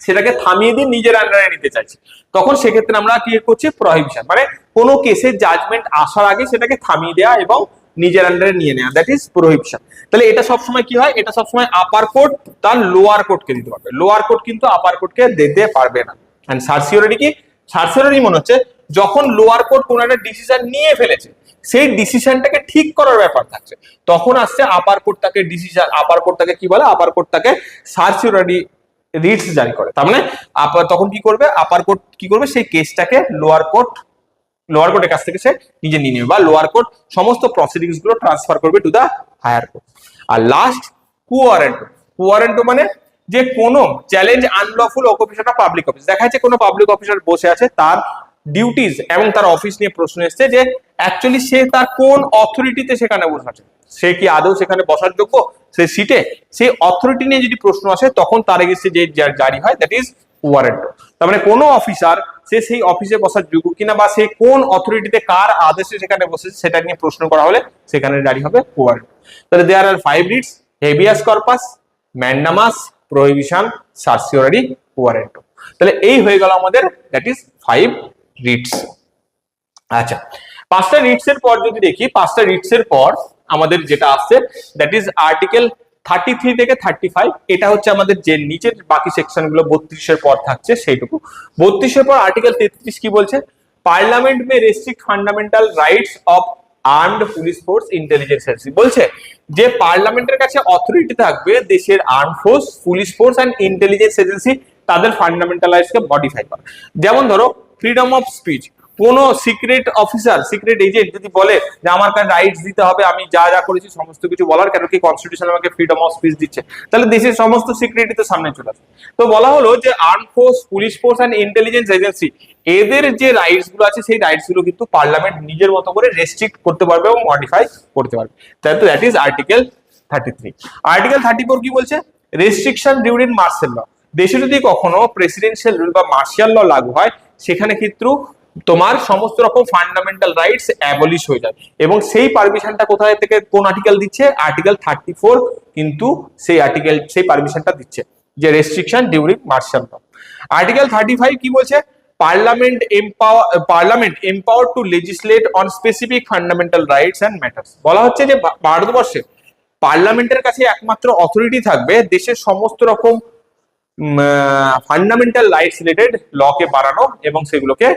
S1: সেটাকে থামিয়ে দিয়ে নিজের আন্ডারে নিতে চাইছে, তখন সেক্ষেত্রে আমরা কি করছি? প্রহিবিশন, মানে কোনো কেসের জাজমেন্ট আসার আগে সেটাকে থামিয়ে দেওয়া এবং নিজের আন্ডারে নিয়ে নেওয়া, দ্যাট ইজ প্রহিবিশন। তাহলে এটা সবসময় কি হয়? এটা সবসময় আপার কোর্ট তার লোয়ার কোর্টকে দিতে পারবে, লোয়ার কোর্ট কিন্তু আপার কোর্টকে দিতে পারবে না। এন্ড সার্সিওরি কি? সার্সিওরি মনে হচ্ছে যখন লোয়ার কোর্ট কোনো একটা ডিসিশন নিয়ে ফেলেছে, সেই ডিসিশনটাকে ঠিক করার ব্যাপার থাকছে, তখন আসছে আপার কোর্ট তাকে ডিসিশন, আপার কোর্ট তাকে কি বলে? আপার কোর্ট তাকে সার্সিওরি রিটস জারি করে। তার মানে তখন কি করবে? আপার কোর্ট কি করবে? সেই কেসটাকে লোয়ার কোর্টের কাছ থেকে সে নিজে নিয়ে নেবে, বা লোয়ার কোর্ট সমস্ত প্রসিডিংস গুলো ট্রান্সফার করবে টু দা হায়ার কোর্ট। আর লাস্ট, কুয়ারেন্টো। কুয়ারেন্টো মানে যে কোনো challenge unlawful occupation of public office, দেখা যাচ্ছে কোনো পাবলিক অফিসার বসে আছে, তার ডিউটিজ এবং তার অফিস নিয়ে প্রশ্ন এসছে যে অ্যাকচুয়ালি সে তার কোন অথরিটিতে সেখানে বসে আছে, সে কি আদৌ সেখানে বসার যোগ্য সেই সিটে, সেই অথরিটি নিয়ে যদি প্রশ্ন আসে, তখন তার এগেইনস্টে যে জারি হয়, দ্যাট ইজ ওয়ারেন্ট। তার মানে কোনো অফিসার সে সেই অফিসে বসার যোগ্য কিনা, বা সে কোন অথরিটিতে কার আদেশে সেখানে বসেছে, সেটা নিয়ে প্রশ্ন করা হলে সেখানে জারি হবে ওয়ারেন্ট। তাহলে there are 5 writs, habeas corpus, mandamus, prohibition, certiorari, warrant. তাহলে এই হয়ে গেল আমাদের, দ্যাট ইজ 5 রিটস। আচ্ছা, 5টা রিটস এর পর যদি দেখি, 5টা রিটস এর পর আমাদের যেটা আসছে, দ্যাট ইজ আর্টিকেল 33 থেকে 35। এটা হচ্ছে আমাদের যে নিচের বাকি সেকশন গুলো 32 এর পর থাকছে সেইটুকু। 32 এর পর আর্টিকেল 33 কি বলছে? Parliament may restrict fundamental rights of armed police force, intelligence agency. বলছে যে পার্লামেন্টের কাছে অথরিটি থাকবে দেশের arm force, police force and intelligence agency তাদের ফান্ডামেন্টাল রাইটসকে মডিফাই করা। যেমন ধরো ফ্রিডম অফ স্পিচ, কোন সিক্রেট অফিসার, সিক্রেট এজেন্ট যদি বলে যে আমার কাছে রাইটস দিতে হবে, আমি যা যা করেছি সমস্ত কিছু বলার, কেন কি কনস্টিটিউশন আমাকে ফ্রিডম অফ স্পিচ দিচ্ছে, তাহলে দেশের সমস্ত সিক্রেটই তো সামনে চলে আসে। তো বলা হলো যে arm force, police force and intelligence agency, এদের যে রাইটস গুলো আছে সেই রাইটস গুলো কিন্তু পার্লামেন্ট নিজের মতো করে রেস্ট্রিক্ট করতে পারবে এবং মডিফাই করতে পারবে। তাহলে দ্যাট ইজ আর্টিকেল 33। আর্টিকেল 34 কি বলছে? Restriction during martial law. দেশে যদি কখনো প্রেসিডেন্সিয়াল রুল বা মার্শাল ল লাগু হয়, সেখানে কিন্তু তোমার সমস্ত রকম ফান্ডামেন্টাল রাইটস অ্যাবলিশ হয়ে যায়। এবং সেই পারমিশনটা কোথায় থেকে কোন আর্টিকেল দিচ্ছে? আর্টিকেল 34 কিন্তু সেই পারমিশনটা দিচ্ছে, যে restriction during martial law. Article 35 কি বলছে? Parliament empowered to legislate on specific fundamental rights and matters. বলা হচ্ছে যে ভারতবর্ষে পার্লামেন্টের কাছে একমাত্র অথরিটি থাকবে দেশের সমস্ত রকম ফান্ডামেন্টাল রাইটস রিলেটেড লকে বাড়ানো এবং সেগুলোকে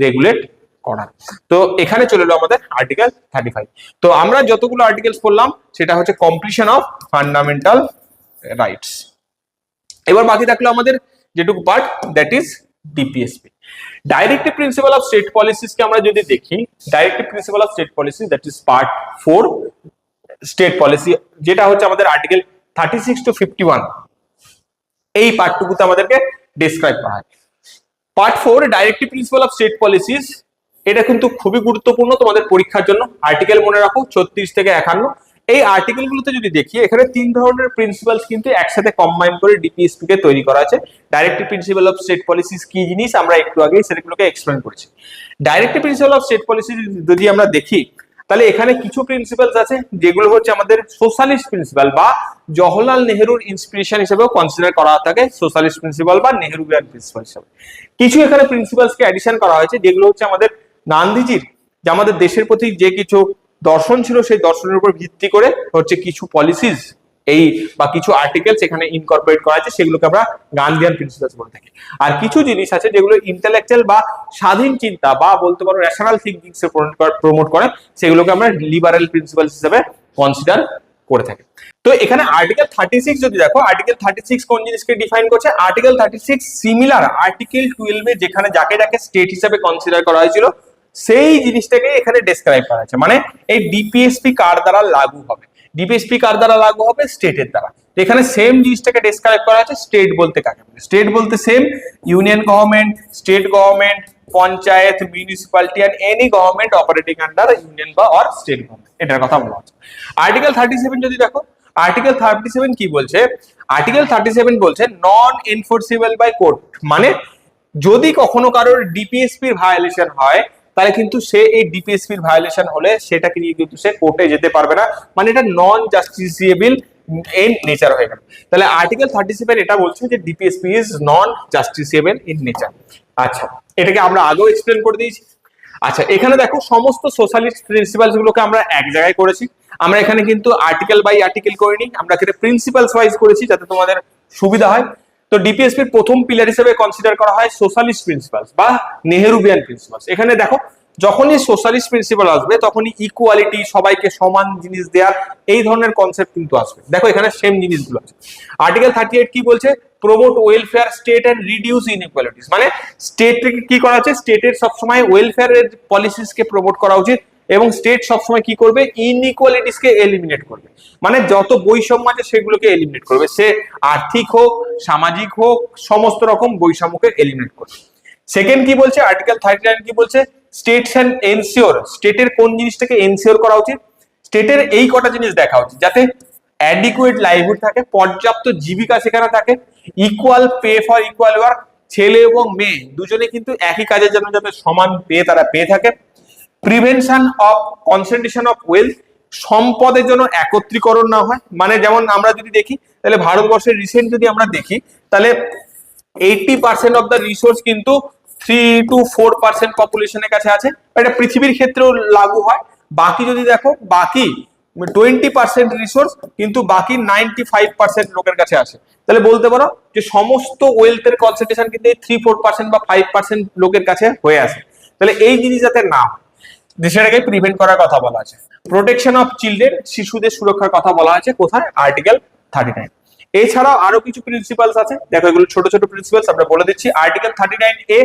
S1: রেগুলেট করা। তো এখানে চলে এলো আমাদের আর্টিকেল 35। তো আমরা যতগুলো আর্টিকেলস পড়লাম সেটা হচ্ছে কমপ্লিশন অফ ফান্ডামেন্টাল রাইটস। এবার বাকি থাকলো আমাদের যেটুকু part, that is DPSP. Directive principle of state policies কে আমরা যদি দেখি, directive principle of state policy that is part 4 state policy, যেটা হচ্ছে আমাদের আর্টিকেল 36 to 51, এই পার্টটুকুতে আমাদেরকে ডেসক্রাইব করা হয়। Part 4 directive principle of state policies, এটা কিন্তু খুবই গুরুত্বপূর্ণ তোমাদের পরীক্ষার জন্য। আর্টিকেল মনে রাখো 34 থেকে 51। এই আর্টিকেল গুলোতে যদি দেখি, এখানে 3 ধরনের প্রিন্সিপালস কিন্তু একসাথে কম্বাইন করে ডিপিএসপি কে তৈরি করা আছে। Directive principle of state policies কি জিনিস আমরা একটু আগেই সেগুলোকে এক্সপ্লেন করেছি। Directive principle of state policy যদি আমরা দেখি, তাহলে এখানে কিছু প্রিন্সিপালস আছে যেগুলো হচ্ছে আমাদের সোশ্যালিস্ট প্রিন্সিপাল বা জওহরলাল নেহেরুর ইন্সপিরেশন হিসেবেও কনসিডার করা থাকে, সোশ্যালিস্ট প্রিন্সিপাল বা নেহেরুভিয়ান প্রিন্সিপাল হিসেবে। কিছু এখানে প্রিন্সিপালস কে এডিশন করা হয়েছে যেগুলো হচ্ছে আমাদের গান্ধীজির যে আমাদের দেশের প্রতি যে কিছু দর্শন ছিল সেই দর্শনের উপর ভিত্তি করে হচ্ছে কিছু পলিসিস এই বা কিছু আর্টিকেলস এখানে ইনকর্পোরেট করা আছে, সেগুলোকে আমরা গান্ধীয়ান প্রিন্সিপালস বলে থাকি। আর কিছু জিনিস আছে যেগুলো ইন্টেলেকচুয়াল বা স্বাধীন চিন্তা বা বলতে পারো রেশনাল থিংকিংস এ প্রমোট করে, সেগুলোকে আমরা লিবারেল প্রিন্সিপালস হিসেবে কনসিডার করে থাকি। তো এখানে আর্টিকেল 36 যদি দেখো, আর্টিকেল 36 কোন জিনিসকে ডিফাইন করছে? আর্টিকেল 36 সিমিলার আর্টিকেল 12 এ যেখানে যাকে স্টেট হিসেবে কনসিডার করা হয়েছিল সেই জিনিসটাকে এখানে ডেসক্রাইব করা আছে। মানে এই ডিপিএসপি কার দ্বারা লাগু হবে? ডিপিএসপি কার দ্বারা লাগু হবে? স্টেটের দ্বারা। এখানে সেম জিনিসটাকে ডেসক্রাইব করা আছে। স্টেট বলতে কাকে বলে? স্টেট বলতে same union government, state government, panchayat, municipality and any government operating under union বা অর স্টেট গভর্নমেন্ট, এটার কথা বলা হচ্ছে। আর্টিকেল 37 যদি দেখো, আর্টিকেল 37 কি বলছে? আর্টিকেল 37 বলছে নন এনফোর্সেবল বাই কোর্ট। মানে যদি কখনো কারোর ডিপিএসপির ভায়োলেশন হয়, তাহলে কিন্তু সে এই ডিপিএসপির ভায়োলেশন হলে সেটাকে নিয়ে কিন্তু সে কোর্টে যেতে পারবে না। মানে এটা নন জাস্টিসিয়েবল ইন নেচার হয়ে গেল। তাহলে আর্টিকেল 37 এটা বলছে যে DPSP is non justiciable in nature. আচ্ছা, এটাকে আমরা আগেও এক্সপ্লেন করে দিয়েছি। আচ্ছা, এখানে দেখো সমস্ত সোশ্যালিস্ট প্রিন্সিপালস গুলোকে আমরা এক জায়গায় করেছি। আমরা এখানে কিন্তু আর্টিকেল বাই আর্টিকেল করিনি, আমরা এখানে প্রিন্সিপালস ওয়াইজ করেছি যাতে তোমাদের সুবিধা হয়। তো ডিপিএসপি এর প্রথম পিলার হিসেবে কনসিডার করা হয় সোশ্যালিস্ট প্রিন্সিপালস বা নেহেরুভিয়ান প্রিন্সিপালস। এখানে দেখো যখনই সোশ্যালিস্ট প্রিন্সিপাল আসবে তখনই ইকুয়ালিটি, সবাইকে সমান জিনিস দেওয়া, এই ধরনের কনসেপ্ট কিন্তু আসবে। দেখো এখানে সেম জিনিসগুলো আছে। আর্টিকেল 38 কি বলছে? Promote welfare state and reduce inequalities. মানে স্টেট কি করা আছে? স্টেটের সবসময় ওয়েলফেয়ারের পলিসিস কে প্রমোট করা উচিত এবং স্টেট সবসময় কি করবে? ইনইকুয়ালিটিস কে এলিমিনেট করবে। মানে যত বৈষম্য আছে সেগুলোকে এলিমিনেট করবে। সে আর্থিক হোক, সামাজিক হোক, সমস্ত রকম বৈষম্যকে এলিমিনেট করবে। সেকেন্ড কি বলছে? আর্টিকেল 39 কি বলছে? স্টেটস এন্ড এনসিওর, স্টেটের কোন জিনিসটাকে এনসিওর করা উচিত? স্টেটের এই কটা জিনিস দেখা উচিত, যাতে অ্যাডিকুয়েট লাইভহুড থাকে, পর্যাপ্ত জীবিকা সেখানে থাকে, equal pay for equal work, ছেলে এবং মেয়ে দুজনে কিন্তু একই কাজের জন্য যাতে সমান পে তারা পেয়ে থাকে, prevention of concentration of wealth, সম্পদের জন্য একত্রীকরণ না হয়। মানে যেমন আমরা যদি দেখি, তাহলে ভারতবর্ষের রিসেন্ট যদি আমরা দেখি, তাহলে 80% অফ দ্য রিসোর্স কিন্তু 3 to 4% পপুলেশনের কাছে আছে। এটা পৃথিবীর ক্ষেত্রেও লাগু হয়। বাকি যদি দেখো, বাকি 20% রিসোর্স কিন্তু বাকি 95% লোকের কাছে আছে। তাহলে বলতে পারো যে সমস্ত ওয়েলথের কনসেন্ট্রেশন কিন্তু 3-4% বা 5% লোকের কাছে হয়ে আছে। তাহলে এই জিনিস যাতে না হয় সেটাকে প্রিভেন্ট করার কথা বলা আছে। প্রোটেকশন অফ চিলড্রেন, শিশুদের সুরক্ষার কথা বলা আছে কোথায়? আর্টিকেল 39। এছাড়াও আরো কিছু প্রিন্সিপালস আছে, দেখো এগুলো ছোট ছোট প্রিন্সিপালস আমরা বলে দিচ্ছি। Article 39A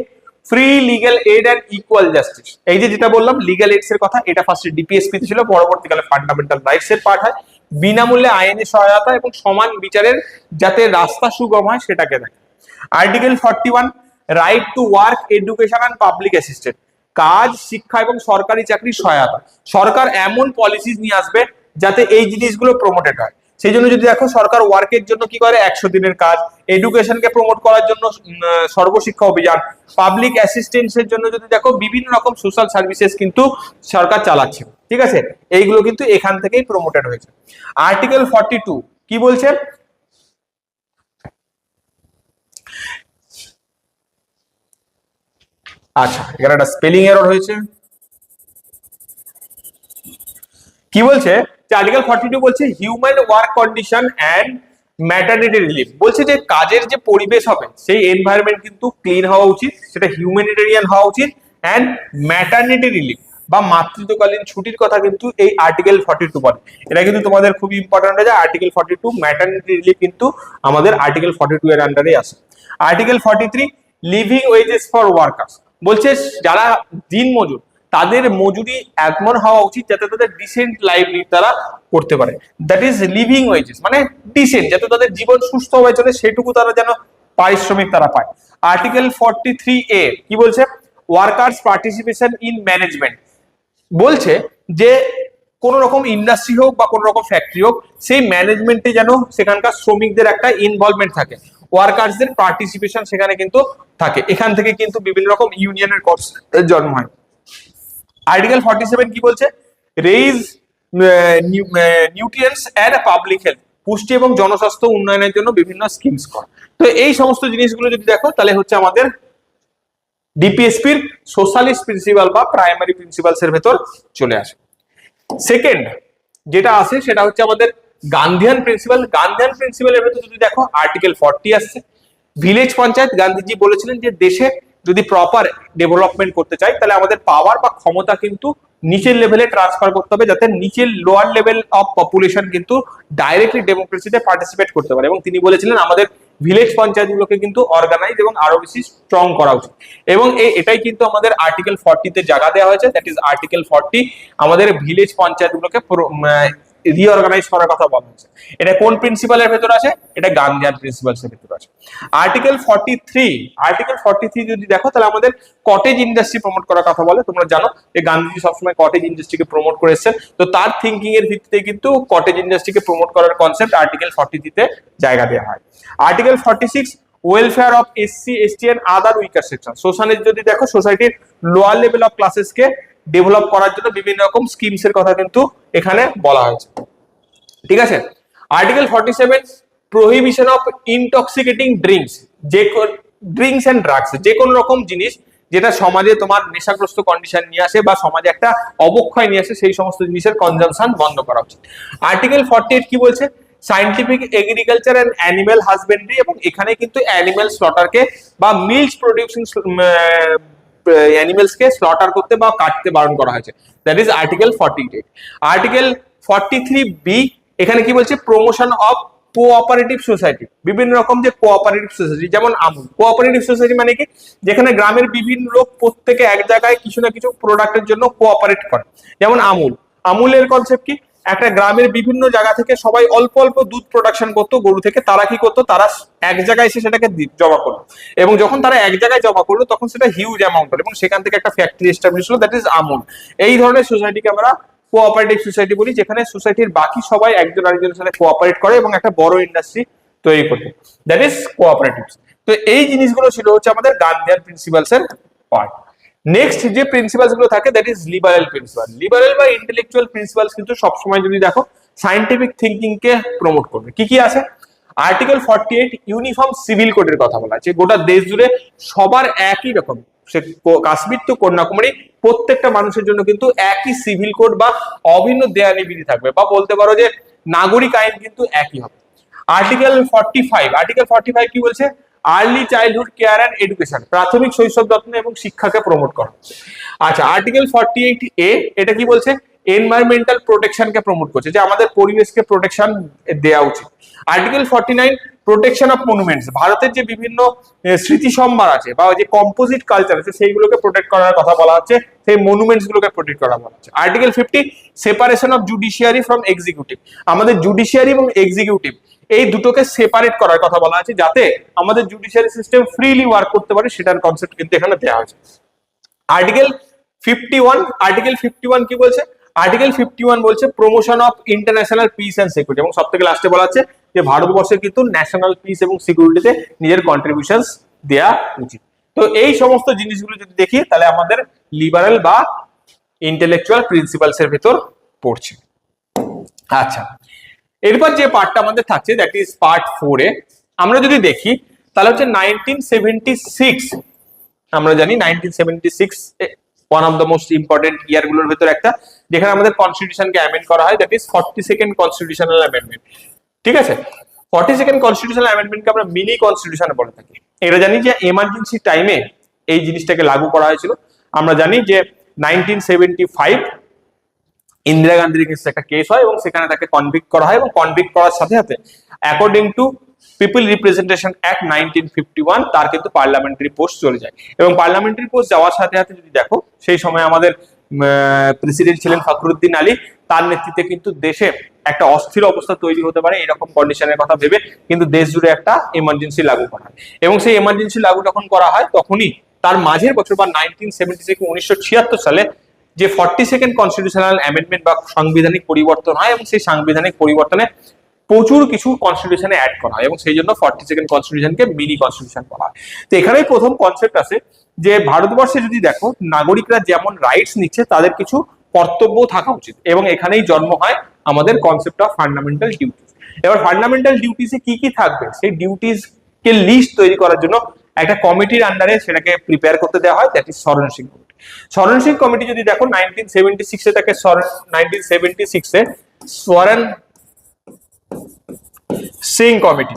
S1: free legal aid and equal justice. এই যে যেটা বললাম লিগ্যাল এইডস এর কথা, এটা ফার্স্টে ডিপিএসপি তে ছিল, পরবর্তীকালে ফান্ডামেন্টাল রাইটস এর পার্ট হয়। বিনামূল্যে আইনি সহায়তা এবং সমান বিচারের যাতে রাস্তা সুগম হয় সেটাকে দেখে। Article 41 right to work, education and public assistance, কাজ, শিক্ষা এবং সরকারি চাকরির সহায়তা। সরকার এমন পলিসিস নিয়ে আসবে যাতে এই জিনিসগুলো প্রমোটেড হয়। সেই জন্য যদি দেখো সরকার ওয়ার্কের জন্য কি করে 100 দিনের কাজ, এডুকেশনকে প্রমোট করার জন্য সর্বশিক্ষা অভিযান, পাবলিক অ্যাসিস্ট্যান্সের জন্য যদি দেখো বিভিন্ন রকম সোশ্যাল সার্ভিসেস কিন্তু সরকার চালাচ্ছে, ঠিক আছে, এইগুলো কিন্তু এখান থেকেই প্রমোটেড হয়েছে। আর্টিকেল 42 কি বলছে, আচ্ছা এখানে একটা স্পেলিং এরর হয়েছে, কি বলছে যে আর্টিকেল 42 বলছে human work condition and maternity relief, বলছে যে কাজের যে পরিবেশ হবে সেই এনভায়রনমেন্ট কিন্তু ক্লিন হওয়া উচিত, সেটা হিউম্যানিটেরিয়ান হওয়া উচিত, এন্ড ম্যাটারনিটি রিলিফ বা মাতৃত্বকালীন ছুটির কথা কিন্তু এই আর্টিকেল 42 বলে। এটা কিন্তু তোমাদের খুব ইম্পর্টেন্ট হয়ে যায়, আর্টিকেল 42 ম্যাটারনিটি রিলিফ কিন্তু আমাদের আর্টিকেল 42 এর আন্ডারে আসে। Article 43 living wages for workers, বলছে যারা দিনমজুর তাদের মজুরি এমন হওয়া উচিত যাতে তাদের ডিসেন্ট লাইভলিহুড তারা করতে পারে, দ্যাট ইজ লিভিং ওয়েজেস, মানে ডিসেন্ট, যাতে তাদের জীবন সুস্থভাবে চলে সেটুকু তারা যেন পারিশ্রমিক তারা পায়। আর্টিকেল 43A কি বলছে, ওয়ার্কার্স পার্টিসিপেশন ইন ম্যানেজমেন্ট, বলছে যে কোন রকম ইন্ডাস্ট্রি হোক বা কোন রকম ফ্যাক্টরি হোক সেই ম্যানেজমেন্টে যেন সেখানকার শ্রমিকদের একটা ইনভলভমেন্ট থাকে, ওয়ার্কার্সদের পার্টিসিপেশন সেখানে কিন্তু থাকে, এখান থেকে কিন্তু বিভিন্ন রকম ইউনিয়নের জন্ম হয়। আর্টিকেল 47 কি বলছে, raise nutrients and public health, পুষ্টি এবং জনস্বাস্থ্য উন্নয়নের জন্য বিভিন্ন স্কিমস করা। তো এই সমস্ত জিনিসগুলো যদি দেখো তাহলে হচ্ছে আমাদের ডিপিএসপির সোশ্যালিস্ট প্রিন্সিপাল বা প্রাইমারি প্রিন্সিপালস এর ভেতর চলে আসে। সেকেন্ড যেটা আছে সেটা হচ্ছে আমাদের গান্ধীয়ান প্রিন্সিপাল। গান্ধীয়ান প্রিন্সিপালের ভেতর যদি দেখো আর্টিকেল 40 আসছে, ভিলেজ পঞ্চায়েত, গান্ধীজি বলেছিলেন যে দেশে যদি প্রপার ডেভেলপমেন্ট করতে চাই তাহলে আমাদের পাওয়ার বা ক্ষমতা কিন্তু নিচের লেভেলে ট্রান্সফার করতে হবে, যাতে নিচের লোয়ার লেভেল অফ পপুলেশন কিন্তু ডাইরেক্টলি ডেমোক্রেসিতে পার্টিসিপেট করতে পারে, এবং তিনি বলেছিলেন আমাদের ভিলেজ পঞ্চায়েতগুলোকে কিন্তু অর্গানাইজ এবং আরো বেশি স্ট্রং করা উচিত, এবং এটাই কিন্তু আমাদের আর্টিকেল 40 তে জায়গা দেওয়া হয়েছে, দ্যাট ইজ আর্টিকেল 40 আমাদের ভিলেজ পঞ্চায়েতগুলোকে রিঅর্গানাইজ করার কথা বলা হয়েছে। এটা কোন প্রিন্সিপালের ভেতর আছে, এটা গান্ধীয়ান প্রিন্সিপালস এর ভেতর আছে। আর্টিকেল 43 যদি দেখো তাহলে আমাদের কটেজ ইন্ডাস্ট্রি প্রমোট করার কথা বলে। তোমরা জানো যে গান্ধীজি সবসময় কটেজ ইন্ডাস্ট্রিকে প্রমোট করে এসেছেন, তো তার থিঙ্কিং এর ভিত্তিতে কিন্তু কটেজ ইন্ডাস্ট্রিকে প্রমোট করার কনসেপ্ট আর্টিকেল 43 তে জায়গা দেওয়া হয়। Article 46 welfare of SC ST and other weaker section, socialist যদি দেখো সোসাইটির লোয়ার লেভেল অফ ক্লাসেসকে ডেভেলপ করার জন্য বিভিন্ন রকম স্কিমস এর কথা কিন্তু এখানে বলা হয়েছে, ঠিক আছে। আর্টিকেল 47 প্রহিবিশন অফ ইনটক্সিকেটিং ড্রিঙ্কস, যে ড্রিঙ্কস এন্ড ড্রাগস, যে কোনো রকম জিনিস যেটা সমাজে তোমার নেশাগ্রস্ত কন্ডিশন নিয়ে আসে বা সমাজে একটা অবক্ষয় নিয়ে আসে সেই সমস্ত জিনিসের কনজাম্পশন বন্ধ করা উচিত। আর্টিকেল 48 কি বলছে, scientific agriculture and animal husbandry, এবং এখানে কিন্তু অ্যানিমেল স্লটারকে বা মিল্ক প্রোডিউসিং অ্যানিমেলসকে স্লটার করতে বা কাটতে বারণ করা হয়েছে, that is article 48। Article 43B এখানে কি বলছে, প্রমোশন অফ কোঅপারেটিভ সোসাইটি, বিভিন্ন রকম যে কোঅপারেটিভ সোসাইটি, যেমন আমুল কোঅপারেটিভ সোসাইটি মানে কি, যেখানে গ্রামের বিভিন্ন লোক প্রত্যেকে এক জায়গায় কিছু না কিছু প্রোডাক্টের জন্য কোঅপারেট করে, যেমন আমুলের কনসেপ্ট কি, একটা গ্রামের বিভিন্ন জায়গা থেকে সবাই অল্প অল্প দুধ প্রোডাকশন করতো গরু থেকে, তারা কি করতো, তারা এক জায়গায় এসে সেটাকে জমা করলো, এবং যখন তারা এক জায়গায় জমা করলো তখন সেটা হিউজ অ্যামাউন্ট হলো এবং সেখান থেকে একটা ফ্যাক্টরি এস্টাবলিশ হলো, দ্যাট ইজ আমুল। এই ধরনের সোসাইটিকে আমরা কোঅপারেটিভ সোসাইটি বলি, যেখানে সোসাইটির বাকি সবাই একজন আরেকজনের সাথে কোঅপারেট করে এবং একটা বড় ইন্ডাস্ট্রি তৈরি করবে, দ্যাট ইজ কোঅপারেটিভ। তো এই জিনিসগুলো ছিল হচ্ছে আমাদের গান্ধীয়ান প্রিন্সিপালস এর পার্ট। নেক্সট যে প্রিন্সিপালস গুলো থাকে that is liberal principal. Liberal বা ইন্টেলেকচুয়াল প্রিন্সিপালস কিন্তু সবসময় যদি দেখো সায়েন্টিফিক থিঙ্কিং কে প্রমোট করবে। কি কি আছে, আর্টিকেল 48 ইউনিফর্ম সিভিল কোডের কথা বলা আছে, গোটা দেশ জুড়ে সবার একই রকম, সে কাশ্মীর তো কন্যাকুমারী প্রত্যেকটা মানুষের জন্য কিন্তু একই সিভিল কোড বা অভিন্ন দেয়ানি বিধি থাকবে, বা বলতে পারো যে নাগরিক আইন কিন্তু একই হবে। আর্টিকেল 45 কি বলছে, early childhood care and education, প্রাথমিক শৈশব যত্ন এবং শিক্ষাকে প্রমোট করা হচ্ছে। আচ্ছা, আর্টিকেল 48A এটা কি বলছে, এনভায়রনমেন্টাল প্রোটেকশনকে প্রমোট করছে, যে আমাদের পরিবেশকে প্রোটেকশন দেওয়া উচিত। আর্টিকেল 49 প্রোটেকশন অফ মনুমেন্টস, ভারতের যে বিভিন্ন স্মৃতি সম্ভার আছে বা যে কম্পোজিট কালচার আছে সেইগুলোকে প্রোটেক্ট করার কথা বলা হচ্ছে, সেই মনুমেন্টস গুলোকে প্রোটেক্ট করা বলা হচ্ছে। Article 50 separation of judiciary from executive, আমাদের জুডিশিয়ারি এবং এক্সিকিউটিভ এই দুটোকে সেপারেট করার কথা বলা আছে, যাতে আমাদের জুডিশিয়ারি সিস্টেম ফ্রিলি ওয়ার্ক করতে পারে, সেটার কনসেপ্ট কিন্তু এখানে দেওয়া হয়েছে। আর্টিকেল 51 কি বলছে, আর্টিকেল 51 বলছে promotion of international peace and security, এবং সব থেকে লাস্টে বলা আছে যে ভারতবর্ষের কিন্তু ন্যাশনাল পিস এবং সিকিউরিটিতে নিজের কন্ট্রিবিউশন দেওয়া উচিত। তো এই সমস্ত জিনিসগুলো যদি দেখি তাহলে আমাদের লিবারেল বা ইন্টেলেকচুয়াল প্রিন্সিপালস এর ভিতর পড়ছে। আচ্ছা, এরপর যে পার্টটা আমাদের থাকছে দ্যাট ইজ পার্ট 4 এ আমরা যদি দেখি তাহলে হচ্ছে 1976। আমরা জানি 1976 one of the most important year গুলোর ভিতর একটা, যেখানে আমাদের কনস্টিটিউশনকে অ্যামেন্ড করা হয়, that is 42nd constitutional amendment. ঠিক আছে, 42nd কনস্টিটিউশনাল অ্যামেন্ডমেন্টকে আমরা মিনি কনস্টিটিউশন বলে থাকি। এটা জানি যে এমার্জেন্সি টাইমে এই জিনিসটাকে লাগু করা হয়েছিল। আমরা জানি যে 1975 ইন্দিরা গান্ধীর কাছে একটা কেস হয় এবং সেখানে তাকে কনভিক্ট করা হয়, এবং কনভিক্ট করার সাথে সাথে according to people representation act 1951 তার কিন্তু পার্লামেন্টারি পোস্ট চলে যায়। এবং পার্লামেন্টারি পোস্ট যাওয়ার সাথে সাথে যদি দেখো সেই সময় আমাদের প্রেসিডেন্ট ছিলেন ফখরুদ্দিন আলী, তার নেতৃত্বে কিন্তু দেশে একটা অস্থির অবস্থা তৈরি হতে পারে এরকম কন্ডিশনের কথা ভেবে কিন্তু দেশ জুড়ে একটা এমার্জেন্সি লাগু করা হয়। এবং সেই এমার্জেন্সি লাগু যখন করা হয় তখনই তার মাঝের বছর বা 1976 সালে যে 42nd কনস্টিটিউশনাল অ্যামেন্ডমেন্ট বা সাংবিধানিক পরিবর্তন হয়, এবং সেই সাংবিধানিক পরিবর্তনে প্রচুর কিছু কনস্টিটিউশনে অ্যাড করা হয়, এবং সেই জন্য 42nd কনস্টিটিউশনকে মিনি কনস্টিটিউশন বলা হয়। তো এখানেই প্রথম কনসেপ্ট আছে যে ভারতবর্ষে যদি দেখো নাগরিকরা যেমন রাইটস নিচ্ছে তাদের কিছু কর্তব্য থাকা উচিত, এবং এখানেই জন্ম হয় আমাদের কনসেপ্ট অফ ফান্ডামেন্টাল ডিউটিস। এবার ফান্ডামেন্টাল ডিউটিসে কি কি থাকবে সেই ডিউটিস কে লিস্ট তৈরি করার জন্য একটা কমিটির আন্ডারে সেটাকে প্রিপেয়ার করতে দেওয়া হয়, দ্যাট ইজ শরণ সিং কমিটি। শরণ সিং কমিটি যদি দেখো 1976 এ তাকে 1976 এ শরণ সিং কমিটি,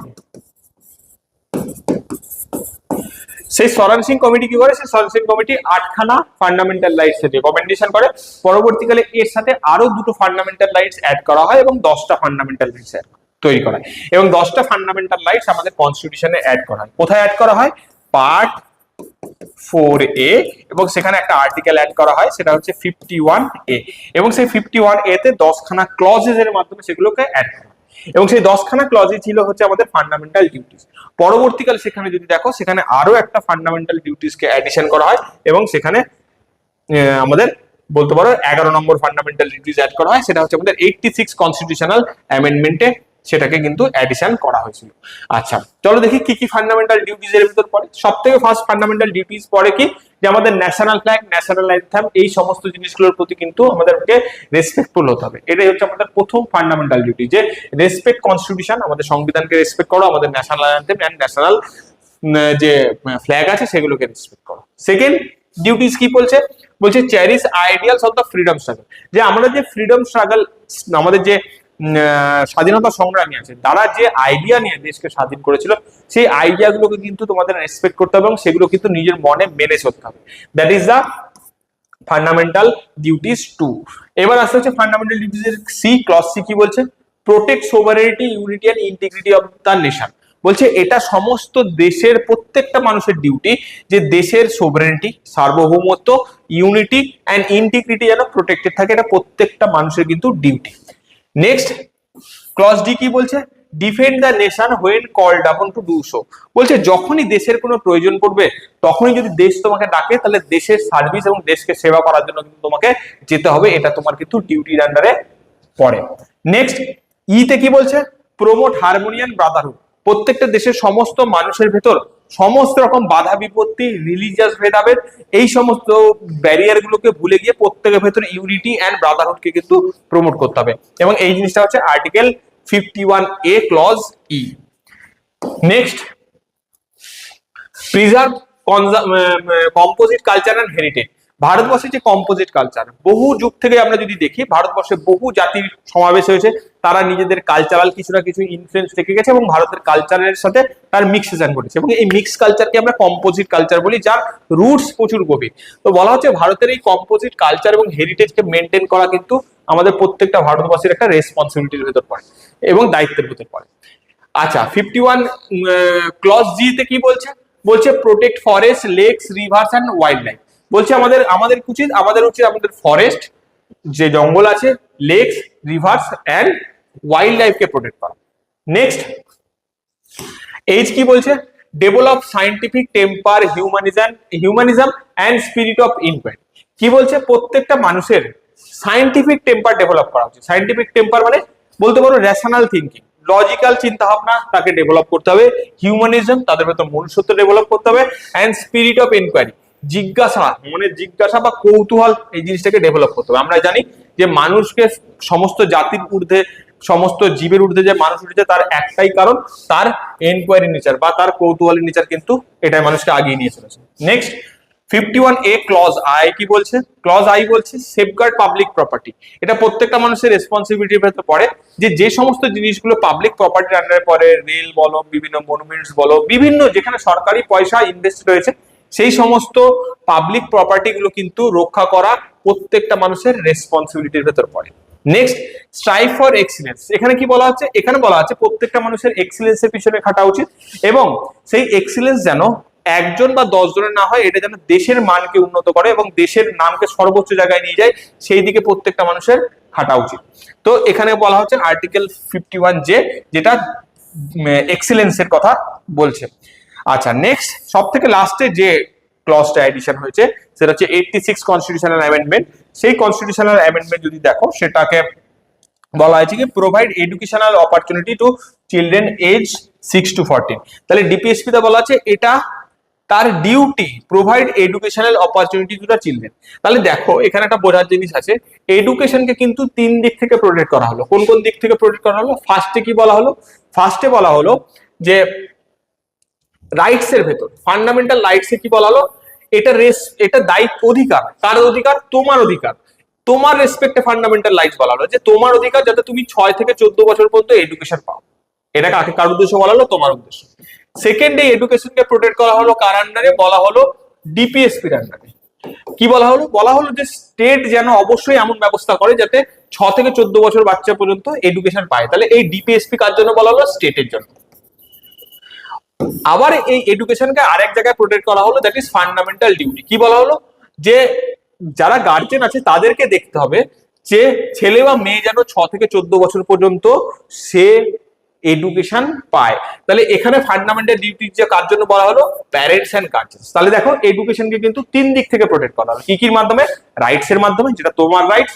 S1: সেই শরণ সিং কমিটি কি করে, সেই শরণ সিং কমিটি 8খানা ফান্ডামেন্টাল রাইটস এর রিকমেন্ডেশন করে। পরবর্তীকালে এর সাথে আরো 2টো ফান্ডামেন্টাল রাইটস অ্যাড করা হয় এবং 10টা ফান্ডামেন্টাল রাইটস তৈরি করা হয়, এবং 10টা ফান্ডামেন্টাল রাইটস আমাদের কনস্টিটিউশনে অ্যাড করা হয়। কোথায় অ্যাড করা হয়? পার্ট 4A, এবং সেখানে একটা আর্টিকেল অ্যাড করা হয় সেটা হচ্ছে 51A, এবং সেই 51A তে 10খানা ক্লজেস এর মাধ্যমে সেগুলোকে অ্যাড করা হয়, এবং সেই 10খানা ক্লজই ছিল হচ্ছে আমাদের ফান্ডামেন্টাল ডিউটিস। পরবর্তীকালে সেখানে যদি দেখো সেখানে আরো একটা ফান্ডামেন্টাল ডিউটিসকে অ্যাডিশন করা হয়, এবং সেখানে আমাদের বলতে পারো 11 নম্বর ফান্ডামেন্টাল ডিউটিস অ্যাড করা হয়, সেটা হচ্ছে আমাদের 86 কনস্টিটিউশনাল অ্যামেন্ডমেন্টে সেটাকে কিন্তু অ্যাডিশন করা হয়েছিল। আচ্ছা, চলো দেখি কি কি ফান্ডামেন্টাল ডিউটিস এর ভিতর পড়ে। সবথেকে ফার্স্ট ফান্ডামেন্টাল ডিউটিস পড়ে কি, যে আমাদের ন্যাশনাল ফ্ল্যাগ, ন্যাশনাল অ্যানথেম, এই সমস্ত জিনিসগুলোর প্রতি কিন্তু আমাদেরকে রেসপেক্টফুল হতে হবে। এটাই হচ্ছে আমাদের প্রথম ফান্ডামেন্টাল ডিউটি, যে রেসপেক্ট কনস্টিটিউশন, আমাদের সংবিধানকে রেসপেক্ট করো, আমাদের ন্যাশনাল অ্যানথেম এন্ড ন্যাশনাল যে ফ্ল্যাগ আছে সেগুলোকে রেসপেক্ট করো। সেকেন্ড ডিউটিস কি বলছে, বলছে cherish ideals of the freedom struggle, যে আমরা যে ফ্রিডম স্ট্রাগল, আমাদের যে স্বাধীনতা সংগ্রামী আছে তারা যে আইডিয়া নিয়ে দেশকে স্বাধীন করেছিল সেই আইডিয়া গুলোকে কিন্তু তোমাদের রেসপেক্ট করতে হবে, এবং সেগুলো কিন্তু নিজের মনে মেনে চলতে হবে। That is the fundamental duties 2। এবার আসতে হচ্ছে ফান্ডামেন্টাল ডিউটিস এর সি, ক্লজ সি কি বলছে, protect sovereignty, unity and integrity of the nation. বলছে এটা সমস্ত দেশের প্রত্যেকটা মানুষের ডিউটি যে দেশের সোভারেনিটি, সার্বভৌমত্ব, ইউনিটি এন্ড ইন্টিগ্রিটি যেন প্রোটেক্টেড থাকে, এটা প্রত্যেকটা মানুষের কিন্তু ডিউটি। নেক্সট ক্লজ ডি কি বলছে, defend the nation when called আপন টু ডু সো। বলছে যখনই দেশের কোনো প্রয়োজন পড়বে তখনই যদি দেশ তোমাকে ডাকে তাহলে দেশের সার্ভিস এবং দেশকে সেবা করার জন্য কিন্তু তোমাকে যেতে হবে, এটা তোমার কিন্তু ডিউটির আন্ডারে পড়ে। নেক্সট ইতে কি বলছে, প্রমোট হারমোনিয়ান ব্রাদারহুড, প্রত্যেকটা দেশের সমস্ত মানুষের ভেতর সমস্ত রকম বাধা বিপত্তি, রিলিজিয়াস ভেদাভেদ, এই সমস্ত ব্যারিয়ার গুলোকে ভুলে গিয়ে প্রত্যেকের ভেতরে ইউনিটি এন্ড ব্রাদারহুডকে কিন্তু প্রমোট করতে হবে, এবং এই জিনিসটা হচ্ছে article 51A clause E. Next preserve composite culture and heritage. ভারতবর্ষের যে কম্পোজিট কালচার, বহু যুগ থেকে আমরা যদি দেখি ভারতবর্ষে বহু জাতির সমাবেশ হয়েছে, তারা নিজেদের কালচারাল কিছু না কিছু ইনফ্লুয়েন্স রেখে গেছে এবং ভারতের কালচারের সাথে তার মিক্সেশন ঘটেছে, এবং এই মিক্স কালচারকে আমরা কম্পোজিট কালচার বলি, যার রুটস প্রচুর গভীর। তো বলা হচ্ছে ভারতের এই কম্পোজিট কালচার এবং হেরিটেজকে মেনটেন করা কিন্তু আমাদের প্রত্যেকটা ভারতবাসীর একটা রেসপন্সিবিলিটির ভেতর পড়ে এবং দায়িত্বের ভেতর পড়ে। আচ্ছা, 51 ক্লজ জি তে কি বলছে, বলছে protect forest, lakes, rivers and wildlife. বলছে আমাদের উচিত আমাদের ফরেস্ট, যে জঙ্গল আছে, লেকস, রিভার্স এন্ড ওয়াইল্ড লাইফকে প্রোটেক্ট করা। নেক্সট এইচ কি বলছে, develop scientific temper, humanism and spirit of inquiry. কি বলছে, প্রত্যেকটা মানুষের সায়েন্টিফিক টেম্পার ডেভেলপ করা উচিত। সায়েন্টিফিক টেম্পার মানে বলতে পারো রেশনাল থিঙ্কিং, লজিক্যাল চিন্তা ভাবনা তাকে ডেভেলপ করতে হবে, হিউম্যানিজম তাদের ভেতর মনুষ্যত্ব ডেভেলপ করতে হবে, অ্যান্ড স্পিরিট অফ এনকোয়ারি, জিজ্ঞাসা মানে জিজ্ঞাসা বা কৌতূহল, এই জিনিসটাকে ডেভেলপ করতে হবে। আমরা জানি যে মানুষকে সমস্ত জাতির ঊর্ধ্বে, সমস্ত জীবের ঊর্ধ্বে যে মানুষ উঠেছে তার একটাই কারণ, তার এনকোয়ারি নেচার বা তার কৌতূহলী নেচার, কিন্তু এটাই মানুষকে আগিয়ে নিয়ে চলেছে। নেক্সট 51A ক্লজ আই কি বলছে? ক্লজ আই বলছে সেফগার্ড পাবলিক প্রপার্টি। এটা প্রত্যেকটা মানুষের রেসপন্সিবিলিটির ভেতর পড়ে যে সমস্ত জিনিসগুলো পাবলিক প্রপার্টির আন্ডারে পড়ে, রেল বলো, বিভিন্ন মনুমেন্টস বলো, বিভিন্ন যেখানে সরকারি পয়সা ইনভেস্ট রয়েছে, সেই সমস্ত পাবলিক প্রপার্টি গুলো কিন্তু রক্ষা করা প্রত্যেকটা মানুষের রেসপন্সিবিলিটির ভেতর পড়ে। Next strive for excellence. এখানে কি বলা হচ্ছে? এখানে বলা হচ্ছে প্রত্যেকটা মানুষের এক্সিলেন্সের পিছনে খাটা উচিত, এবং সেই এক্সিলেন্স যেন একজন বা 10 জনের না হয়, এটা যেন দেশের মানকে উন্নত করে এবং দেশের নামকে সর্বোচ্চ জায়গায় নিয়ে যায়, সেই দিকে প্রত্যেকটা মানুষের খাটা উচিত। তো এখানে বলা হচ্ছে আর্টিকেল 51J, যেটা এক্সিলেন্সের কথা বলছে। আচ্ছা, নেক্সট সব থেকে লাস্টে যে ক্লজটা এডিশন হয়েছে সেটা হচ্ছে 86 কনস্টিটিউশনাল অ্যামেন্ডমেন্ট। সেই কনস্টিটিউশনাল অ্যামেন্ডমেন্ট যদি দেখো, সেটাকে বলা হয়েছে কি provide educational opportunity to children age 6 to 14। তাহলে ডিপিএসপি তে বলা আছে এটা তার duty, provide educational opportunity to the children. তাহলে দেখো এখানে একটা বোঝার জিনিস আছে, এডুকেশনকে কিন্তু 3 দিক থেকে প্রোটেক্ট করা হলো। কোন কোন দিক থেকে প্রোটেক্ট করা হলো? ফার্স্টে কি বলা হলো? ফার্স্টে বলা হলো যে রাইটস এর ভেতর, ফান্ডামেন্টাল রাইটস এ কি বলা হলো? এটা দায়িত্ব, অধিকার। কার অধিকার? তোমার অধিকার। তোমার রেসপেক্টে ফান্ডামেন্টাল রাইটস বলা হলো যে তোমার অধিকার যাতে তুমি 6 থেকে 14 বছর পর্যন্ত এডুকেশন পাও। এটা কার উদ্দেশ্যে বলা হলো? তোমার উদ্দেশ্য। সেকেন্ড, এই এডুকেশনকে প্রোটেক্ট করা হলো কার আন্ডারে? বলা হলো ডিপিএসপির আন্ডারে। কি বলা হলো? বলা হলো যে স্টেট যেন অবশ্যই এমন ব্যবস্থা করে যাতে 6 থেকে 14 বছর বাচ্চা পর্যন্ত এডুকেশন পায়। তাহলে এই ডিপিএসপি কার জন্য বলা হলো? স্টেটের জন্য। আবার এই এডুকেশনকে আরেক জায়গায় প্রোটেক্ট করা হলো, দ্যাট ইজ ফান্ডামেন্টাল ডিউটি। কি বলা হলো? যে যারা গার্জেন আছে তাদেরকে দেখতে হবে যে ছেলে বা মেয়ে যেন 6 থেকে 14 বছর পর্যন্ত সে এডুকেশন পায়। তাহলে এখানে ফান্ডামেন্টাল ডিউটি যে কার জন্য বলা হলো? Parents and guardians. তাহলে দেখো এডুকেশনকে কিন্তু 3 দিক থেকে প্রোটেক্ট করা হলো। কি কির মাধ্যমে? রাইটস এর মাধ্যমে, যেটা তোমার রাইটস;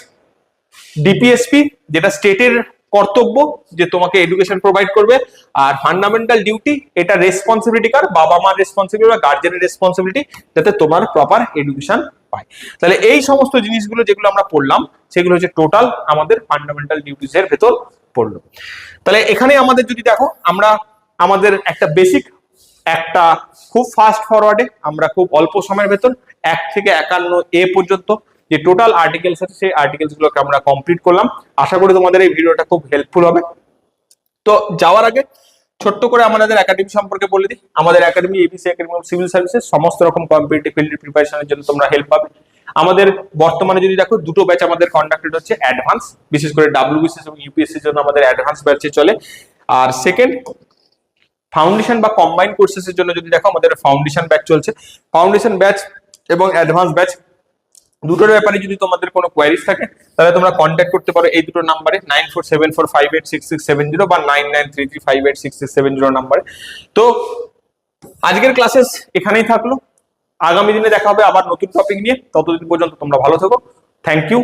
S1: ডিপিএসপি, যেটা স্টেটের কর্তব্য যে তোমাকে এডুকেশন প্রোভাইড করবে; আর ফান্ডামেন্টাল ডিউটি, এটা রেসপন্সিবিলিটি কার? বাবা মার রেসপন্সিবিলিটি বা গার্জেনের রেসপন্সিবিলিটি, যাতে তোমার প্রপার এডুকেশন পায়। তাহলে এই সমস্ত জিনিসগুলো যেগুলো আমরা পড়লাম, সেগুলো হচ্ছে টোটাল আমাদের ফান্ডামেন্টাল ডিউটিস এর ভেতর পড়লো। তাহলে এখানে আমাদের যদি দেখো, আমরা আমাদের একটা বেসিক, একটা খুব ফাস্ট ফরওয়ার্ডে আমরা খুব অল্প সময়ের ভেতর 1 থেকে 51A পর্যন্ত যে টোটাল আর্টিকেলস আছে, সেই আর্টিকেলস গুলোকে আমরা কমপ্লিট করলাম। আশা করি তোমাদের এই ভিডিওটা খুব হেল্পফুল হবে। তো যাওয়ার আগে ছোট্ট করে আমাদের একাডেমি সম্পর্কে বলে দিই। আমাদের academy ABC academy of civil services, সমস্ত রকম কম্পিটিটিভ ফিল্ডের প্রিপারেশনের জন্য তোমরা হেল্প পাবে। আমাদের বর্তমানে যদি দেখো, দুটো ব্যাচ আমাদের কন্ডাক্টেড হচ্ছে। অ্যাডভান্স, বিশেষ করে ডাব্লিউবিসিএস এবং ইউপিএসসির জন্য আমাদের অ্যাডভান্স ব্যাচে চলে। আর সেকেন্ড, ফাউন্ডেশন বা কম্বাইন্ড কোর্সেসের জন্য যদি দেখো, আমাদের ফাউন্ডেশন ব্যাচ চলছে। ফাউন্ডেশন ব্যাচ এবং অ্যাডভান্স ব্যাচ দুটোর ব্যাপারে যদি তোমাদের কোনো কোয়ারিজ থাকে, তাহলে তোমরা কন্ট্যাক্ট করতে পারো এই দুটো নাম্বারে, 9474586670 বা 9933586670 নাম্বারে। তো আজকের ক্লাসেস এখানেই থাকলো। আগামী দিনে দেখা হবে আবার নতুন টপিক নিয়ে। ততদিন পর্যন্ত তোমরা ভালো থেকো। Thank you.